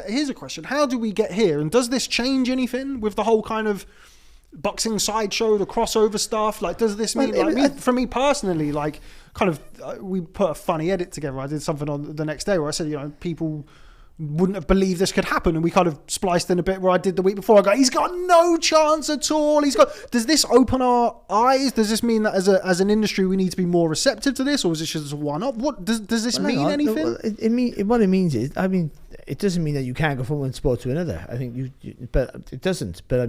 Speaker 1: Here's a question. How do we get here? And does this change anything with the whole kind of boxing sideshow, the crossover stuff? Like, does this mean, for me personally, like, kind of, we put a funny edit together. I did something on the next day where I said, people wouldn't have believed this could happen, and we kind of spliced in a bit where I did the week before. I go, he's got no chance at all. Does this open our eyes? Does this mean that as an industry we need to be more receptive to this, or is this just one up? What does this mean? Anything?
Speaker 3: What it means is, it doesn't mean that you can't go from one sport to another. I think but it doesn't. But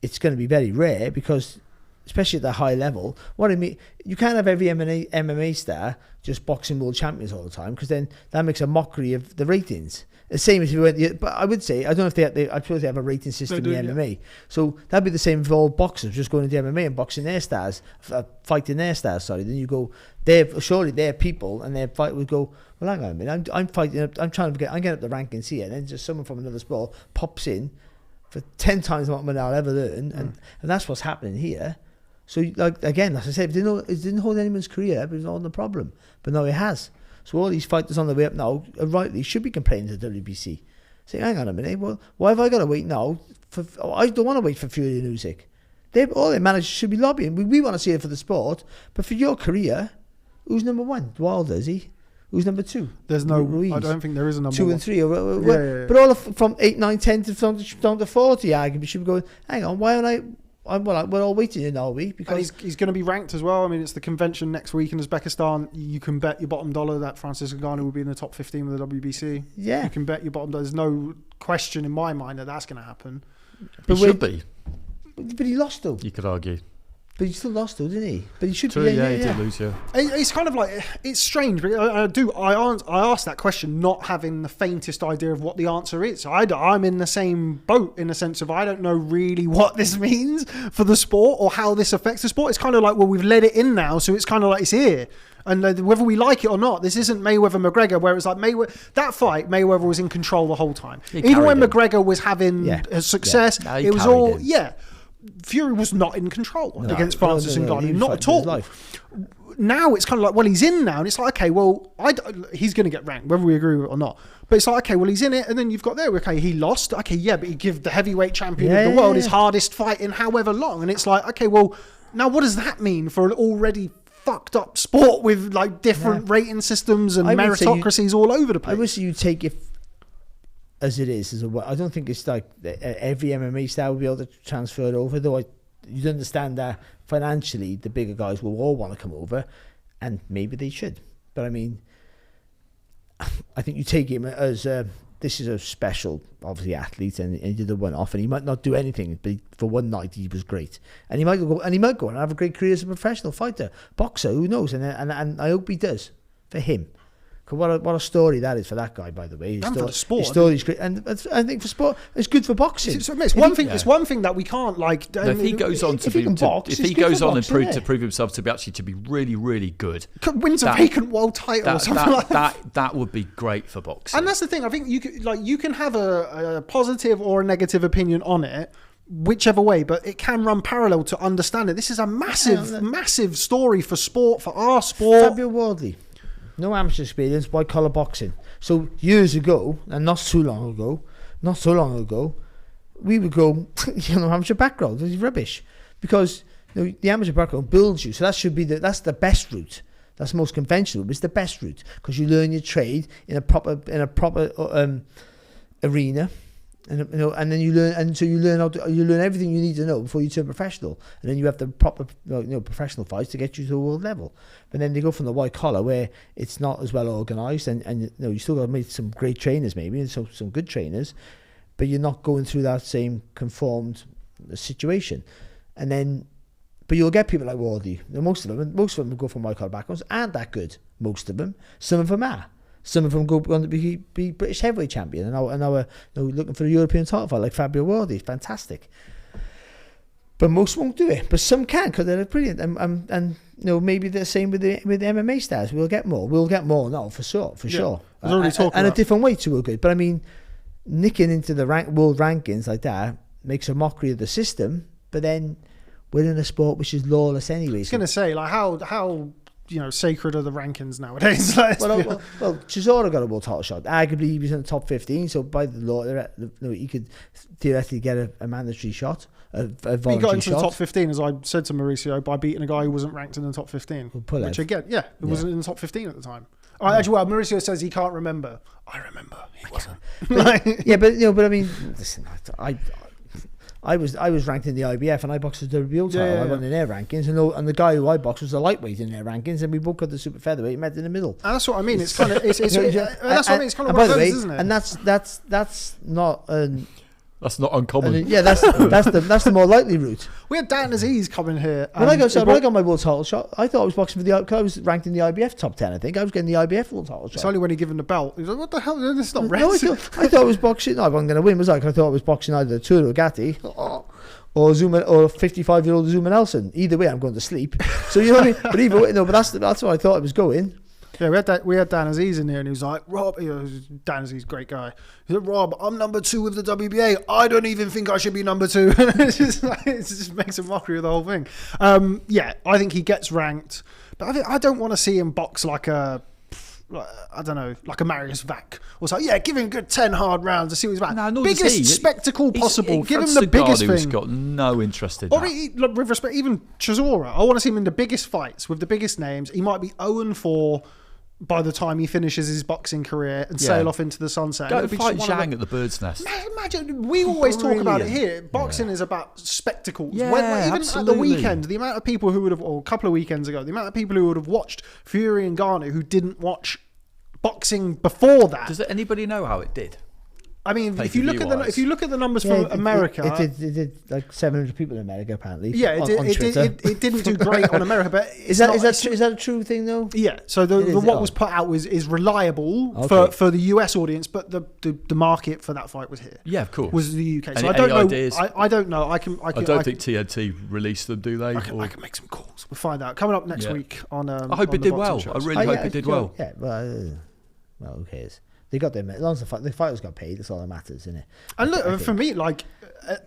Speaker 3: it's going to be very rare, because especially at the high level, you can't have every MMA star just boxing world champions all the time, because then that makes a mockery of the ratings. The same as if you went, but I would say, I don't know if I suppose they have a rating system in the MMA. So that'd be the same for all boxers, just going into MMA and boxing their stars, fighting their stars, sorry. Then you go, surely they're people, and their fight would go, well, hang on a minute, I'm fighting, I'm getting up the rankings here, and then just someone from another sport pops in for 10 times what I'll ever earn, and that's what's happening here. So, again, as I said, it didn't hold anyone's career, but it was not the problem. But now it has. So all these fighters on the way up now, rightly, should be complaining to the WBC. Saying, hang on a minute, well, why have I got to wait now? I don't want to wait for Fury and Usyk. All their managers should be lobbying. We want to see it for the sport, but for your career, who's number one? Wilder, is he? Who's number two?
Speaker 1: There's no.
Speaker 3: Ruiz.
Speaker 1: I don't think there is a number
Speaker 3: 2
Speaker 1: one.
Speaker 3: and 3. Yeah. But all from 8, 9, 10 down to 40, arguably should be going, hang on, why aren't I? We're all waiting in, are we? Because
Speaker 1: he's going to be ranked as well. I mean, it's the convention next week in Uzbekistan. You can bet your bottom dollar that Francis Ngannou will be in the top 15 with the WBC. Yeah. You can bet your bottom dollar. There's no question in my mind that that's going to happen.
Speaker 2: But he should be.
Speaker 3: But he lost, though.
Speaker 2: You could argue.
Speaker 3: But he still lost, though, didn't he? But he should
Speaker 2: be.
Speaker 3: He
Speaker 2: did lose, yeah.
Speaker 1: It's kind of like, it's strange. I asked that question not having the faintest idea of what the answer is. I'm in the same boat in the sense of I don't know really what this means for the sport or how this affects the sport. It's kind of like, well, we've let it in now, so it's kind of like it's here. And whether we like it or not, this isn't Mayweather-McGregor, where it's like that fight, Mayweather was in control the whole time. Even when McGregor was having success, it was all, Fury was not in control against Francis Ngannou, not at all. Now it's kind of like, well, he's in now, and it's like, okay, well, he's going to get ranked, whether we agree with it or not. But it's like, okay, well, he's in it, and then you've got there, okay, he lost, okay, yeah, but he gave the heavyweight champion of the world his hardest fight in however long, and it's like, okay, well, now what does that mean for an already fucked up sport with like different rating systems and meritocracies all over the place?
Speaker 3: I wish you take it as it is. I don't think it's like every MMA star will be able to transfer it over, though you'd understand that financially the bigger guys will all want to come over, and maybe they should. But I mean, I think you take him as this is a special, obviously, athlete, and he did the one-off, and he might not do anything, but for one night he was great, and he might go and have a great career as a professional fighter, boxer, who knows? And I hope he does for him. What a story that is for that guy, by the way.
Speaker 1: And for the sport.
Speaker 3: His story's great, and I think for sport, it's good for boxing.
Speaker 1: It's one thing. It's one thing that we can't like.
Speaker 2: If he goes on to prove himself to be really, really good,
Speaker 1: wins a vacant world title or something like that.
Speaker 2: That would be great for boxing.
Speaker 1: And that's the thing. I think you can have a positive or a negative opinion on it, whichever way, but it can run parallel to understand it. This is a massive story for sport, for our sport.
Speaker 3: Fabio Wardley. No amateur experience, white collar boxing. So years ago, and not so long ago, we would go, amateur background. This is rubbish, because the amateur background builds you. So that's the best route. That's the most conventional. It's the best route because you learn your trade in a proper arena. And then you learn everything you need to know before you turn professional, and then you have the proper professional fights to get you to a world level. But then they go from the white collar where it's not as well organised, and you still got to meet some great trainers maybe, and some good trainers, but you're not going through that same conformed situation. And then, but you'll get people like Wardley. Most of them will go from white collar backgrounds, aren't that good. Most of them, some of them are. Some of them go on to be British heavyweight champion, and now we're looking for a European title fight like Fabio Wardley. Fantastic. But most won't do it. But some can because they're brilliant. And maybe the same with the MMA stars. We'll get more now for sure. And a different way too are good. But I mean, nicking into the world rankings like that makes a mockery of the system. But then we're in a sport which is lawless anyway.
Speaker 1: I was going to say, like, how sacred are the rankings nowadays?
Speaker 3: well, Chisora got a world title shot. Arguably, he was in the top 15, so by the law, he could theoretically get a mandatory shot, a voluntary shot. He got into the
Speaker 1: top 15, as I said to Mauricio, by beating a guy who wasn't ranked in the top 15. Which again, who wasn't in the top 15 at the time. Actually, Mauricio says he can't remember. I remember, he wasn't.
Speaker 3: But I mean, listen, I was ranked in the IBF, and I boxed the WBO title. I won in their rankings, and the guy who I boxed was a lightweight in their rankings, and we both got the super featherweight, met in the middle.
Speaker 1: And that's what I mean. It's kind of, that's what I mean. It's kind of one of those, isn't it?
Speaker 3: And that's not.
Speaker 2: That's not uncommon.
Speaker 3: That's the more likely route.
Speaker 1: We had Dan Aziz coming here.
Speaker 3: When I got my world title shot, I thought I was boxing for because I was ranked in the IBF top 10. I think I was getting the IBF world title shot.
Speaker 1: It's only when he given the belt. He was like, "What the hell? This is not
Speaker 3: wrestling." I thought I was boxing. No, I wasn't going to win, was I? I thought I was boxing either Turo Gatti or Zuma, or 55-year-old Zuma Nelson. Either way, I'm going to sleep. So you know what I mean. But either way, but that's what I thought I was going.
Speaker 1: Yeah, we had Dan Aziz in here, and he was like, "Rob," Dan Aziz, great guy. He said, "Rob, I'm number 2 with the WBA. I don't even think I should be number 2." it just makes a mockery of the whole thing. I think he gets ranked, but I don't want to see him box like a Marius Vac or so. Yeah, give him a good 10 hard rounds to see what he's about. No, biggest spectacle possible. Give him the biggest thing.
Speaker 2: He's got no interest in
Speaker 1: that.
Speaker 2: Or
Speaker 1: with respect, even Chisora, I want to see him in the biggest fights with the biggest names. He might be 0-4 by the time he finishes his boxing career and sail off into the sunset.
Speaker 2: Go fight Zhang at the Bird's Nest.
Speaker 1: Imagine, we always talk about it here. Boxing is about spectacles. Even
Speaker 2: absolutely.
Speaker 1: At the weekend, the amount of people who would have, or a couple of weekends ago, the amount of people who would have watched Fury and Ngannou who didn't watch boxing before that.
Speaker 2: Does anybody know how it did?
Speaker 1: I mean, if you look at the numbers from America,
Speaker 3: it did like 700 people in America apparently.
Speaker 1: Yeah, it didn't do great on America, but
Speaker 3: is that a true thing though?
Speaker 1: Yeah. So what was put out is reliable for the US audience, but the market for that fight was here.
Speaker 2: Yeah, of course,
Speaker 1: was the UK. So
Speaker 2: I don't know.
Speaker 1: I don't know. I
Speaker 2: don't think TNT released them, do they?
Speaker 1: I can make some calls. We'll find out coming up next week on.
Speaker 2: I hope it did well. I really hope it did well.
Speaker 3: Yeah. Well, who cares? They got their, as long as the fighters got paid, that's all that matters, isn't it?
Speaker 1: And look, for me, like,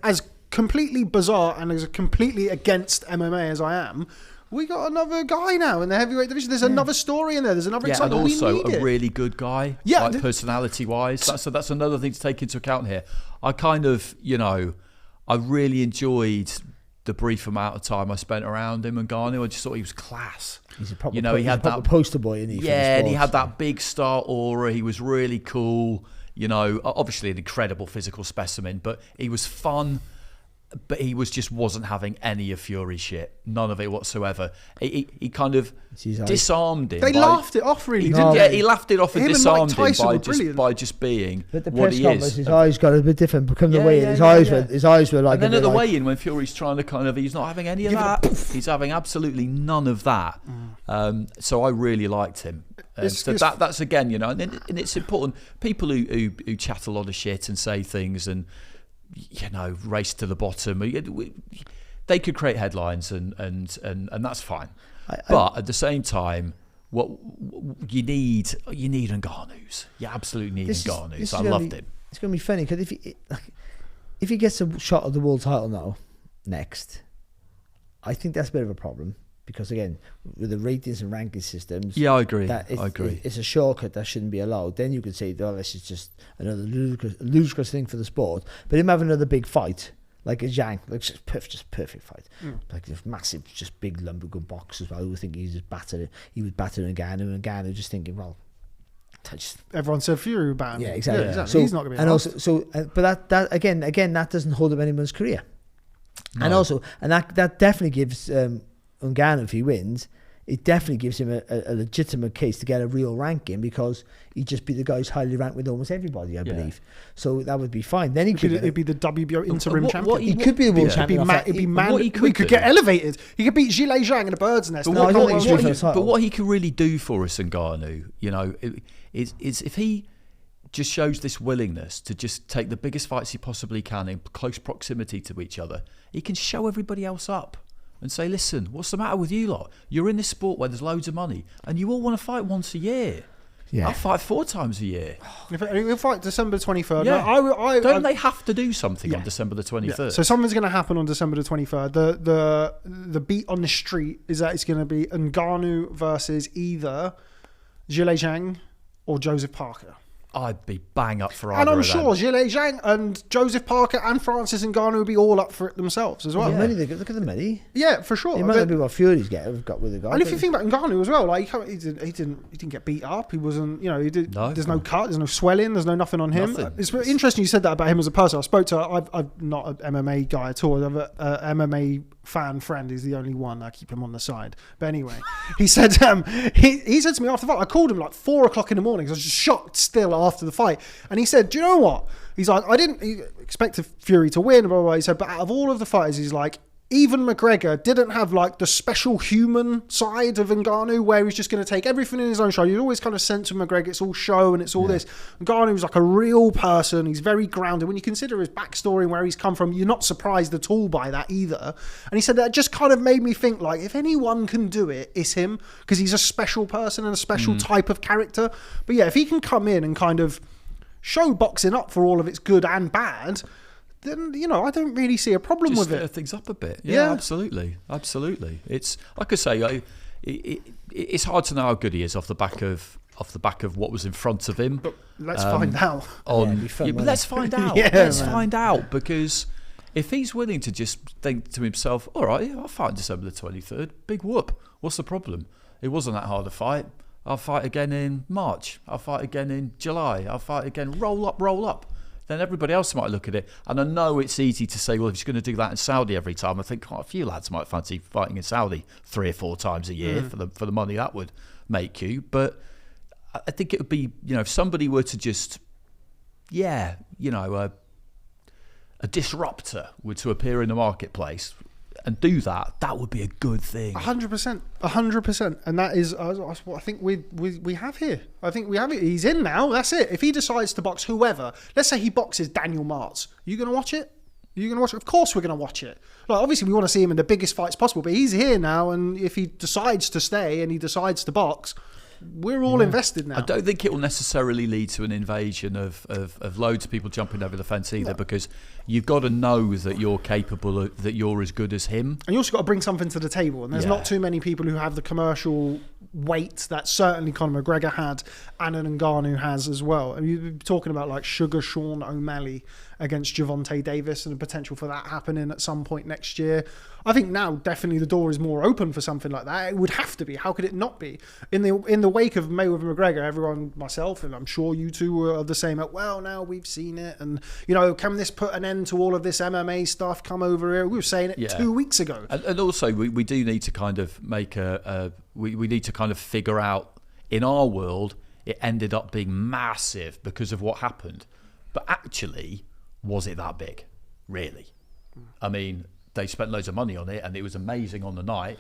Speaker 1: as completely bizarre and as completely against MMA as I am, we got another guy now in the heavyweight division. There's another story in there. There's another excitement.
Speaker 2: And also a really good guy, like personality-wise. So that's another thing to take into account here. I kind of, I really enjoyed the brief amount of time I spent around him and Ngannou. I just thought he was class.
Speaker 3: He's a proper, he had that poster boy, isn't he?
Speaker 2: Yeah, and he had that big star aura. He was really cool. Obviously an incredible physical specimen, but he was fun. but he wasn't having any of Fury's shit, none of it whatsoever. He kind of disarmed him.
Speaker 1: They laughed it off, really.
Speaker 2: He laughed it off and disarmed him by just being
Speaker 3: but the
Speaker 2: what
Speaker 3: press
Speaker 2: he
Speaker 3: conference,
Speaker 2: is.
Speaker 3: his eyes got a bit different. Become the weigh-in, his eyes were like.
Speaker 2: And then at the weigh-in, when Fury's trying to he's not having any of that. He's having absolutely none of that. So I really liked him. That's again, and it's important. People who chat a lot of shit and say things and race to the bottom. They could create headlines and that's fine. But at the same time, what you need Ngannou's. You absolutely need Ngannou's. I loved him.
Speaker 3: It's going to be funny because if he gets a shot at the world title now, next, I think that's a bit of a problem. Because again, with the ratings and ranking systems,
Speaker 2: I agree.
Speaker 3: I agree. It's a shortcut that shouldn't be allowed. Then you could say, "Oh, this is just another ludicrous thing for the sport." But him having another big fight, like a Zhang, like just perfect fight, like a massive, just big lumbergun box as well. I think he was battering Ngannou, and Ngannou just thinking, well.
Speaker 1: Everyone said Fury would ban him.
Speaker 3: Yeah, exactly.
Speaker 1: Yeah.
Speaker 3: So,
Speaker 1: he's not going to be.
Speaker 3: And also, but that again, that doesn't hold up anyone's career.
Speaker 2: No.
Speaker 3: And that definitely gives. Ngannou, if he wins, it definitely gives him a legitimate case to get a real ranking because he'd just be the guy who's highly ranked with almost everybody, I believe. So that would be fine. Then
Speaker 1: it'd be the WBO interim champion.
Speaker 3: He could be the world champion.
Speaker 1: He could get elevated. He could beat Zhilei Zhang in a bird's nest.
Speaker 2: But what he could really do for us, Ngannou, is if he just shows this willingness to just take the biggest fights he possibly can in close proximity to each other, he can show everybody else up. And say, listen, what's the matter with you lot? You're in this sport where there's loads of money, and you all want to fight once a year. Yeah. I'll fight 4 times a year.
Speaker 1: We'll fight December 23rd.
Speaker 2: Yeah. Don't they have to do something on December the 23rd?
Speaker 1: Yeah. So something's going to happen on December the 23rd. The beat on the street is that it's going to be Ngannou versus either Zhilei Zhang or Joseph Parker.
Speaker 2: I'd be bang up for either
Speaker 1: and I'm
Speaker 2: of
Speaker 1: sure Zhilei Zhang and Joseph Parker and Francis Ngannou would be all up for it themselves as well.
Speaker 3: Yeah. Look at the money.
Speaker 1: Yeah, for sure.
Speaker 3: It might be what Fury's got with the guy.
Speaker 1: And if you think about Ngannou as well, like he didn't get beat up. He wasn't, there's no cut, there's no swelling, there's no nothing on him.
Speaker 2: Nothing.
Speaker 1: It's interesting you said that about him as a person. I'm not an MMA guy at all. I have an MMA fan friend. He's the only one. I keep him on the side. But anyway, he said he said to me after the fight, I called him like 4 o'clock in the morning. I was just shocked still after the fight. And he said, do you know what? He's like, I didn't expect Fury to win, blah, blah, blah. He said, but out of all of the fighters, he's like, even McGregor didn't have like the special human side of Ngannou where he's just going to take everything in his own show. You'd always kind of sense with McGregor, it's all show and it's all this. Ngannou's like a real person. He's very grounded. When you consider his backstory and where he's come from, you're not surprised at all by that either. And he said that just kind of made me think like, if anyone can do it, it's him, because he's a special person and a special type of character. But yeah, if he can come in and kind of show boxing up for all of its good and bad, then I don't really see a problem with it.
Speaker 2: Stir things up a bit. Yeah, absolutely. It's like I say, it's hard to know how good he is off the back of what was in front of him.
Speaker 1: But let's find out.
Speaker 2: But let's find out. Find out, because if he's willing to just think to himself, all right, I'll fight December the 23rd. Big whoop. What's the problem? It wasn't that hard a fight. I'll fight again in March. I'll fight again in July. I'll fight again. Roll up. Then everybody else might look at it. And I know it's easy to say, well, if he's going to do that in Saudi every time, I think quite a few lads might fancy fighting in Saudi 3 or 4 times a year for the money that would make you. But I think it would be, if somebody were to just, a disruptor were to appear in the marketplace and do that would be a good thing.
Speaker 1: 100%. And that is what I think we have here. I think we have it. He's in now. That's it. If he decides to box whoever, let's say he boxes Daniel Martz, are you going to watch it? Of course we're going to watch it. Like, obviously we want to see him in the biggest fights possible, but he's here now, and if he decides to stay and he decides to box, we're all invested now.
Speaker 2: I don't think it will necessarily lead to an invasion of loads of people jumping over the fence either, because you've got to know that you're capable that you're as good as him.
Speaker 1: And you also got to bring something to the table, and there's not too many people who have the commercial weight that certainly Conor McGregor had and an Ngannou has as well. And you're talking about like Sugar Sean O'Malley against Gervonta Davis and the potential for that happening at some point next year. I think now definitely the door is more open for something like that. It would have to be. How could it not be? In the wake of Mayweather McGregor, everyone, myself, and I'm sure you two were the same. Well, now we've seen it, and can this put an end to all of this MMA stuff? Come over here. We were saying it 2 weeks ago.
Speaker 2: And also, we do need to kind of make we need to kind of figure out, in our world, it ended up being massive because of what happened. But actually, was it that big? Really? I mean, they spent loads of money on it and it was amazing on the night,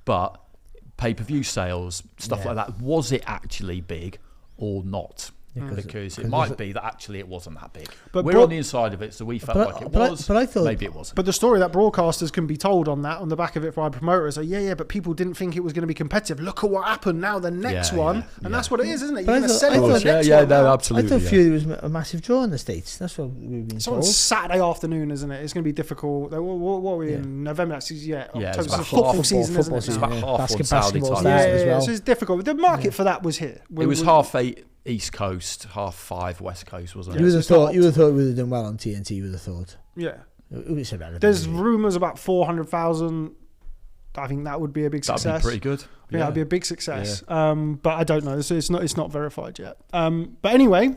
Speaker 2: but pay-per-view sales, stuff like that, was it actually big or not? Because it might be that actually it wasn't that big. But we're on the inside of it, so we felt like it was. But I thought maybe it wasn't.
Speaker 1: But the story that broadcasters can be told on the back of it by promoters are, but people didn't think it was going to be competitive. Look at what happened now, the next one. And that's what it is, isn't it? You're going to sell it for the next one.
Speaker 2: No, absolutely.
Speaker 3: I thought Fury was a massive draw in the States. That's what we've been told.
Speaker 1: It's on Saturday afternoon, isn't it? It's going to be difficult. What are we in? November? October.
Speaker 2: It's about
Speaker 1: football season, isn't it?
Speaker 2: It's about half on Saudi time.
Speaker 3: As well.
Speaker 1: So it's difficult. The market for that was here.
Speaker 2: It was 8:30 East Coast, 5:30 West Coast, wasn't it?
Speaker 3: You would have thought it would have done well on TNT. You would have thought.
Speaker 1: Yeah.
Speaker 3: It was irrelevant.
Speaker 1: There's rumours about 400,000. I think that would be a big success.
Speaker 2: That'd be pretty good.
Speaker 1: Yeah, that'd be a big success. Yeah. But I don't know. It's not verified yet. But anyway,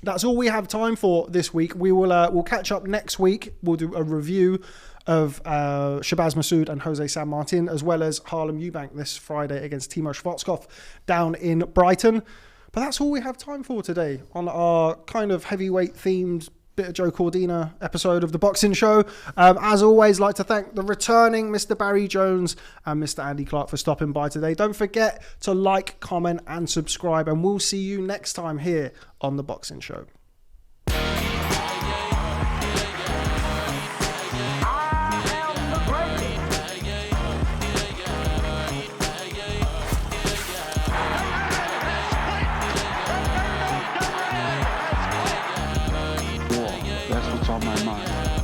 Speaker 1: that's all we have time for this week. We'll catch up next week. We'll do a review of Shabazz Massoud and Jose San Martin, as well as Harlem Eubank this Friday against Timo Schwarzkopf down in Brighton. But that's all we have time for today on our kind of heavyweight themed bit of Joe Cordina episode of the Boxing Show. As always, like to thank the returning Mr. Barry Jones and Mr. Andy Clarke for stopping by today. Don't forget to like, comment and subscribe, and we'll see you next time here on the Boxing Show.
Speaker 4: On my mind.